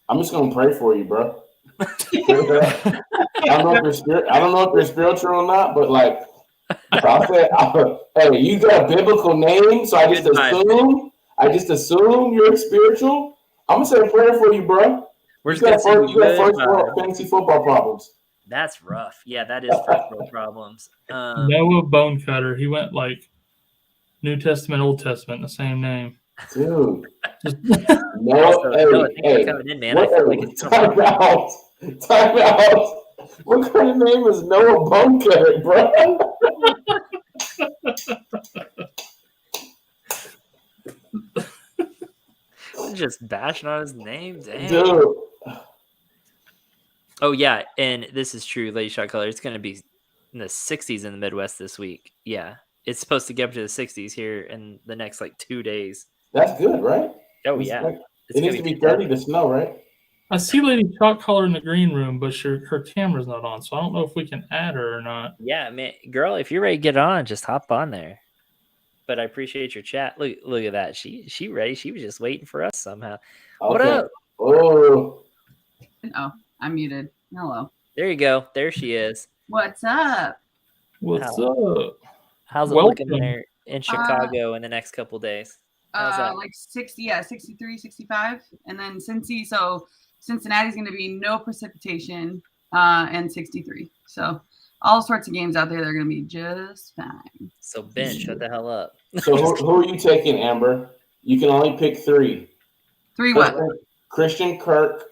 G: I'm just gonna pray for you, bro. I don't know if you're spiritual or not, but like, hey, you got a biblical name, so I just assume you're spiritual. I'm gonna say a prayer for you, bro. You got first world fantasy football problems.
D: That's rough. Yeah, that is first world problems.
F: Noah Bonecutter. He went like New Testament, Old Testament, the same name.
G: Dude. Time out. What kind of name is Noah Bonecutter, bro?
D: Just bashing on his name, damn.
G: Dude.
D: Oh yeah, and this is true, Lady Shot Color. It's going to be in the 60s in the Midwest this week. Yeah, it's supposed to get up to the 60s here in the next like 2 days.
G: That's good, right?
D: Oh yeah,
G: it needs to be 30 to snow, right?
F: I see Lady Shot Color in the green room, but her camera's not on, so I don't know if we can add her or not.
D: Yeah, man, girl, if you're ready to get on, just hop on there. But I appreciate your chat. Look at that. She ready. She was just waiting for us somehow. Okay. What up?
G: Oh,
I: I'm muted. Hello.
D: There you go. There she is.
I: What's up?
F: What's up?
D: How's it looking there in Chicago in the next couple days?
I: Like 60, 63, 65. And then Cincinnati's going to be no precipitation and 63. So all sorts of games out there that are going to be just fine.
D: So Ben, shut the hell up.
G: So who are you taking, Amber? You can only pick 3.
I: 3 what?
G: Christian Kirk.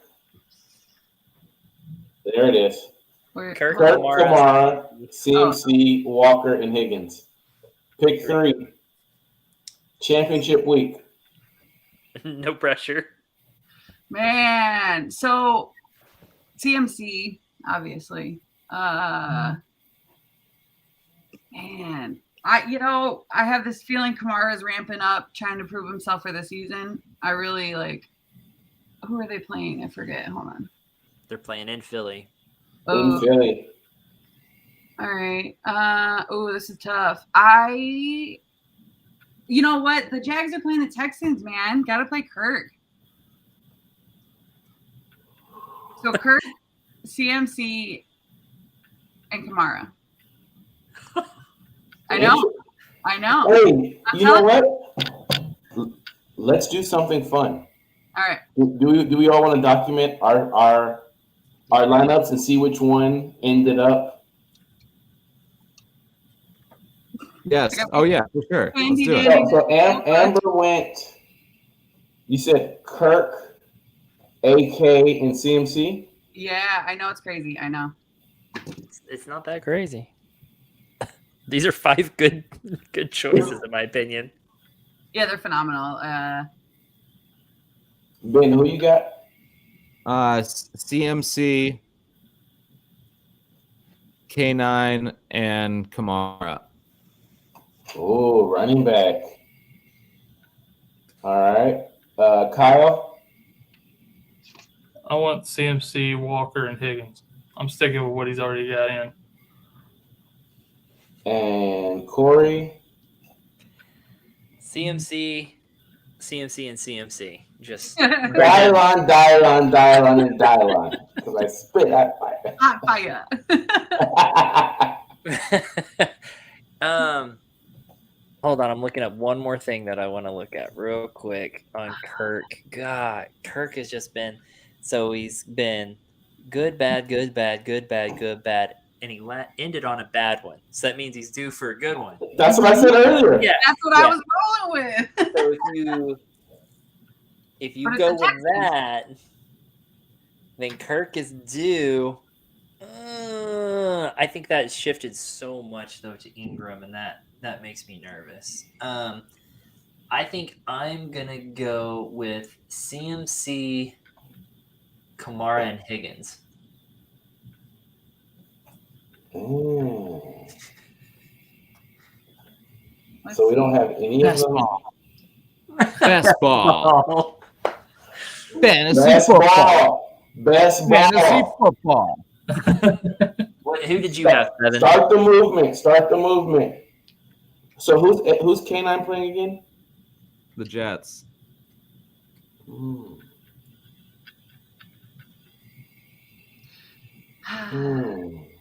G: There it is.
I: Where-
D: Kirk,
G: Kirk,
D: Kamara.
G: Kamara, CMC, Walker, and Higgins. Pick 3. Championship week.
D: No pressure.
I: Man, so CMC, obviously. Man, I have this feeling Kamara is ramping up, trying to prove himself for the season. I really like. Who are they playing? I forget. Hold on.
D: They're playing in Philly.
G: In Philly.
I: All right. This is tough. You know what? The Jags are playing the Texans, man. Got to play Kirk. So Kirk, CMC, and Kamara. I know.
G: Hey, you know what? Let's do something fun.
I: All right.
G: Do we all want to document our lineups and see which one ended up?
H: Yes. Oh yeah, for sure. Let's do it.
G: So Amber went. You said Kirk, AK, and CMC.
I: Yeah, I know it's crazy. I know.
D: It's not that crazy. These are 5 good choices in my opinion.
I: Yeah, they're phenomenal.
G: Ben, who you got?
H: CMC, K9, and Kamara.
G: Oh, running back. All right. Kyle?
F: I want CMC, Walker, and Higgins. I'm sticking with what he's already got in.
G: And Corey?
D: CMC, and CMC. Just
G: Dylon, and Dylon. Because I spit that fire.
I: Hot fire.
D: Hold on, I'm looking up one more thing that I want to look at real quick on Kirk. God, Kirk has just been he's been good, bad, good, bad, good, bad, good, bad, and he ended on a bad one. So that means he's due for a good one.
G: That's what I said earlier.
D: Yeah,
I: That's what I was rolling with.
D: So if you go with that, then Kirk is due. I think that shifted so much though to Ingram, and that makes me nervous. I think I'm gonna go with CMC, Kamara, and Higgins.
G: So we don't have any of them.
H: Best ball. Fantasy
G: Best
H: football.
G: Best
H: Fantasy
G: ball.
H: football.
D: Who did you have, Evan?
G: Start the movement. So who's K9 playing again?
H: The Jets.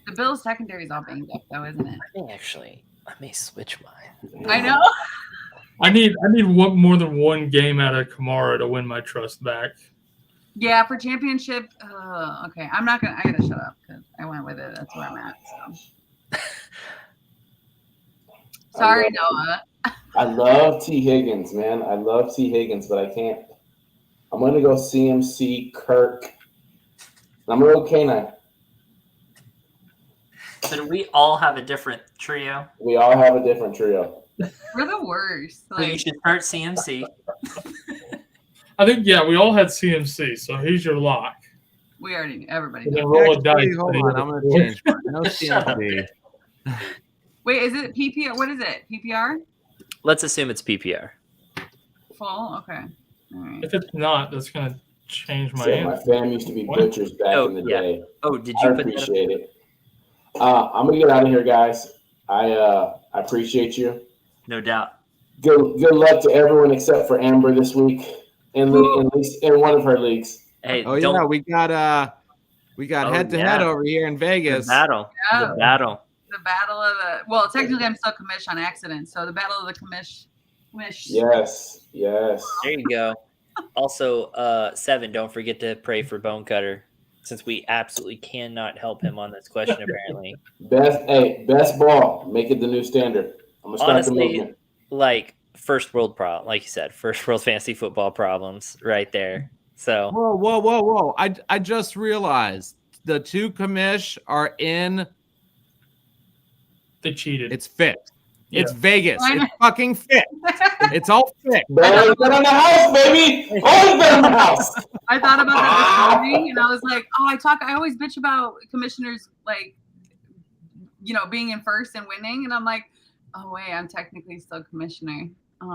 I: The Bills secondary is all banged up, though, isn't it?
D: I may switch mine.
I: I know.
F: I need more than one game out of Kamara to win my trust back.
I: Yeah, for championship. Okay, I gotta shut up because I went with it. That's where I'm at. So. Sorry, Noah.
G: I love T. Higgins, man. I love T. Higgins, but I can't. I'm going to go CMC, Kirk. I'm going to go K9.
D: So do we all have a different trio?
G: We all have a different trio.
I: We're the worst.
D: So you should start CMC.
F: I think, we all had CMC, so he's your lock.
I: We already knew. Everybody
F: And then
I: knows.
F: roll a dice.
H: Hold on, I'm going to change mine. No CMC.
I: Wait, is it PPR? What is it? PPR?
D: Let's assume it's PPR.
I: Full? Okay. All right.
F: If it's not, that's going to change my
G: So my
F: answer.
G: fam used to be butchers back in the day.
D: Oh, did
G: I
D: you put
G: appreciate it. I'm going to get out of here, guys. I appreciate you.
D: No doubt.
G: Good luck to everyone except for Amber this week, at least in one of her leagues.
D: Hey,
H: Oh yeah, we got head to head over here in Vegas.
D: The battle.
I: Yeah.
D: The battle.
I: The battle of the technically I'm still commish on accident, so the battle of the commish.
G: Yes.
D: There you go. Also, 7, don't forget to pray for Bone Cutter, since we absolutely cannot help him on this question apparently.
G: Best ball. Make it the new standard. I'm gonna start the
D: Honestly,
G: movement.
D: like first world problem, like you said, first world fantasy football problems right there. So
H: Whoa. I just realized the 2 commish are in.
F: They cheated.
H: It's fixed.
F: Yeah.
H: It's Vegas. It's fucking fixed. It's all fixed.
G: Always been on the house, baby. Always been on the house.
I: I thought about that this morning, and I was like, I always bitch about commissioners, like, being in first and winning, and I'm like, oh wait, I'm technically still commissioner.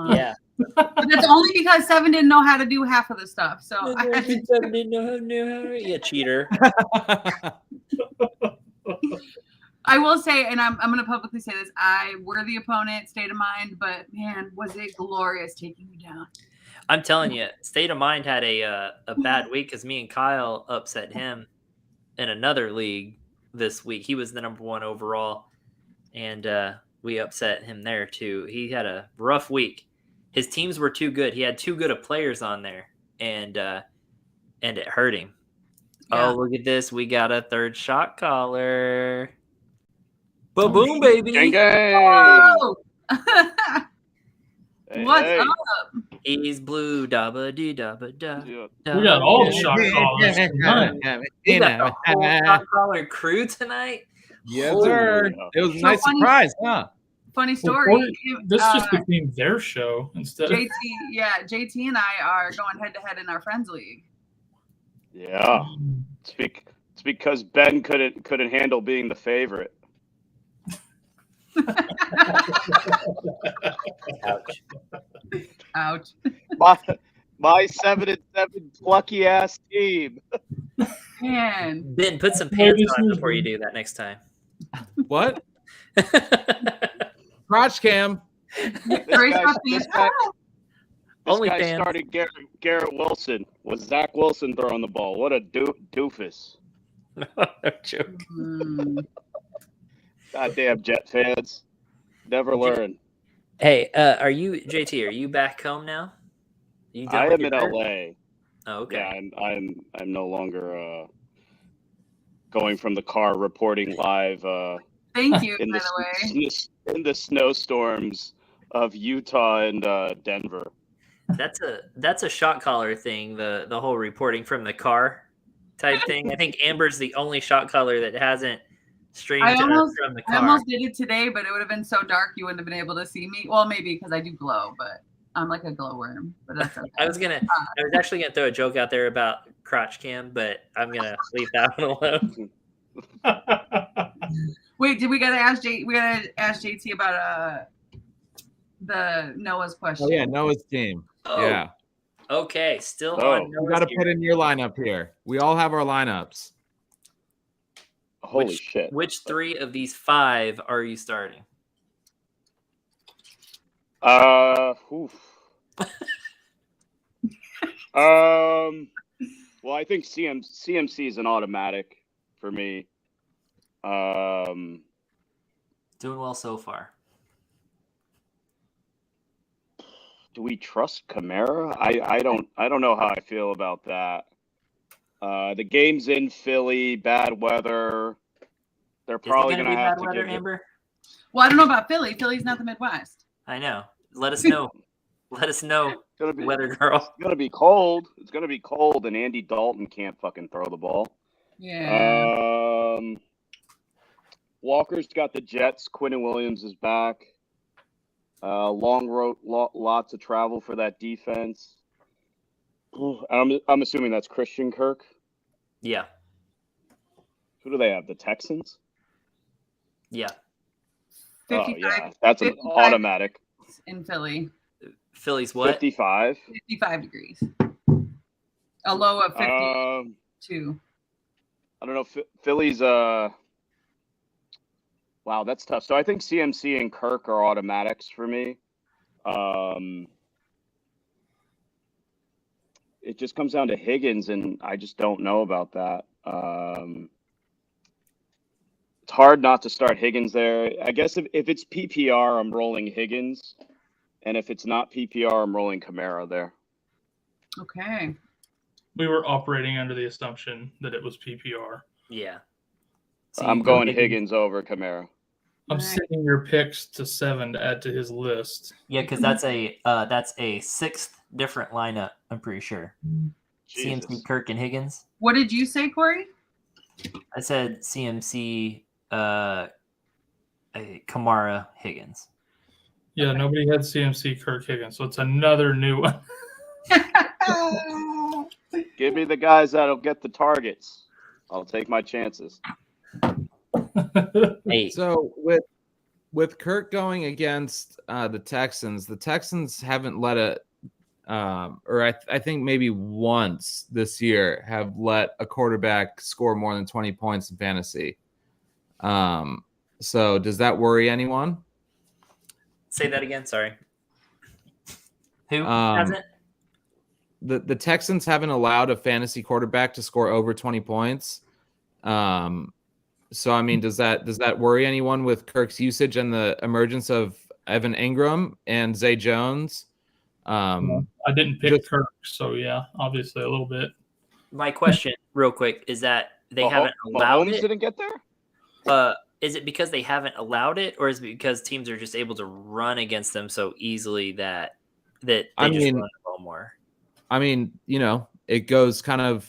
D: yeah.
I: But that's only because Seven didn't know how to do half of the stuff. So I had to
D: Yeah, cheater.
I: I will say, and I'm going to publicly say this, I were the opponent, State of Mind, but man, was it glorious taking you down.
D: I'm telling you, State of Mind had a bad week because me and Kyle upset him in another league this week. He was the number 1 overall, and we upset him there too. He had a rough week. His teams were too good. He had too good of players on there, and it hurt him. Yeah. Oh, look at this. We got a 3rd shot caller. Boom, baby.
I: Whoa! What's up?
D: He's blue. Dabba dee dabba da.
F: We got all the shot callers tonight.
D: We got the whole shot caller crew tonight.
H: Yes, sir. It was a nice surprise, huh?
I: Funny story.
F: This just became their show instead.
I: JT and I are going head to head in our friends league.
J: Yeah, it's because Ben couldn't handle being the favorite.
I: Ouch.
J: My 7-7 plucky ass team.
I: Man.
D: Ben, put some pants on before you do that next time.
H: What? Crotch cam.
J: This guy started Garrett Wilson. Was Zach Wilson throwing the ball? What a doofus.
D: No joke.
J: Goddamn Jet fans. Never learn.
D: Hey, are you back home now?
J: I am in LA.
D: Oh, okay.
J: Yeah, I'm no longer going from the car reporting live.
I: Thank you, by the way.
J: In the snowstorms of Utah and Denver.
D: That's a shot caller thing. The whole reporting from the car type thing. I think Amber's the only shot caller that hasn't streamed from the car.
I: I almost did it today, but it would have been so dark you wouldn't have been able to see me. Well, maybe because I do glow, but I'm like a glowworm. But that's okay.
D: I was actually gonna throw a joke out there about crotch cam, but I'm gonna leave that one alone.
I: Wait, we gotta ask JT about the Noah's question.
H: Oh yeah, Noah's team.
D: Oh.
H: Yeah.
D: Okay, still on Noah's
H: you gotta put in your lineup here. We all have our lineups.
J: Holy shit.
D: Which 3 of these 5 are you starting?
J: Well, I think CMC is an automatic for me.
D: Doing well so far.
J: Do we trust Kamara? I don't know how I feel about that. The game's in Philly, bad weather. They're probably going to have to give
D: Amber?
I: Well, I don't know about Philly. Philly's not the Midwest.
D: I know. Let us know. Let us know, weather girl.
J: It's going to be cold. It's going to be cold, and Andy Dalton can't fucking throw the ball.
I: Yeah.
J: Walker's got the Jets. Quinnen Williams is back. Long road, lots of travel for that defense. I'm assuming that's Christian Kirk.
D: Yeah.
J: Who do they have? The Texans?
D: Yeah.
I: 55,
J: yeah. That's an automatic.
I: In Philly.
D: Philly's what?
J: 55.
I: 55 degrees. A low of 52.
J: I don't know. Philly's wow, that's tough. So I think CMC and Kirk are automatics for me. It just comes down to Higgins, and I just don't know about that. It's hard not to start Higgins there. I guess if it's PPR, I'm rolling Higgins. And if it's not PPR, I'm rolling Kamara there.
I: Okay.
F: We were operating under the assumption that it was PPR.
D: Yeah.
J: So I'm going Higgins over Kamara.
F: I'm sending your picks to 7 to add to his list.
D: Yeah, because that's a sixth different lineup. I'm pretty sure.
J: Jesus.
D: CMC, Kirk, and Higgins.
I: What did you say, Corey?
D: I said CMC, Kamara, Higgins.
F: Yeah, nobody had CMC, Kirk Higgins, so it's another new one.
J: Give me the guys that'll get the targets. I'll take my chances.
D: Hey,
H: So with Kirk going against the Texans haven't let a or I think maybe once this year have let a quarterback score more than 20 points in fantasy. So does that worry anyone?
D: say that again. Sorry. Who
H: Um,
D: hasn't?
H: The Texans haven't allowed a fantasy quarterback to score over 20 points. So I mean, does that worry anyone with Kirk's usage and the emergence of Evan Ingram and Zay Jones?
F: I didn't pick Kirk, so yeah, obviously a little bit.
D: My question, real quick, is that they haven't
J: Mahomes
D: allowed it.
J: didn't get there?
D: Is it because they haven't allowed it, or is it because teams are just able to run against them so easily that they run a little more?
H: I mean, it goes kind of.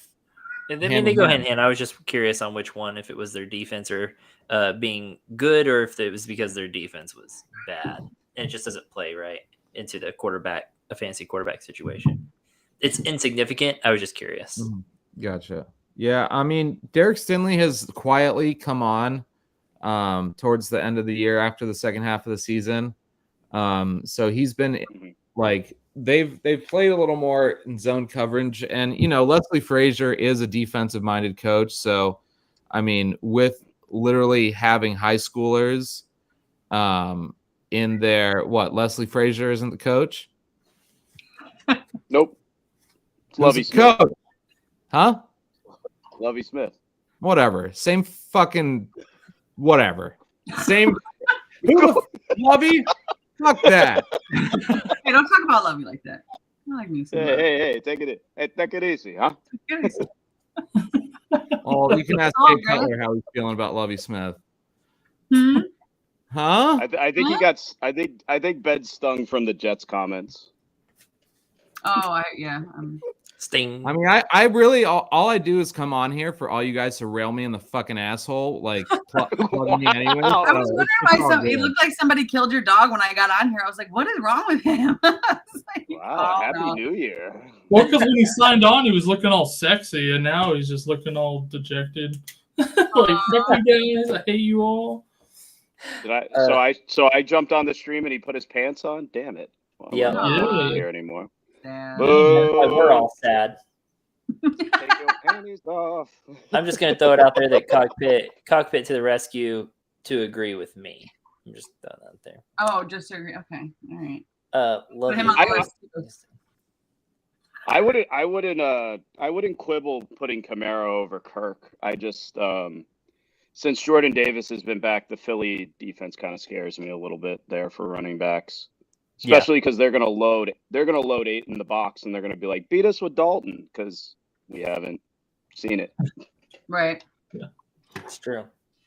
D: And then they go hand in hand. I was just curious on which one, if it was their defense or being good, or if it was because their defense was bad and it just doesn't play right into a fantasy quarterback situation. It's insignificant. I was just curious.
H: Gotcha. Yeah, I mean, Derek Stingley has quietly come on towards the end of the year after the second half of the season. So he's been like they've played a little more in zone coverage, and Leslie Frazier is a defensive minded coach. So I mean, with literally having high schoolers in there, Leslie Frazier isn't the coach?
J: Nope.
H: Lovey Smith. Coach? Huh?
J: Lovey Smith.
H: Whatever. Same fucking whatever. Same. Lovey? Fuck that.
I: Hey, don't talk about Lovey like that. I like me some
J: Hey, take it easy, huh?
H: Oh, you can ask Jay Cutler how he's feeling about Lovey Smith. Huh?
J: I think he got. I think Ben stung from the Jets comments.
I: Oh,
D: Sting.
H: I mean, I really all I do is come on here for all you guys to rail me in the fucking asshole, like plugging me anyway.
I: I was wondering why it looked like somebody killed your dog when I got on here. I was like, what is wrong with him?
J: Wow, Happy New Year.
F: Well, because when he signed on, he was looking all sexy, and now he's just looking all dejected. Like, fuck you guys, I hate you all.
J: Did I? So I jumped on the stream and he put his pants on. Damn it. Well,
D: Yeah.
J: I'm not here anymore.
D: We're all sad.
J: Take your panties off.
D: I'm just going to throw it out there that cockpit to the rescue to agree with me. I'm just throwing that out there.
I: Oh, just to agree. Okay, all right.
D: Love
I: him
D: you.
I: on the list.
J: I wouldn't quibble putting Kamara over Kirk. I just since Jordan Davis has been back, the Philly defense kind of scares me a little bit there for running backs. Especially because they're gonna load 8 in the box, and they're gonna be like, beat us with Dalton, because we haven't seen it.
I: Right.
F: Yeah,
D: it's true.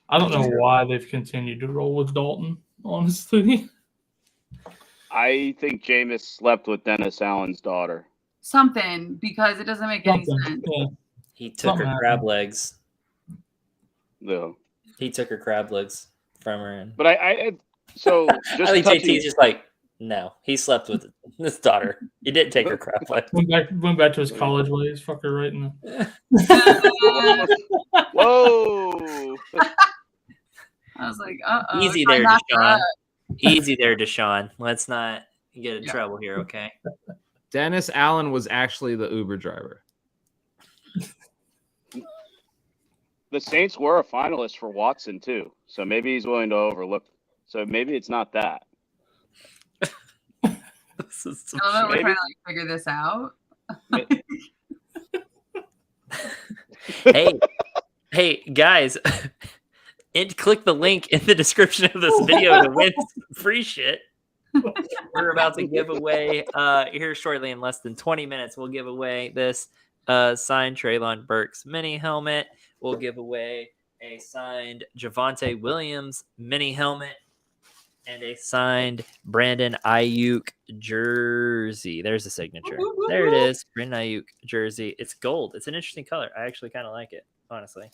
F: I don't know why they've continued to roll with Dalton, honestly.
J: I think Jameis slept with Dennis Allen's daughter.
I: Something, because it doesn't make any sense.
F: Yeah.
D: He took her crab legs.
J: No.
D: He took her crab legs from her. And...
J: But so just
D: I think JT's just like, no, he slept with his daughter. He didn't take her crab legs.
F: Went back to his college ways. Fuck her right in the.
J: Whoa!
I: I was like,
D: Easy there, Deshaun. Easy there, Deshaun. Let's not get in trouble here, okay?
H: Dennis Allen was actually the Uber driver.
J: The Saints were a finalist for Watson too, so maybe he's willing to overlook. So maybe it's not that.
I: We're trying to figure this out.
D: hey, guys, and click the link in the description of this video to win free shit. We're about to give away here shortly, in less than 20 minutes. We'll give away this signed TREYLON BURKS mini helmet. We'll give away a signed Javonte Williams mini helmet, and a signed Brandon AIYUK jersey. There's the signature. There it is. Brandon AIYUK jersey. It's gold. It's an interesting color. I actually kind of like it, honestly.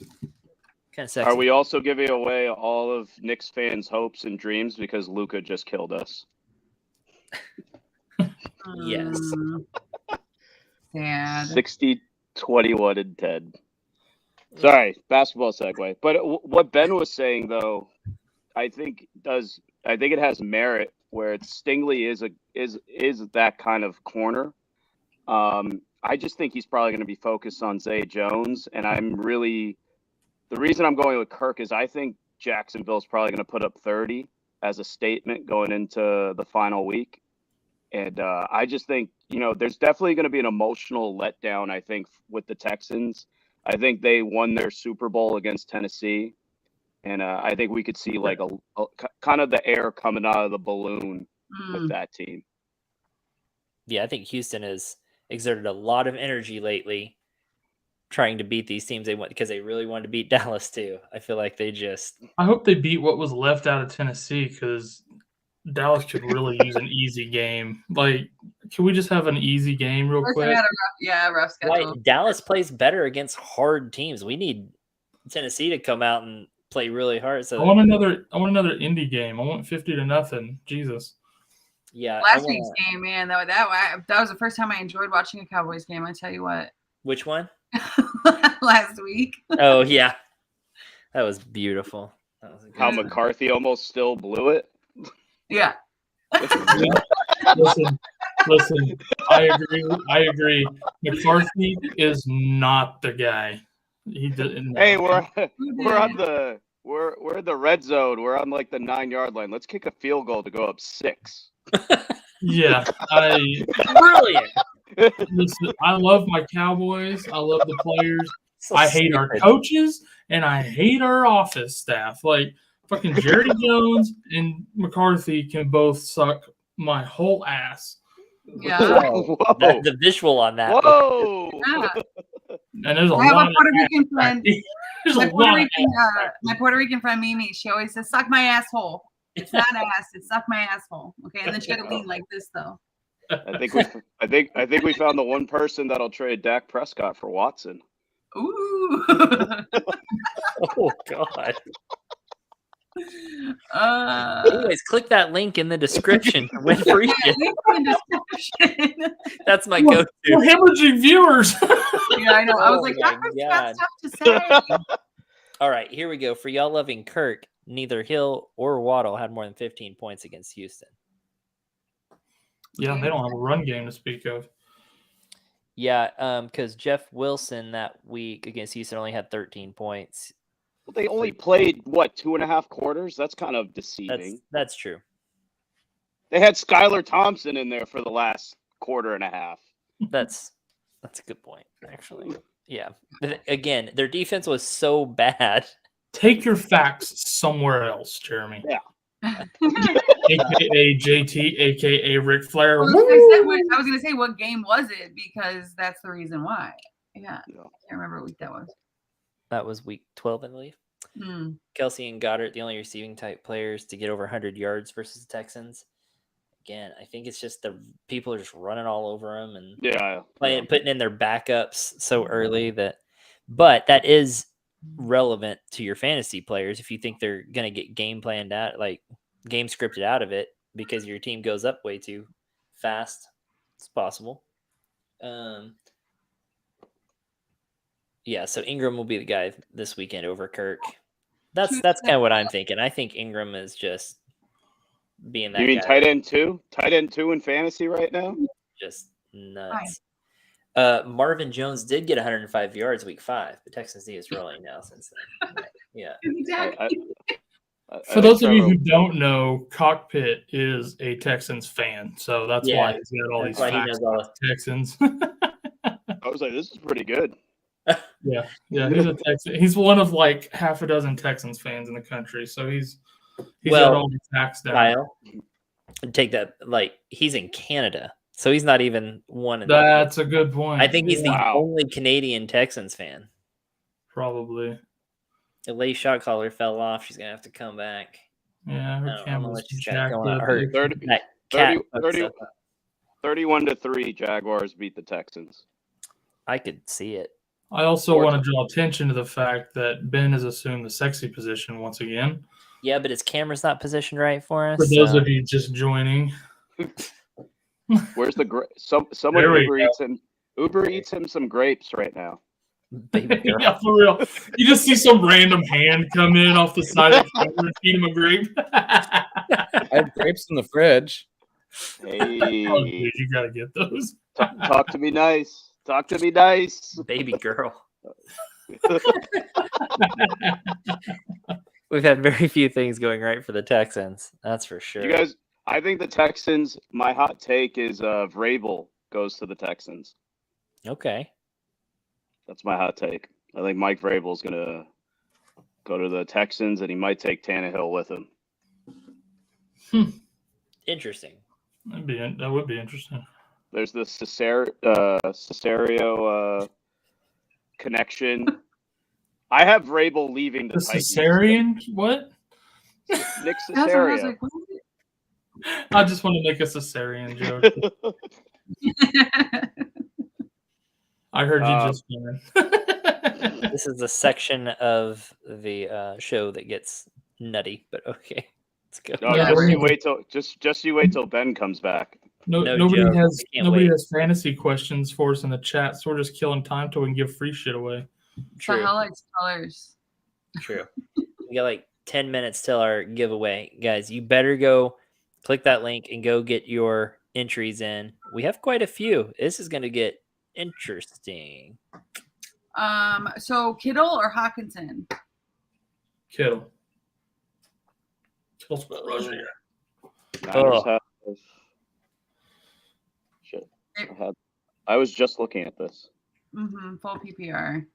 D: Kind of sexy.
J: Are we also giving away all of Knicks fans' hopes and dreams because Luka just killed us?
D: Yes.
I: Sad.
J: 60, 21, and 10. Sorry, basketball segue. But what Ben was saying, though, I think it has merit where Stingley is that kind of corner. I just think he's probably going to be focused on Zay Jones, and the reason I'm going with Kirk is I think Jacksonville's probably going to put up 30 as a statement going into the final week. And I just think, there's definitely going to be an emotional letdown, I think, with the Texans. I think they won their Super Bowl against Tennessee. And I think we could see like a kind of the air coming out of the balloon with that team.
D: Yeah, I think Houston has exerted a lot of energy lately trying to beat these teams they want because they really wanted to beat Dallas too. I feel like I
F: hope they beat what was left out of Tennessee because Dallas could really use an easy game. Like, can we just have an easy game real quick?
I: Rough schedule.
D: Right. Dallas plays better against hard teams. We need Tennessee to come out and play really hard. So
F: I want another indie game. I want 50-0. Jesus.
D: Yeah.
I: Last week's game, man. That was the first time I enjoyed watching a Cowboys game. I tell you what.
D: Which one?
I: Last week.
D: Oh yeah, that was beautiful. That was
J: How McCarthy almost still blew it.
I: Yeah.
F: Listen. I agree. McCarthy is not the guy. He didn't.
J: Hey, we're in the red zone. We're on like the 9-yard line. Let's kick a field goal to go up 6.
F: Yeah,
D: brilliant.
F: Listen, I love my Cowboys. I love the players. I hate our coaches and I hate our office staff. Like fucking Jerry Jones and McCarthy can both suck my whole ass.
I: Yeah.
D: The visual on that.
J: Whoa.
I: Yeah.
F: And there's a
I: I have
F: lot
I: a Puerto Rican
F: of
I: friend. My Puerto Rican friend Mimi. She always says, "Suck my asshole." It's not ass. It's suck my asshole. Okay, and then she got to lean like this though.
J: I think we found the one person that'll trade Dak Prescott for Watson.
I: Ooh.
D: Oh God. Anyways, click that link in the description to win free shit. That's my go-to.
F: We're hemorrhaging viewers.
I: Yeah, I know. I was like, that's tough to say.
D: All right, here we go. For y'all loving Kirk, neither Hill or Waddle had more than 15 points against Houston.
F: Yeah, they don't have a run game to speak of.
D: Yeah, because Jeff Wilson that week against Houston only had 13 points.
J: Well, they only played, 2.5 quarters? That's kind of deceiving.
D: That's true.
J: They had Skylar Thompson in there for the last quarter and a half.
D: That's a good point, actually. Yeah. But again, their defense was so bad.
F: Take your facts somewhere else, Jeremy.
J: Yeah.
F: AKA JT, AKA Ric Flair.
I: I was going to say, what game was it? Because that's the reason why. Yeah. I can't remember what week that was.
D: That was week 12, I believe. Kelsey and Goddard, the only receiving type players to get over 100 yards versus the Texans. Again, I think it's just the people are just running all over them and putting in their backups so early but that is relevant to your fantasy players if you think they're going to get game planned out, like game scripted out of it because your team goes up way too fast. It's possible. Yeah, so Ingram will be the guy this weekend over Kirk. That's kind of what I'm thinking. I think Ingram is just being that.
J: You mean
D: guy.
J: tight end 2? Tight end 2 in fantasy right now?
D: Just nuts. Marvin Jones did get 105 yards week 5. The Texans D is rolling now since then. Right. Yeah.
I: Exactly.
F: For those of you who don't know, Cockpit is a Texans fan, so that's why he's got all these facts about Texans.
J: I was like, this is pretty good.
F: Yeah, he's a Texan. He's one of like half a dozen Texans fans in the country, so he's got all these facts down.
D: Kyle, take that he's in Canada, so he's not even one.
F: That's a good point.
D: I think he's the only Canadian Texans fan.
F: Probably.
D: The late shot caller fell off. She's gonna have to come back.
F: Yeah,
D: I
F: her
D: don't know
F: camera's
D: what she's got
F: jacked
D: going on.
F: up.
D: Her
J: 30,
D: that cat
J: 30,
D: fucked
J: 30,
D: stuff up.
J: 31-3, Jaguars beat the Texans.
D: I could see it.
F: I also want to draw attention to the fact that Ben has assumed the sexy position once again.
D: Yeah, but his camera's not positioned right for us.
F: For those of you just joining,
J: Where's the someone Uber eats him some grapes right now.
D: baby girl.
F: yeah, for real. You just see some random hand come in off the side of the camera and feed him a grape.
H: I have grapes in the fridge.
J: Hey,
F: Oh, dude, you gotta get those.
J: talk to me nice. Talk to me nice.
D: Baby girl. We've had very few things going right for the Texans. That's for sure.
J: You guys, I think the Texans. My hot take is Vrabel goes to the Texans.
D: Okay.
J: That's my hot take. I think Mike Vrabel is gonna go to the Texans, and he might take Tannehill with him.
D: Interesting.
F: That would be interesting.
J: There's the Cesario connection. I have Vrabel leaving the
F: The
J: Titans.
F: cesarean? What?
J: Nick
I: That's what I was
J: Cesario.
I: like, what?
F: I just want to make a cesarean joke. I heard you just fine.
D: This is a section of the show that gets nutty, but okay. Let's go.
J: No,
F: Yeah,
J: just you wait till Ben comes back.
D: No
F: nobody
D: joke.
F: has
D: I can't
F: nobody
D: wait.
F: has fantasy questions for us in the chat, so we're just killing time till we can give free shit away.
D: True.
I: Sahel likes colors.
D: True. We got like 10 minutes till our giveaway. Guys, you better go click that link and go get your entries in. We have quite a few. This is going to get interesting.
I: So Kittle or Hawkinson?
F: Kittle. Kittle's about Roger.
J: Niners have- Shit.
I: It-
J: I was just looking at this.
I: Mm-hmm. Full PPR.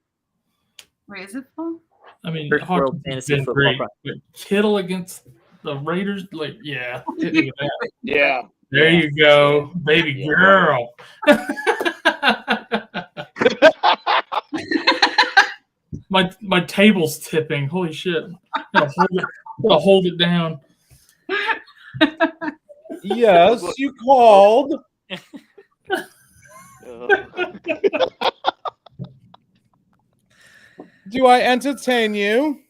I: Wait, is it full?
F: I mean,
D: First world
F: Hawkinson's
D: fantasy
F: been
D: football
F: great,
D: pro-
F: but Kittle against the Raiders, like, yeah. hit me with that.
J: Yeah.
F: There you go, baby
J: Yeah.
F: girl. my table's tipping. Holy shit! Gotta hold it down.
H: Yes, you called. Do I entertain you?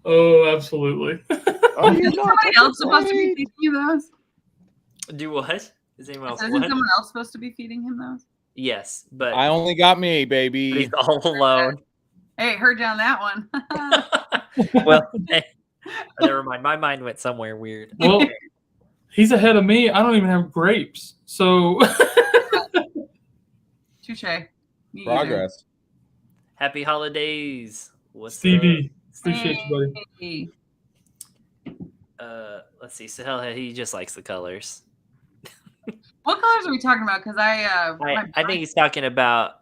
F: Oh, absolutely.
J: Are you
I: Is
J: not
I: somebody else supposed to be
J: entertained?
I: feeding you those?
D: Do what? Is anyone else?
I: Isn't
D: What?
I: someone else supposed to be feeding him those?
D: Yes, but
H: I only got me,
D: but
H: baby.
D: he's all alone.
I: Hey, heard you on that one.
D: Well, hey, never mind. My mind went somewhere weird.
F: Well, he's ahead of me. I don't even have grapes, so
I: Touche. Me either.
H: Progress.
D: Happy holidays. What's
F: Stevie, appreciate you, buddy.
I: Hey.
D: Let's see. Sahel, he just likes the colors.
I: What colors are we talking about? Because
D: I think he's talking about.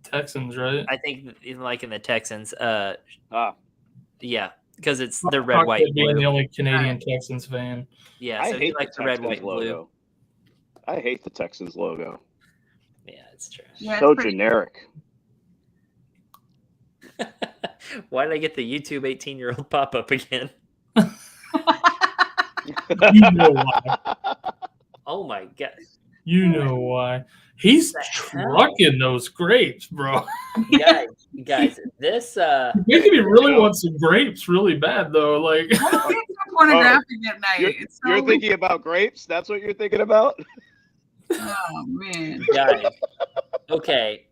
F: Texans, right?
D: I think like in the Texans.
J: Ah,
D: Yeah, because it's the red,
F: Talk
D: white,
F: about being
D: blue.
F: the only Canadian Texans fan.
D: Yeah,
J: I
D: so he
J: hate
D: likes
J: the
D: the red,
J: Texans
D: white, and blue.
J: logo. I hate the Texans logo.
D: Yeah, it's trash.
I: Yeah, it's
J: So
I: pretty-
J: generic.
D: Why did I get the YouTube 18-year-old pop up again?
F: You know why.
D: Oh my god.
F: You know why. He's
D: What the hell?
F: trucking those grapes, bro.
D: guys, this
F: Making me really want some grapes really bad, though. Like,
I: It's so pornographic at night.
J: You're,
I: It's so
J: you're thinking about grapes? That's what you're thinking about?
I: Oh man.
D: guys. Okay.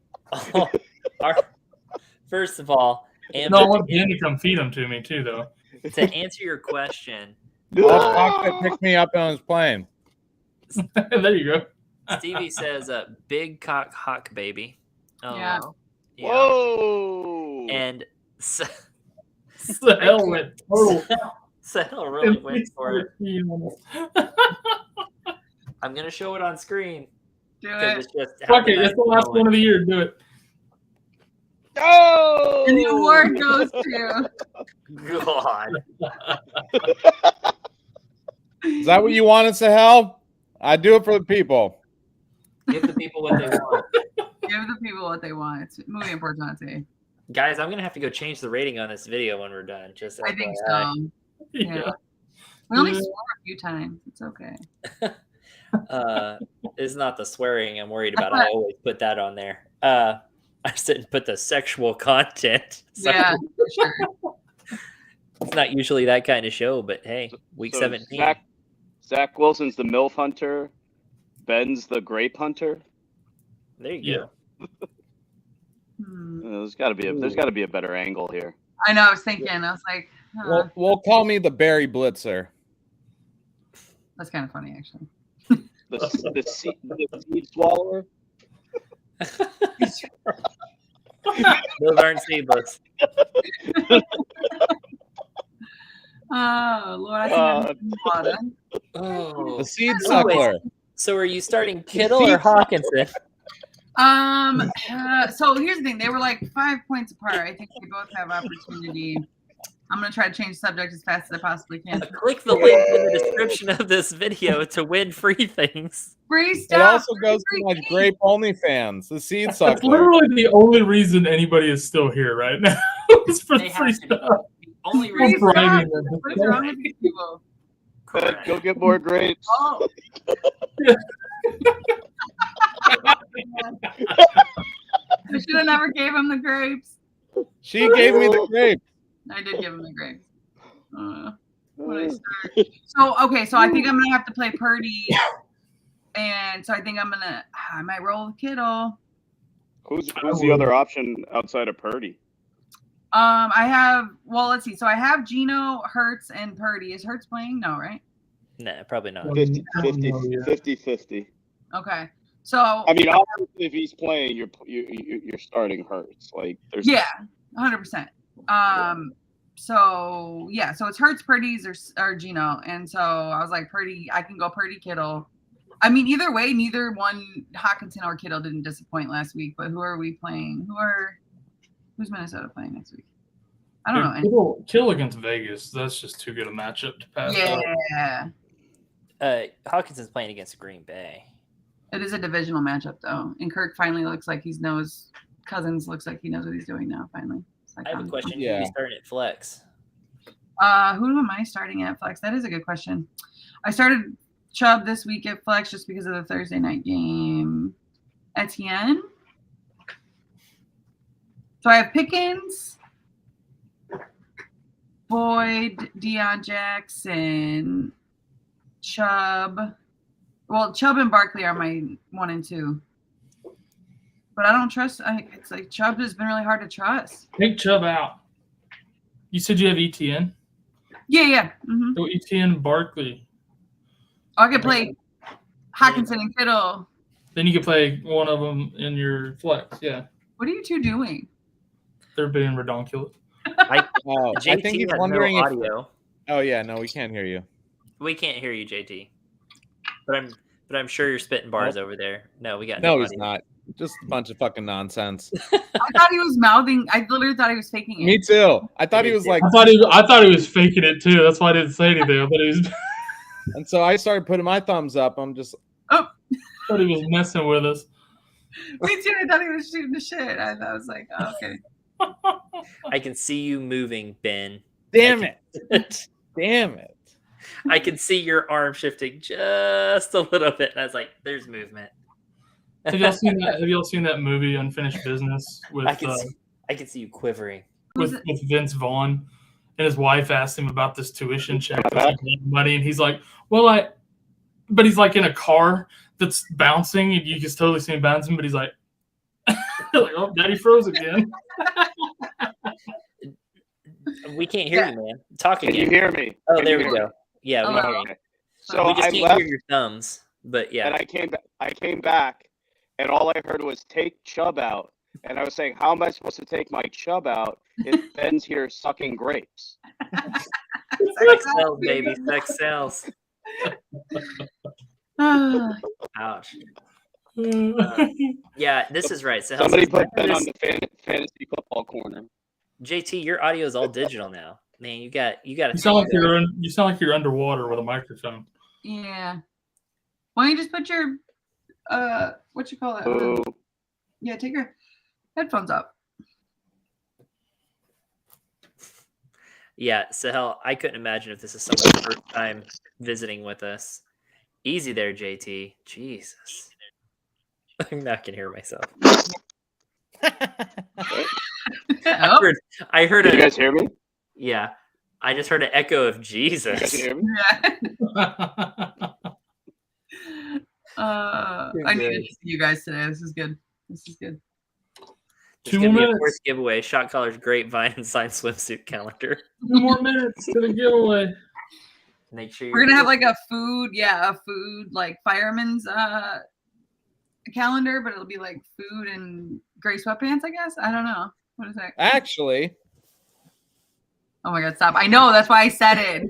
D: First of all, and
F: no, I want Ben to come feed them to me, too, though.
D: to answer your question,
H: All chocolate picked me up on his plane.
F: There you go.
D: Stevie says, "Big cock hawk baby." Oh,
I: Yeah.
D: yeah.
J: Whoa!
D: And
F: The hell went total.
D: Sahel really went for it. I'm gonna show it on screen
I: Do
D: because
I: it.
D: it's just
F: Fuck it, it's the last one of the year. Do it.
J: Oh!
I: And the award goes to.
D: God.
H: Is that what you wanted, Sahel? I do it for the people.
D: Give the people what they want.
I: Give the people what they want. It's muy importante.
D: Guys, I'm gonna have to go change the rating on this video when we're done. Just
I: I think
D: FYI.
I: so. Yeah. We only swore a few times. It's okay.
D: It's not the swearing I'm worried about. I always put that on there. I said put the sexual content. So
I: Yeah, for sure.
D: it's not usually that kind of show, but hey, week 17.
J: Zach Wilson's the MILF hunter. Ben's the grape hunter.
D: There you go.
J: There's got to be a better angle here.
I: I know. I was thinking. I was like,
H: We'll call me the Barry Blitzer.
I: that's kind of funny, actually.
J: The seed swallower.
D: Those aren't seedless.
I: Oh Lord, I think I'm
D: Oh,
H: The seed suckler.
D: So are you starting Kittle or Hawkinson?
I: So here's the thing. They were like 5 points apart. I think they both have opportunity. I'm gonna try to change the subject as fast as I possibly can.
D: Click the link in the description of this video to win free things.
I: Free
H: It
I: stuff.
H: also goes to my grape only fans. The seed
F: That's
H: suckler.
F: literally the only reason anybody is still here right now. It's for the free stuff.
D: The only
I: Free
D: reason.
I: stuff. What is wrong with these people?
J: Go get more grapes.
I: Oh. I should have never gave him the grapes.
H: She gave me the grape.
I: I did give him the grapes. When I start. So I think I'm gonna have to play Purdy, and so I think I might roll with Kittle.
J: Who's the other option outside of Purdy?
I: Let's see. So I have Geno, Hurts, and Purdy. Is Hurts playing? No, right?
D: Nah, probably not.
J: 50-50.
I: Okay. So
J: I mean, obviously, if he's playing, you're starting Hurts. Like there's
I: 100%. So it's Hurts, Purdy's or Geno, and so I was like Purdy. I can go Purdy, Kittle. I mean, either way, neither one Hawkinson or Kittle didn't disappoint last week. But who are we playing? Who's Minnesota playing next week? I don't know.
F: Kittle against Vegas. That's just too good a matchup to pass up.
I: Yeah.
D: Hawkinson's playing against Green Bay.
I: It is a divisional matchup, though. And Kirk finally looks like he knows. Cousins looks like he knows what he's doing now, finally.
D: I have a question. Who are you starting at flex?
I: Who am I starting at flex? That is a good question. I started Chubb this week at flex just because of the Thursday night game. Etienne. So I have Pickens, Boyd, Deion Jackson, Chubb. Well, Chubb and Barkley are my 1 and 2. But I don't trust. It's like Chubb has been really hard to trust.
F: Take Chubb out. You said you have ETN?
I: Yeah. Mm-hmm.
F: So ETN and Barkley.
I: I could play Hawkinson and Kittle.
F: Then you could play one of them in your flex. Yeah.
I: What are you two doing?
F: They're being redonkulous.
H: I think he's wondering if
D: audio.
H: Oh yeah, no, we can't hear you.
D: We can't hear you, JT. But I'm sure you're spitting bars over there. No, we got
H: no.
D: No,
H: He's not. Just a bunch of fucking nonsense.
I: I thought he was mouthing. I literally thought he was faking it.
H: Me too. I thought he was like.
F: I thought he was faking it too. That's why I didn't say anything. I thought he was.
H: And so I started putting my thumbs up. I'm just.
I: Oh.
F: Thought he was messing with us.
I: Me too. I thought he was shooting the shit. I was like, oh, okay.
D: I can see you moving, Ben.
H: Damn it. Damn it.
D: I can see your arm shifting just a little bit. And I was like, there's movement.
F: Have y'all seen that movie Unfinished Business with
D: I can see you quivering.
F: with Vince Vaughn, and his wife asked him about this tuition check for money, and he's like, well, but he's like in a car that's bouncing, and you can totally see him bouncing, but he's like, oh, Daddy froze again.
D: We can't hear you, man. Talk again.
J: Can you hear me?
D: Oh, there we go. Yeah, we can hear you.
J: So
D: we just
J: I
D: can't
J: left,
D: hear your thumbs, but yeah.
J: and I came back, and all I heard was take Chubb out, and I was saying, how am I supposed to take my Chubb out if Ben's here sucking grapes?
D: Sex sells, baby. Sex sells. Ouch. Yeah, this is right. So
J: Somebody put Ben on the fantasy football corner.
D: JT, your audio is all digital now. Man, you got.
F: You sound like you're underwater with a microphone.
I: Yeah. Why don't you just put your what you call it? Yeah, take your headphones up.
D: Yeah, Sahel, I couldn't imagine if this is someone's first time visiting with us. Easy there, JT. Jesus. I'm not gonna hear myself.
I: Oh,
D: I heard
J: Can you
D: a
J: guys hear me?
D: yeah. I just heard an echo of
J: You guys
D: Jesus.
J: hear me?
I: I needed to see you guys today. This is good. This is good.
D: There's
F: 2
D: gonna
F: more
D: be a
F: minutes.
D: fourth giveaway: shot caller's grapevine and signed swimsuit calendar.
F: 2 more minutes to the giveaway.
D: Make sure
I: We're gonna have like a food like fireman's calendar, but it'll be like food and gray sweatpants, I guess. I don't know. What is that?
H: Actually,
I: Oh my god, stop. I know, that's why I said it.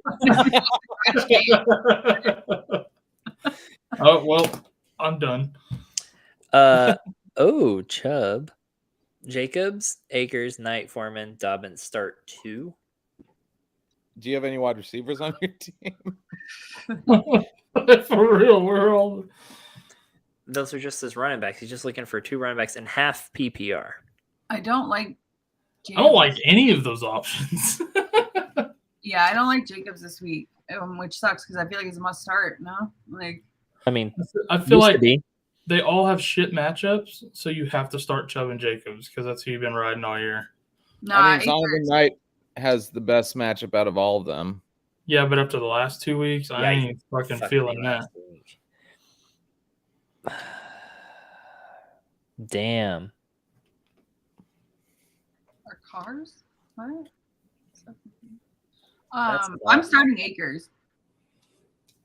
F: Oh, well, I'm done.
D: Chubb, Jacobs, Akers, Knight, Foreman, Dobbins start 2.
H: do you have any wide receivers on your team?
F: For real, we're all.
D: Those are just his running backs. He's just looking for 2 running backs and half PPR.
I: I don't like
F: I don't like any of those options.
I: I don't like Jacobs this week, which sucks because I feel like he's a must start. No, like
D: I mean,
F: I feel
D: used to
F: like
D: be.
F: they all have shit matchups, so you have to start Chubb and Jacobs because that's who you've been riding all year.
H: I mean, Zonovan Knight has the best matchup out of all of them.
F: Yeah, but after the last 2 weeks, I
D: Yeah,
F: ain't fucking feeling that.
D: Damn.
I: Our cars? What?
D: That's
I: I'm
D: bad.
I: starting Akers.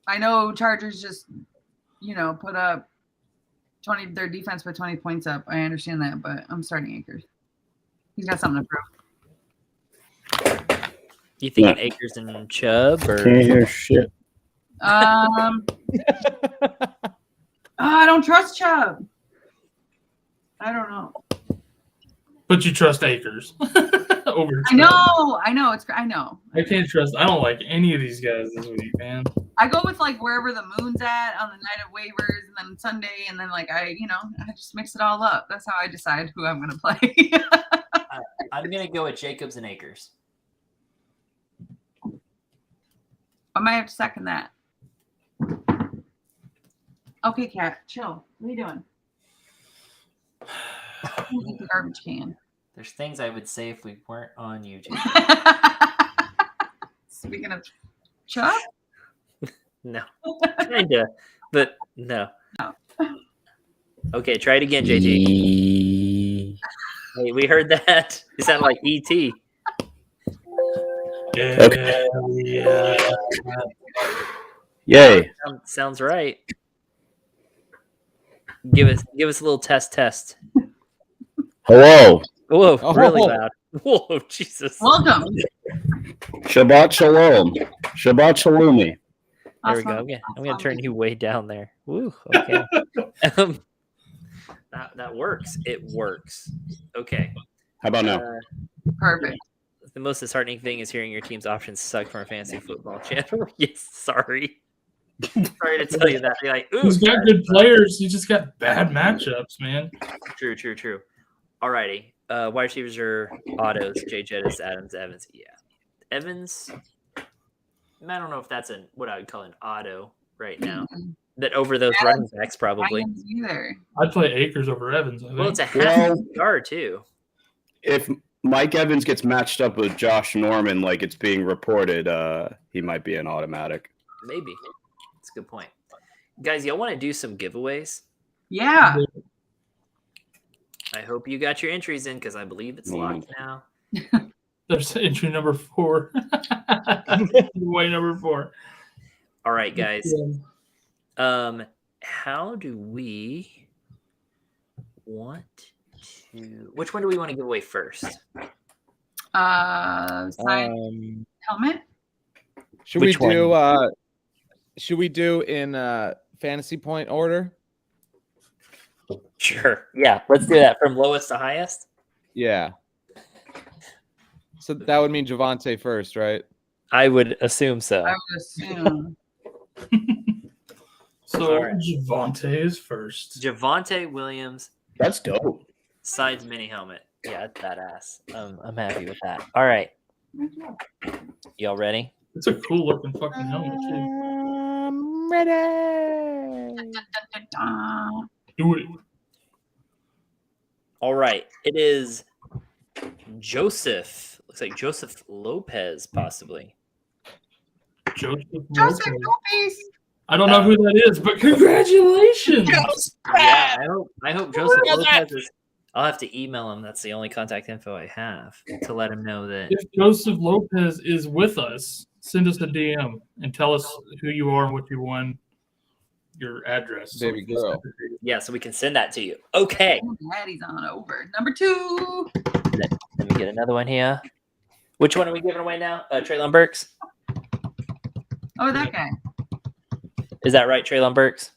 I: I know Chargers just, put up 20. Their defense put 20 points up. I understand that, but I'm starting Akers. He's got something to prove.
D: You thinking Akers and Chubb or
K: Can't hear shit.
I: I don't trust Chubb. I don't know.
F: But you trust Akers over.
I: I know. I know.
F: I can't trust. I don't like any of these guys this week, man.
I: I go with like wherever the moon's at on the night of waivers, and then Sunday, and then I just mix it all up. That's how I decide who I'm gonna play.
D: I'm gonna go with Jacobs and Akers.
I: I might have to second that. Okay, Kat, chill. What are you doing? Garbage can.
D: There's things I would say if we weren't on YouTube.
I: Speaking of Chubb?
D: No. Kinda. But no.
I: No.
D: Okay, try it again, JT. Hey, we heard that. You sound like E.T.
F: Yeah.
K: Yay.
D: Sounds right. Give us a little test.
K: Hello.
D: Whoa,
H: Oh.
D: really loud. Whoa, Jesus.
I: Welcome.
K: Shabbat shalom. Shabbat shalom.
D: There we go. I'm gonna turn you way down there. Woo. Okay. That works. It works. Okay.
K: How about now?
I: Perfect.
D: The most disheartening thing is hearing your team's options suck from a fantasy football channel. Yes, sorry. Sorry to tell you that. You're like, ooh,
F: He's got good players. He just got bad matchups, man.
D: True. Alrighty. Wide receivers are autos. J. Jettis, Adams, Evans. Yeah. Evans. I don't know if that's what I would call an auto right now. That over those running backs, probably.
I: Either.
F: I'd play Akers over Evans. I think.
D: Well, it's a half PPR too.
K: If Mike Evans gets matched up with Josh Norman like it's being reported, he might be an automatic.
D: Maybe. That's a good point. Guys, y'all want to do some giveaways?
I: Yeah.
D: I hope you got your entries in because I believe it's locked now.
F: There's entry number 4. Way number 4.
D: All right, guys. How do we want to? Which one do we want to give away first?
I: Sign helmet.
H: Should we do in fantasy point order?
D: Sure. Yeah, let's do that from lowest to highest.
H: Yeah. So that would mean Javonte first, right?
D: I would assume so.
I: I would assume.
F: So
D: All right.
F: Javonte is first.
D: Javonte Williams.
K: That's dope.
D: Sides mini helmet. Yeah, that's badass. I'm happy with that. All right. Y'all ready?
F: It's a cool looking fucking helmet too.
H: I'm ready.
F: Do it.
D: All right. It is Joseph. Looks like Joseph Lopez, possibly.
F: Joseph
I: Joseph
F: Lopez.
I: Lopez.
F: I don't know who that is, but congratulations.
D: Yeah, I hope Joseph Lopez is. I'll have to email him. That's the only contact info I have to let him know that.
F: If Joseph Lopez is with us, send us a DM and tell us who you are and what you won, your address. so
H: Baby
F: we can send
H: girl.
F: it to you.
D: Yeah, so we can send that to you. Okay.
I: Daddy's on over. Number 2.
D: Let me get another one here. Which one are we giving away now? TREYLON BURKS?
I: Oh, that guy.
D: Is that right, TREYLON BURKS?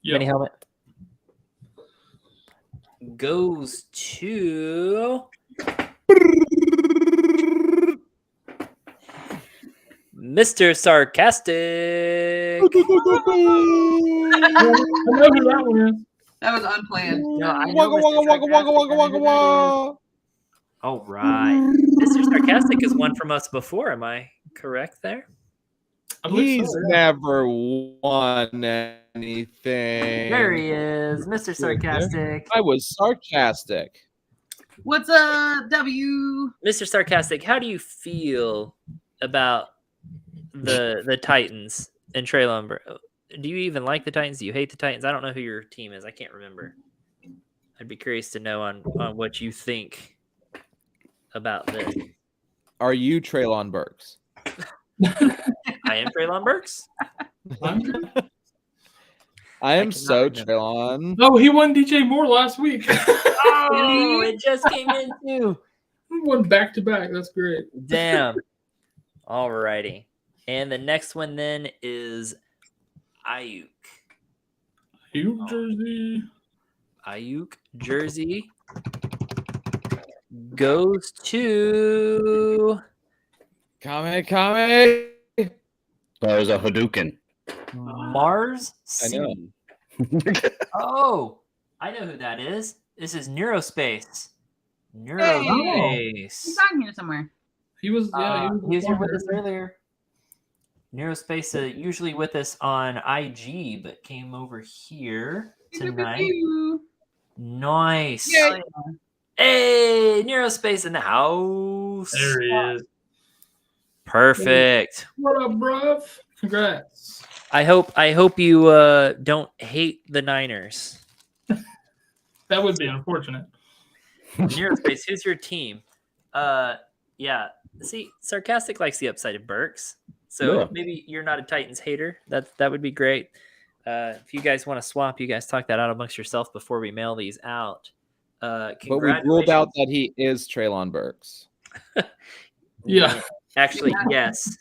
F: Yep.
D: Mini helmet goes to Mr. Sarcastic.
F: I know who that one is.
I: That was unplanned.
D: No, I know
H: Wugga,
D: Mr.
H: wugga, wugga, wugga,
D: Sarcastic.
H: wugga, wugga, wugga.
D: All right. Mr. Sarcastic has won from us before. Am I correct there?
F: I believe
H: He's
F: so, yeah.
H: never won anything.
D: There he is, Mr. Sarcastic.
H: I was sarcastic.
I: What's up, W?
D: Mr. Sarcastic, how do you feel about the Titans and TREYLON? Do you even like the Titans? Do you hate the Titans? I don't know who your team is. I can't remember. I'd be curious to know on what you think about this.
H: Are you TREYLON BURKS?
D: I am TREYLON BURKS.
H: I am
D: cannot
H: so
D: remember.
H: TREYLON.
F: Oh, he won DJ Moore last week.
D: Oh, it just came in too.
F: He won back to back. That's great.
D: Damn. Alrighty. And the next one then is AIYUK.
F: AIYUK jersey.
D: AIYUK jersey goes to
H: Kame.
K: That was a Hadouken.
D: Mars
H: I know.
D: C. Oh, I know who that is. This is Neurospace. Neurospace.
I: He's on here somewhere.
F: He was, yeah,
D: He was here with us earlier. Neurospace, usually with us on IG, but came over here tonight. Nice.
I: Yay.
D: Hey, Neurospace in the house.
F: There he is.
D: Perfect.
F: What up, bruv? Congrats.
D: I hope you don't hate the Niners.
F: That would be unfortunate.
D: Neurospace, who's your team? Yeah. See, Sarcastic likes the upside of Burks. So
K: Yeah.
D: maybe you're not a Titans hater. That would be great. If you guys want to swap, you guys talk that out amongst yourself before we mail these out.
H: But we ruled out that he is TREYLON BURKS.
F: Yeah.
D: Actually, yes.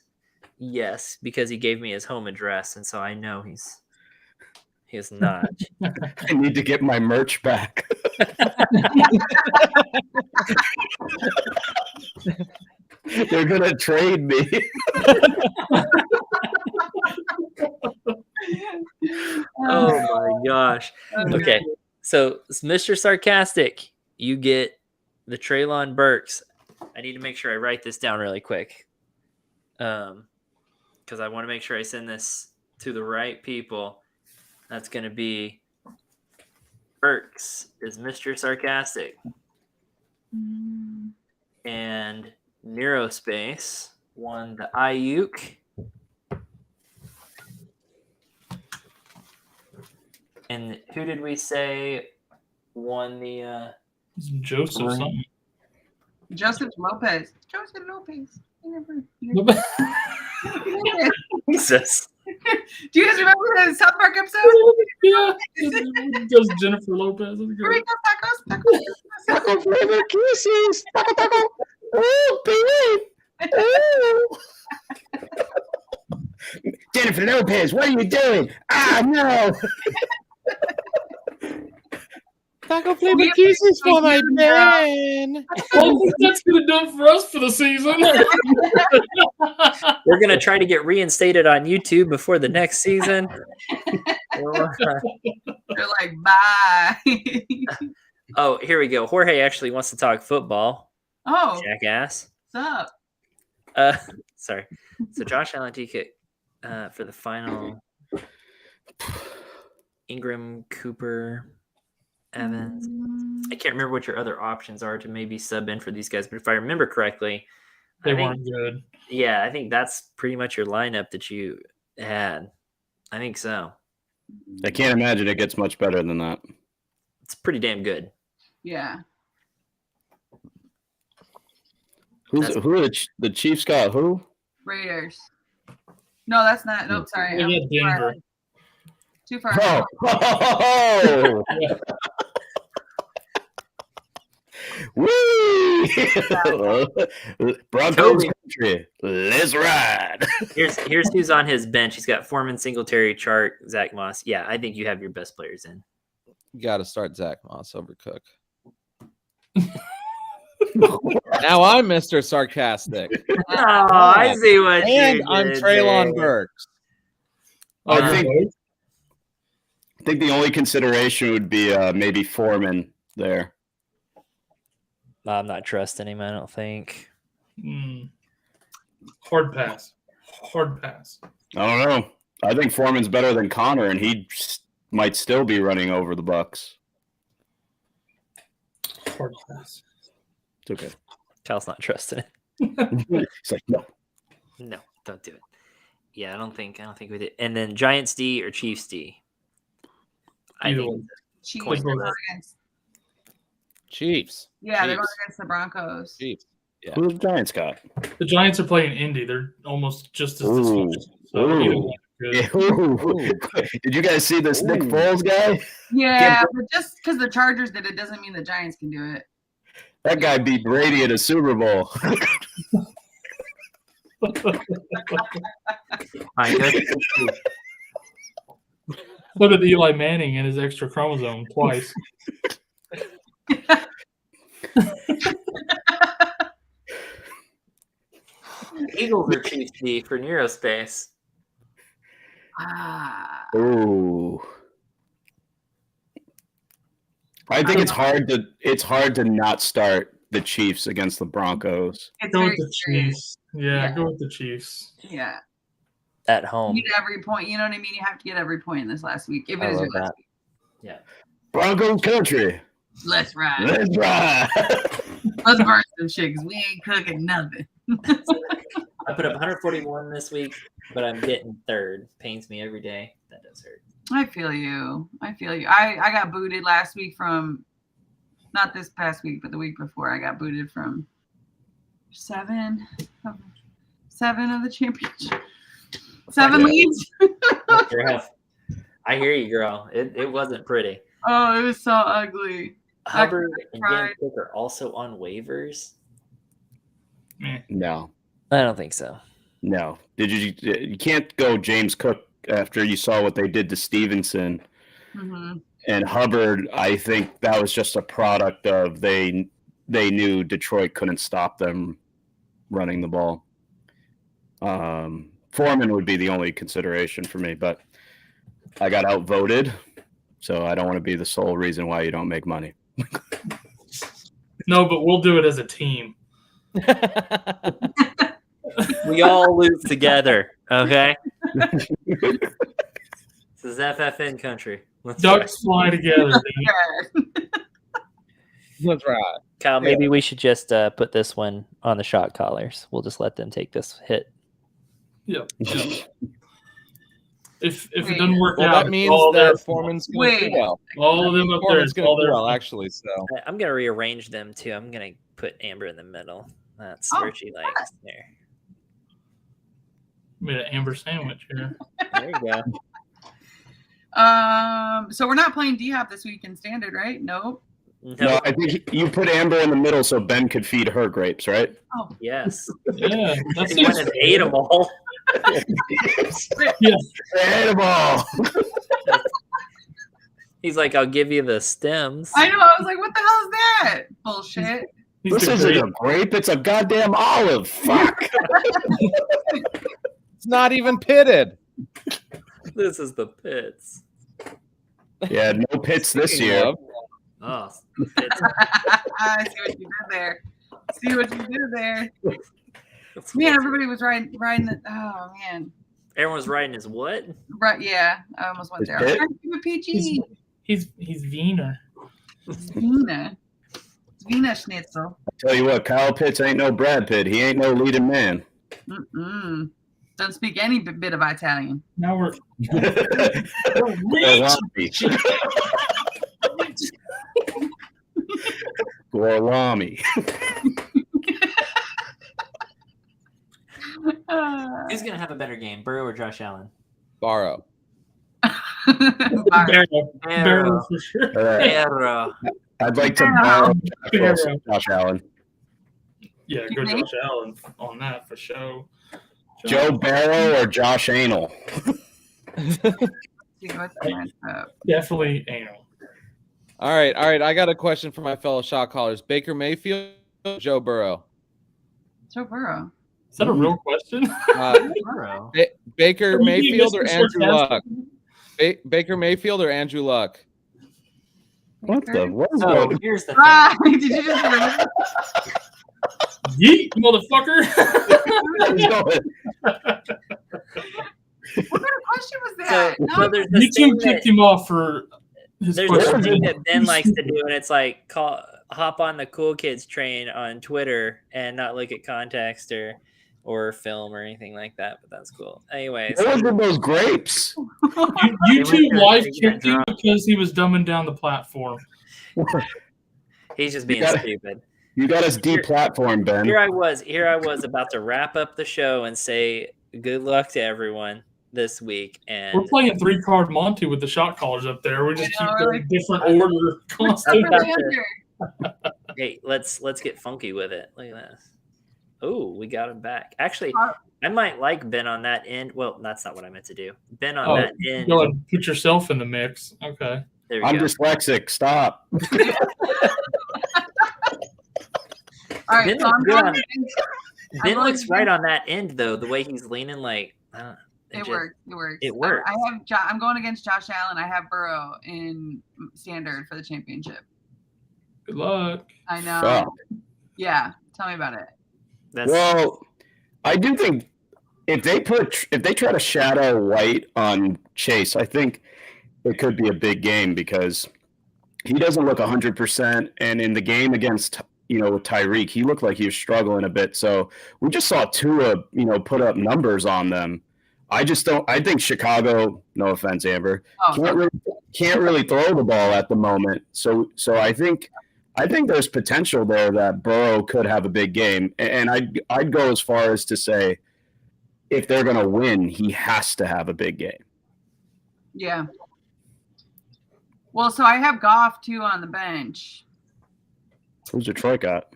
D: Yes, because he gave me his home address, and so I know he's not.
K: I need to get my merch back. They're gonna trade me.
D: Oh my gosh. Okay. So Mr. Sarcastic, you get the TREYLON BURKS. I need to make sure I write this down really quick. Because I want to make sure I send this to the right people. That's going to be BURKS is Mr. Sarcastic. And Neurospace won the AIYUK. And who did we say won the
F: It's Joseph something.
I: Joseph Lopez. Joseph Lopez.
D: Jesus.
I: Do you guys remember the South Park episode?
F: Yeah. Just Jennifer Lopez. That's
I: Here we
F: great.
I: go, tacos.
K: Taco flavor kisses. Taco, taco. Oh, babe. Oh. Jennifer Lopez, what are you doing? Ah, no.
H: Taco flavor kisses for my man.
F: Well, I think that's going to do it for us for the season.
D: We're going to try to get reinstated on YouTube before the next season.
I: They're like, bye.
D: Oh, here we go. Jorge actually wants to talk football.
I: Oh,
D: Jackass.
I: what's up?
D: Sorry. So Josh Allen, DK, for the final. Ingram, Cooper, Evans. I can't remember what your other options are to maybe sub in for these guys, but if I remember correctly,
F: They weren't good.
D: Yeah, I think that's pretty much your lineup that you had. I think so.
K: I can't imagine it gets much better than that.
D: It's pretty damn good.
I: Yeah.
K: Who are the Chiefs got? Who?
I: Raiders. No, that's not. Nope, sorry.
F: They got Denver.
I: Too far.
K: Oh. Woo! Broncos country. Let's ride.
D: Here's who's on his bench. He's got Foreman, Singletary, Chart, Zach Moss. Yeah, I think you have your best players in.
H: You got to start Zach Moss over Cook. Now I'm Mr. Sarcastic.
D: Oh, I see what
H: and
D: you
H: I'm
D: did
H: TREYLON
D: there.
H: Burks.
K: I think the only consideration would be maybe Foreman there.
D: I'm not trusting him, I don't think.
F: Hard pass. Hard pass.
K: I don't know. I think Foreman's better than Connor, and he might still be running over the Bucks.
F: Hard pass.
K: It's okay.
D: Kyle's not trusting it.
K: He's like, no.
D: No, don't do it. Yeah, I don't think we did. And then Giants D or Chiefs D? I think
I: Chiefs.
D: coin flip.
H: Chiefs.
I: Yeah, they're
H: Chiefs.
I: going against the Broncos.
H: Chiefs. Yeah.
K: Who the Giants got?
F: The Giants are playing Indy. They're almost just as dysfunctional. So
K: Ooh.
F: either one is
K: Yeah,
F: good.
K: ooh. Did you guys see this Nick Foles guy?
I: Yeah, but just because the Chargers did it doesn't mean the Giants can do it.
K: That guy beat Brady at a Super Bowl.
F: So did Eli Manning and his extra chromosome twice.
D: Eagles or Chiefs D for Neurospace?
K: Ooh. I think it's hard to not start the Chiefs against the Broncos.
I: It's
F: Go
I: very
F: with the
I: serious.
F: Chiefs. Yeah, go with the Chiefs.
I: Yeah.
D: At
I: You
D: home.
I: need every point. You know what I mean? You have to get every point in this last week. If it
D: I
I: is
D: love
I: your last
D: that.
I: week.
D: Yeah.
K: Broncos country.
I: Let's ride.
K: Let's ride.
I: Let's burn some shit because we ain't cooking nothing.
D: I put up 141 this week, but I'm getting third. Pains me every day. That does hurt.
I: I feel you. I got booted last week from, not this past week, but the week before. I got booted from 7 of the championship. 7 leads.
D: I hear you, girl. It wasn't pretty.
I: Oh, it was so ugly.
D: Hubbard and
I: cried.
D: Dan Cook are also on waivers.
K: No.
D: I don't think so.
K: No. You can't go James Cook after you saw what they did to Stevenson.
I: Mm-hmm.
K: And Hubbard, I think that was just a product of they knew Detroit couldn't stop them running the ball. Foreman would be the only consideration for me, but I got outvoted, so I don't want to be the sole reason why you don't make money.
F: No, but we'll do it as a team.
D: We all lose together, okay? This is FFN country.
F: Ducks fly together.
H: That's right.
D: Kyle, maybe we should just put this one on the shot callers. We'll just let them take this hit.
F: Yep. If it doesn't work
H: Well,
F: out,
H: that means
F: all
H: that
F: their
H: Foreman's
F: fault.
H: going to do well.
F: All of them up there
H: Foreman's
F: is
H: going
F: all
H: to do
F: their
H: well,
F: fault.
H: actually. So
D: I'm gonna rearrange them too. I'm gonna put Amber in the middle. That's where she likes. There.
F: Made an Amber sandwich here.
D: There you go.
I: So we're not playing D-Hop this week in standard, right? Nope.
K: No, I think you put Amber in the middle so Ben could feed her grapes, right?
I: Oh.
D: Yes.
F: Yeah.
D: And he went and ate them all.
F: Yeah.
K: Ate them all.
D: He's like, I'll give you the stems.
I: I know. I was like, what the hell is that? Bullshit.
K: This isn't a grape, it's a goddamn olive. Fuck.
H: it's not even pitted.
D: This is the pits.
K: Yeah, no pits this year.
D: Oh,
I: I see what you did there. Man, everybody was riding the. Oh man.
D: Everyone was riding his what?
I: Right? Yeah, I almost went
K: His
I: there. I'm
K: pit?
I: trying to keep it PG.
F: He's Wiener.
I: Vina. Vina Schnitzel.
K: Tell you what, Kyle Pitts ain't no Brad Pitt. He ain't no leading man.
I: Mm-mm. Don't speak any bit of Italian.
F: Now we're
K: Gorlami.
D: Who's gonna have a better game, Burrow or Josh Allen?
H: Borrow.
F: Barrow for sure.
D: Burrow.
K: I'd like to borrow Josh Allen.
F: Yeah, go Josh Allen on that for sure.
K: Joe Barrow or Josh Anal?
F: Definitely anal.
H: All right. I got a question for my fellow shot callers. Baker Mayfield, Joe Burrow.
I: Joe Burrow.
F: Is that a real question?
D: Burrow.
H: Baker Mayfield or Andrew Luck? Baker Mayfield or Andrew Luck?
K: What the? What is
D: So
K: going
D: here's the thing.
I: Did you just remember?
F: Yeet, motherfucker.
I: What kind of question was that?
D: So there's this thing
F: YouTube kicked him off for his
D: There's this
F: question.
D: thing that Ben likes to do, and it's like hop on the cool kids train on Twitter and not look at context or film or anything like that. But that's cool. Anyways,
K: What was with those grapes?
F: YouTube live kicked him because he was dumbing down the platform.
D: he's just being stupid.
K: You got us deplatformed, Ben.
D: Here I was about to wrap up the show and say good luck to everyone this week. And
F: We're playing 3-card Monty with the shot callers up there. We just keep going different order constantly.
D: Hey, let's get funky with it. Look at this. Oh, we got him back. Actually, I might like Ben on that end. Well, that's not what I meant to do. Ben on that end.
F: Go ahead and put yourself in the mix. Okay.
D: There you
K: I'm
D: go.
K: dyslexic. Stop.
I: All right,
D: Ben
I: so
D: looks, good on, Ben
I: going
D: looks
I: to-
D: right on that end though. The way he's leaning, like
I: It works. It works.
D: It works.
I: I'm going against Josh Allen. I have Burrow in standard for the championship.
F: Good luck.
I: I know.
K: Fuck.
I: Yeah. Tell me about it.
K: Well, I do think if they try to shadow White on Chase, I think it could be a big game because he doesn't look 100%, and in the game against with Tyreek, he looked like he was struggling a bit. So we just saw Tua, put up numbers on them. I just don't. I think Chicago. No offense, Amber, can't really throw the ball at the moment. So I think there's potential there that Burrow could have a big game, and I'd go as far as to say if they're going to win, he has to have a big game.
I: Yeah. Well, so I have Goff too on the bench.
K: Who's Detroit got?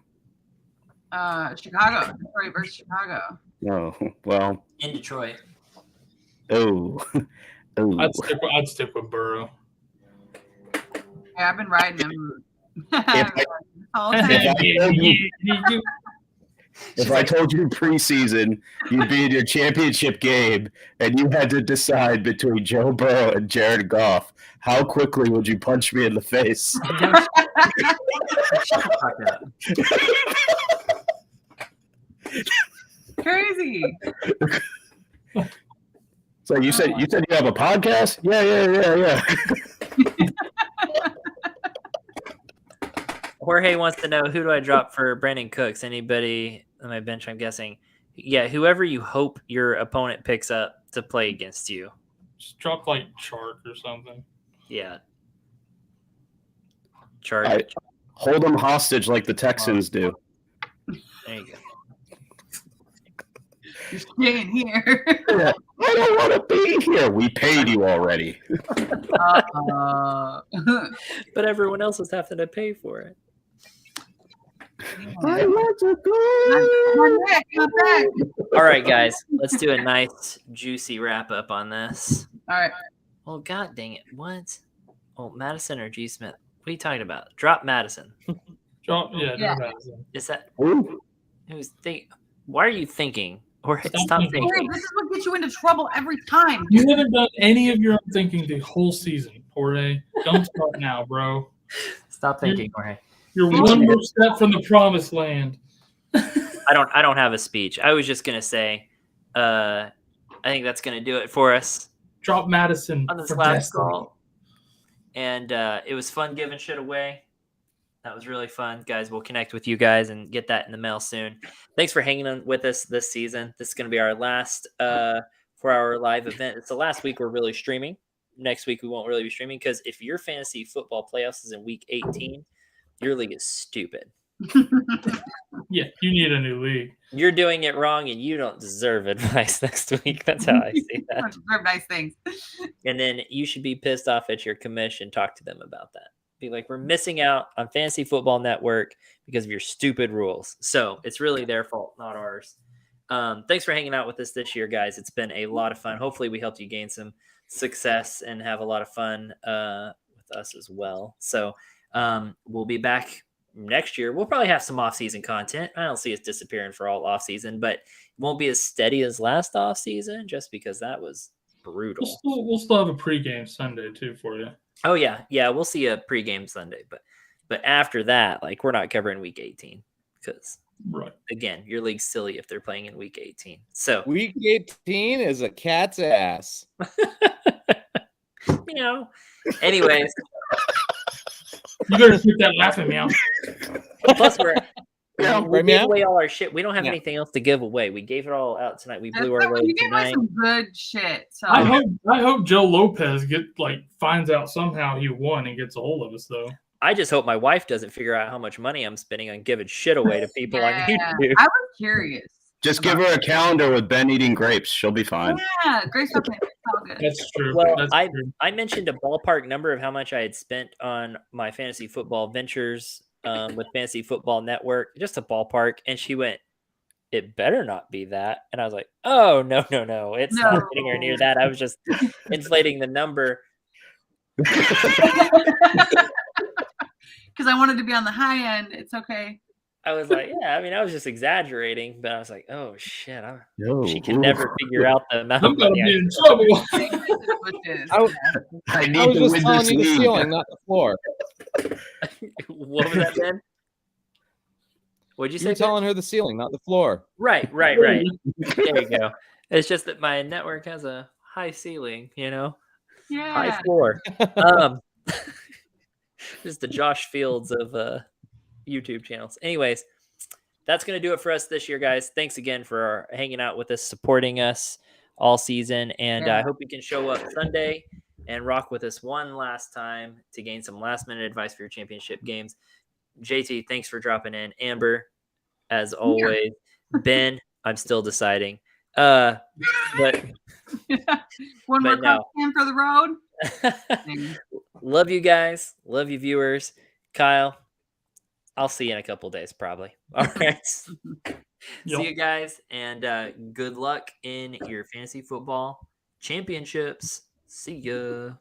I: Chicago. Detroit versus Chicago.
K: Oh, well.
D: In Detroit.
K: Oh.
F: I'd stick with Burrow.
I: Yeah, I've been riding him.
K: If I told you preseason you'd be in your championship game and you had to decide between Joe Burrow and Jared Goff, how quickly would you punch me in the face?
I: Crazy.
K: So you said you have a podcast? Yeah.
D: Jorge wants to know, who do I drop for Brandon Cooks? Anybody on my bench, I'm guessing. Yeah, whoever you hope your opponent picks up to play against you.
F: Just drop like Chark or something.
D: Yeah. Chark.
K: Hold them hostage like the Texans do.
D: There you go.
I: You're staying here.
K: Yeah, I don't want to be here. We paid you already.
D: But everyone else is having to pay for it.
K: I want to
I: Come back.
D: All right, guys, let's do a nice, juicy wrap up on this.
I: All right.
D: Well, god dang it. What? Oh, Madison or G. Smith? What are you talking about? Drop Madison.
F: Drop Madison.
D: Is that
K: Ooh.
D: who's think? Why are you thinking? Or stop thinking.
I: Jorge, this is what gets you into trouble every time.
F: You haven't done any of your own thinking the whole season, Jorge. Don't start now, bro.
D: Stop thinking, Jorge.
F: You're one more step from the promised land.
D: I don't have a speech. I was just gonna say, I think that's gonna do it for us
F: Drop Madison
D: on this
F: for
D: last
F: destiny.
D: call. And it was fun giving shit away. That was really fun, guys. We'll connect with you guys and get that in the mail soon. Thanks for hanging on with us this season. This is going to be our last 4-hour live event. It's the last week we're really streaming. Next week we won't really be streaming because if your fantasy football playoffs is in week 18, your league is stupid.
F: Yeah, you need a new league.
D: You're doing it wrong and you don't deserve advice next week. That's how I see that.
I: Deserve nice things.
D: And then you should be pissed off at your commission. Talk to them about that. Be like, we're missing out on Fantasy Football Network because of your stupid rules. So it's really their fault, not ours. Thanks for hanging out with us this year, guys. It's been a lot of fun. Hopefully we helped you gain some success and have a lot of fun with us as well. So we'll be back next year. We'll probably have some off-season content. I don't see us disappearing for all off-season, but it won't be as steady as last off-season just because that was brutal.
F: We'll still have a pregame Sunday too for you.
D: Oh yeah, we'll see a pregame Sunday, but after that, like we're not covering week 18 because again, your league's silly if they're playing in week 18. So
H: week 18 is a cat's ass.
D: Anyways,
F: you better keep that laughing, meow.
D: Plus we gave away all our shit. We don't have
H: Yeah.
D: anything else to give away. We gave it all out tonight. We blew
I: That's
D: our
I: right,
D: load
I: you gave away
D: tonight.
I: some good shit. So
F: I hope Joe Lopez finds out somehow he won and gets a hold of us though.
D: I just hope my wife doesn't figure out how much money I'm spending on giving shit away to people on YouTube.
I: I was curious.
K: Just give her a calendar with Ben eating grapes. She'll be fine.
I: Yeah, great stuff. It's all good.
F: That's true.
D: Well,
F: That's true.
D: I mentioned a ballpark number of how much I had spent on my fantasy football ventures with Fantasy Football Network, just a ballpark. And she went, it better not be that. And I was like, oh, no. It's not anywhere near that. I was just inflating the number.
I: Because I wanted to be on the high end. It's okay.
D: I was like, yeah, I mean, I was just exaggerating, but I was like, oh, shit. She can
K: Ooh.
D: never figure out the amount
F: I'm
D: of
F: gonna
D: money.
F: be in trouble.
K: I need
H: I was
K: to
H: just
K: win
H: telling
K: this
H: you the
K: league.
H: ceiling, not the floor.
D: What was that, Ben? What'd you
H: You
D: say?
H: were
D: Ben?
H: telling her the ceiling, not the floor.
D: Right. There you go. It's just that my network has a high ceiling,
I: Yeah.
D: high floor. Just the Josh Fields of YouTube channels. Anyways, that's going to do it for us this year, guys. Thanks again for hanging out with us, supporting us all season. And I hope you can show up Sunday and rock with us one last time to gain some last-minute advice for your championship games. JT, thanks for dropping in. Amber, as always. Ben, I'm still deciding. But
I: One more
D: no.
I: question for the road.
D: Love you guys. Love you, viewers. Kyle, I'll see you in a couple days, probably. All right. See you guys, and good luck in your fantasy football championships. See ya.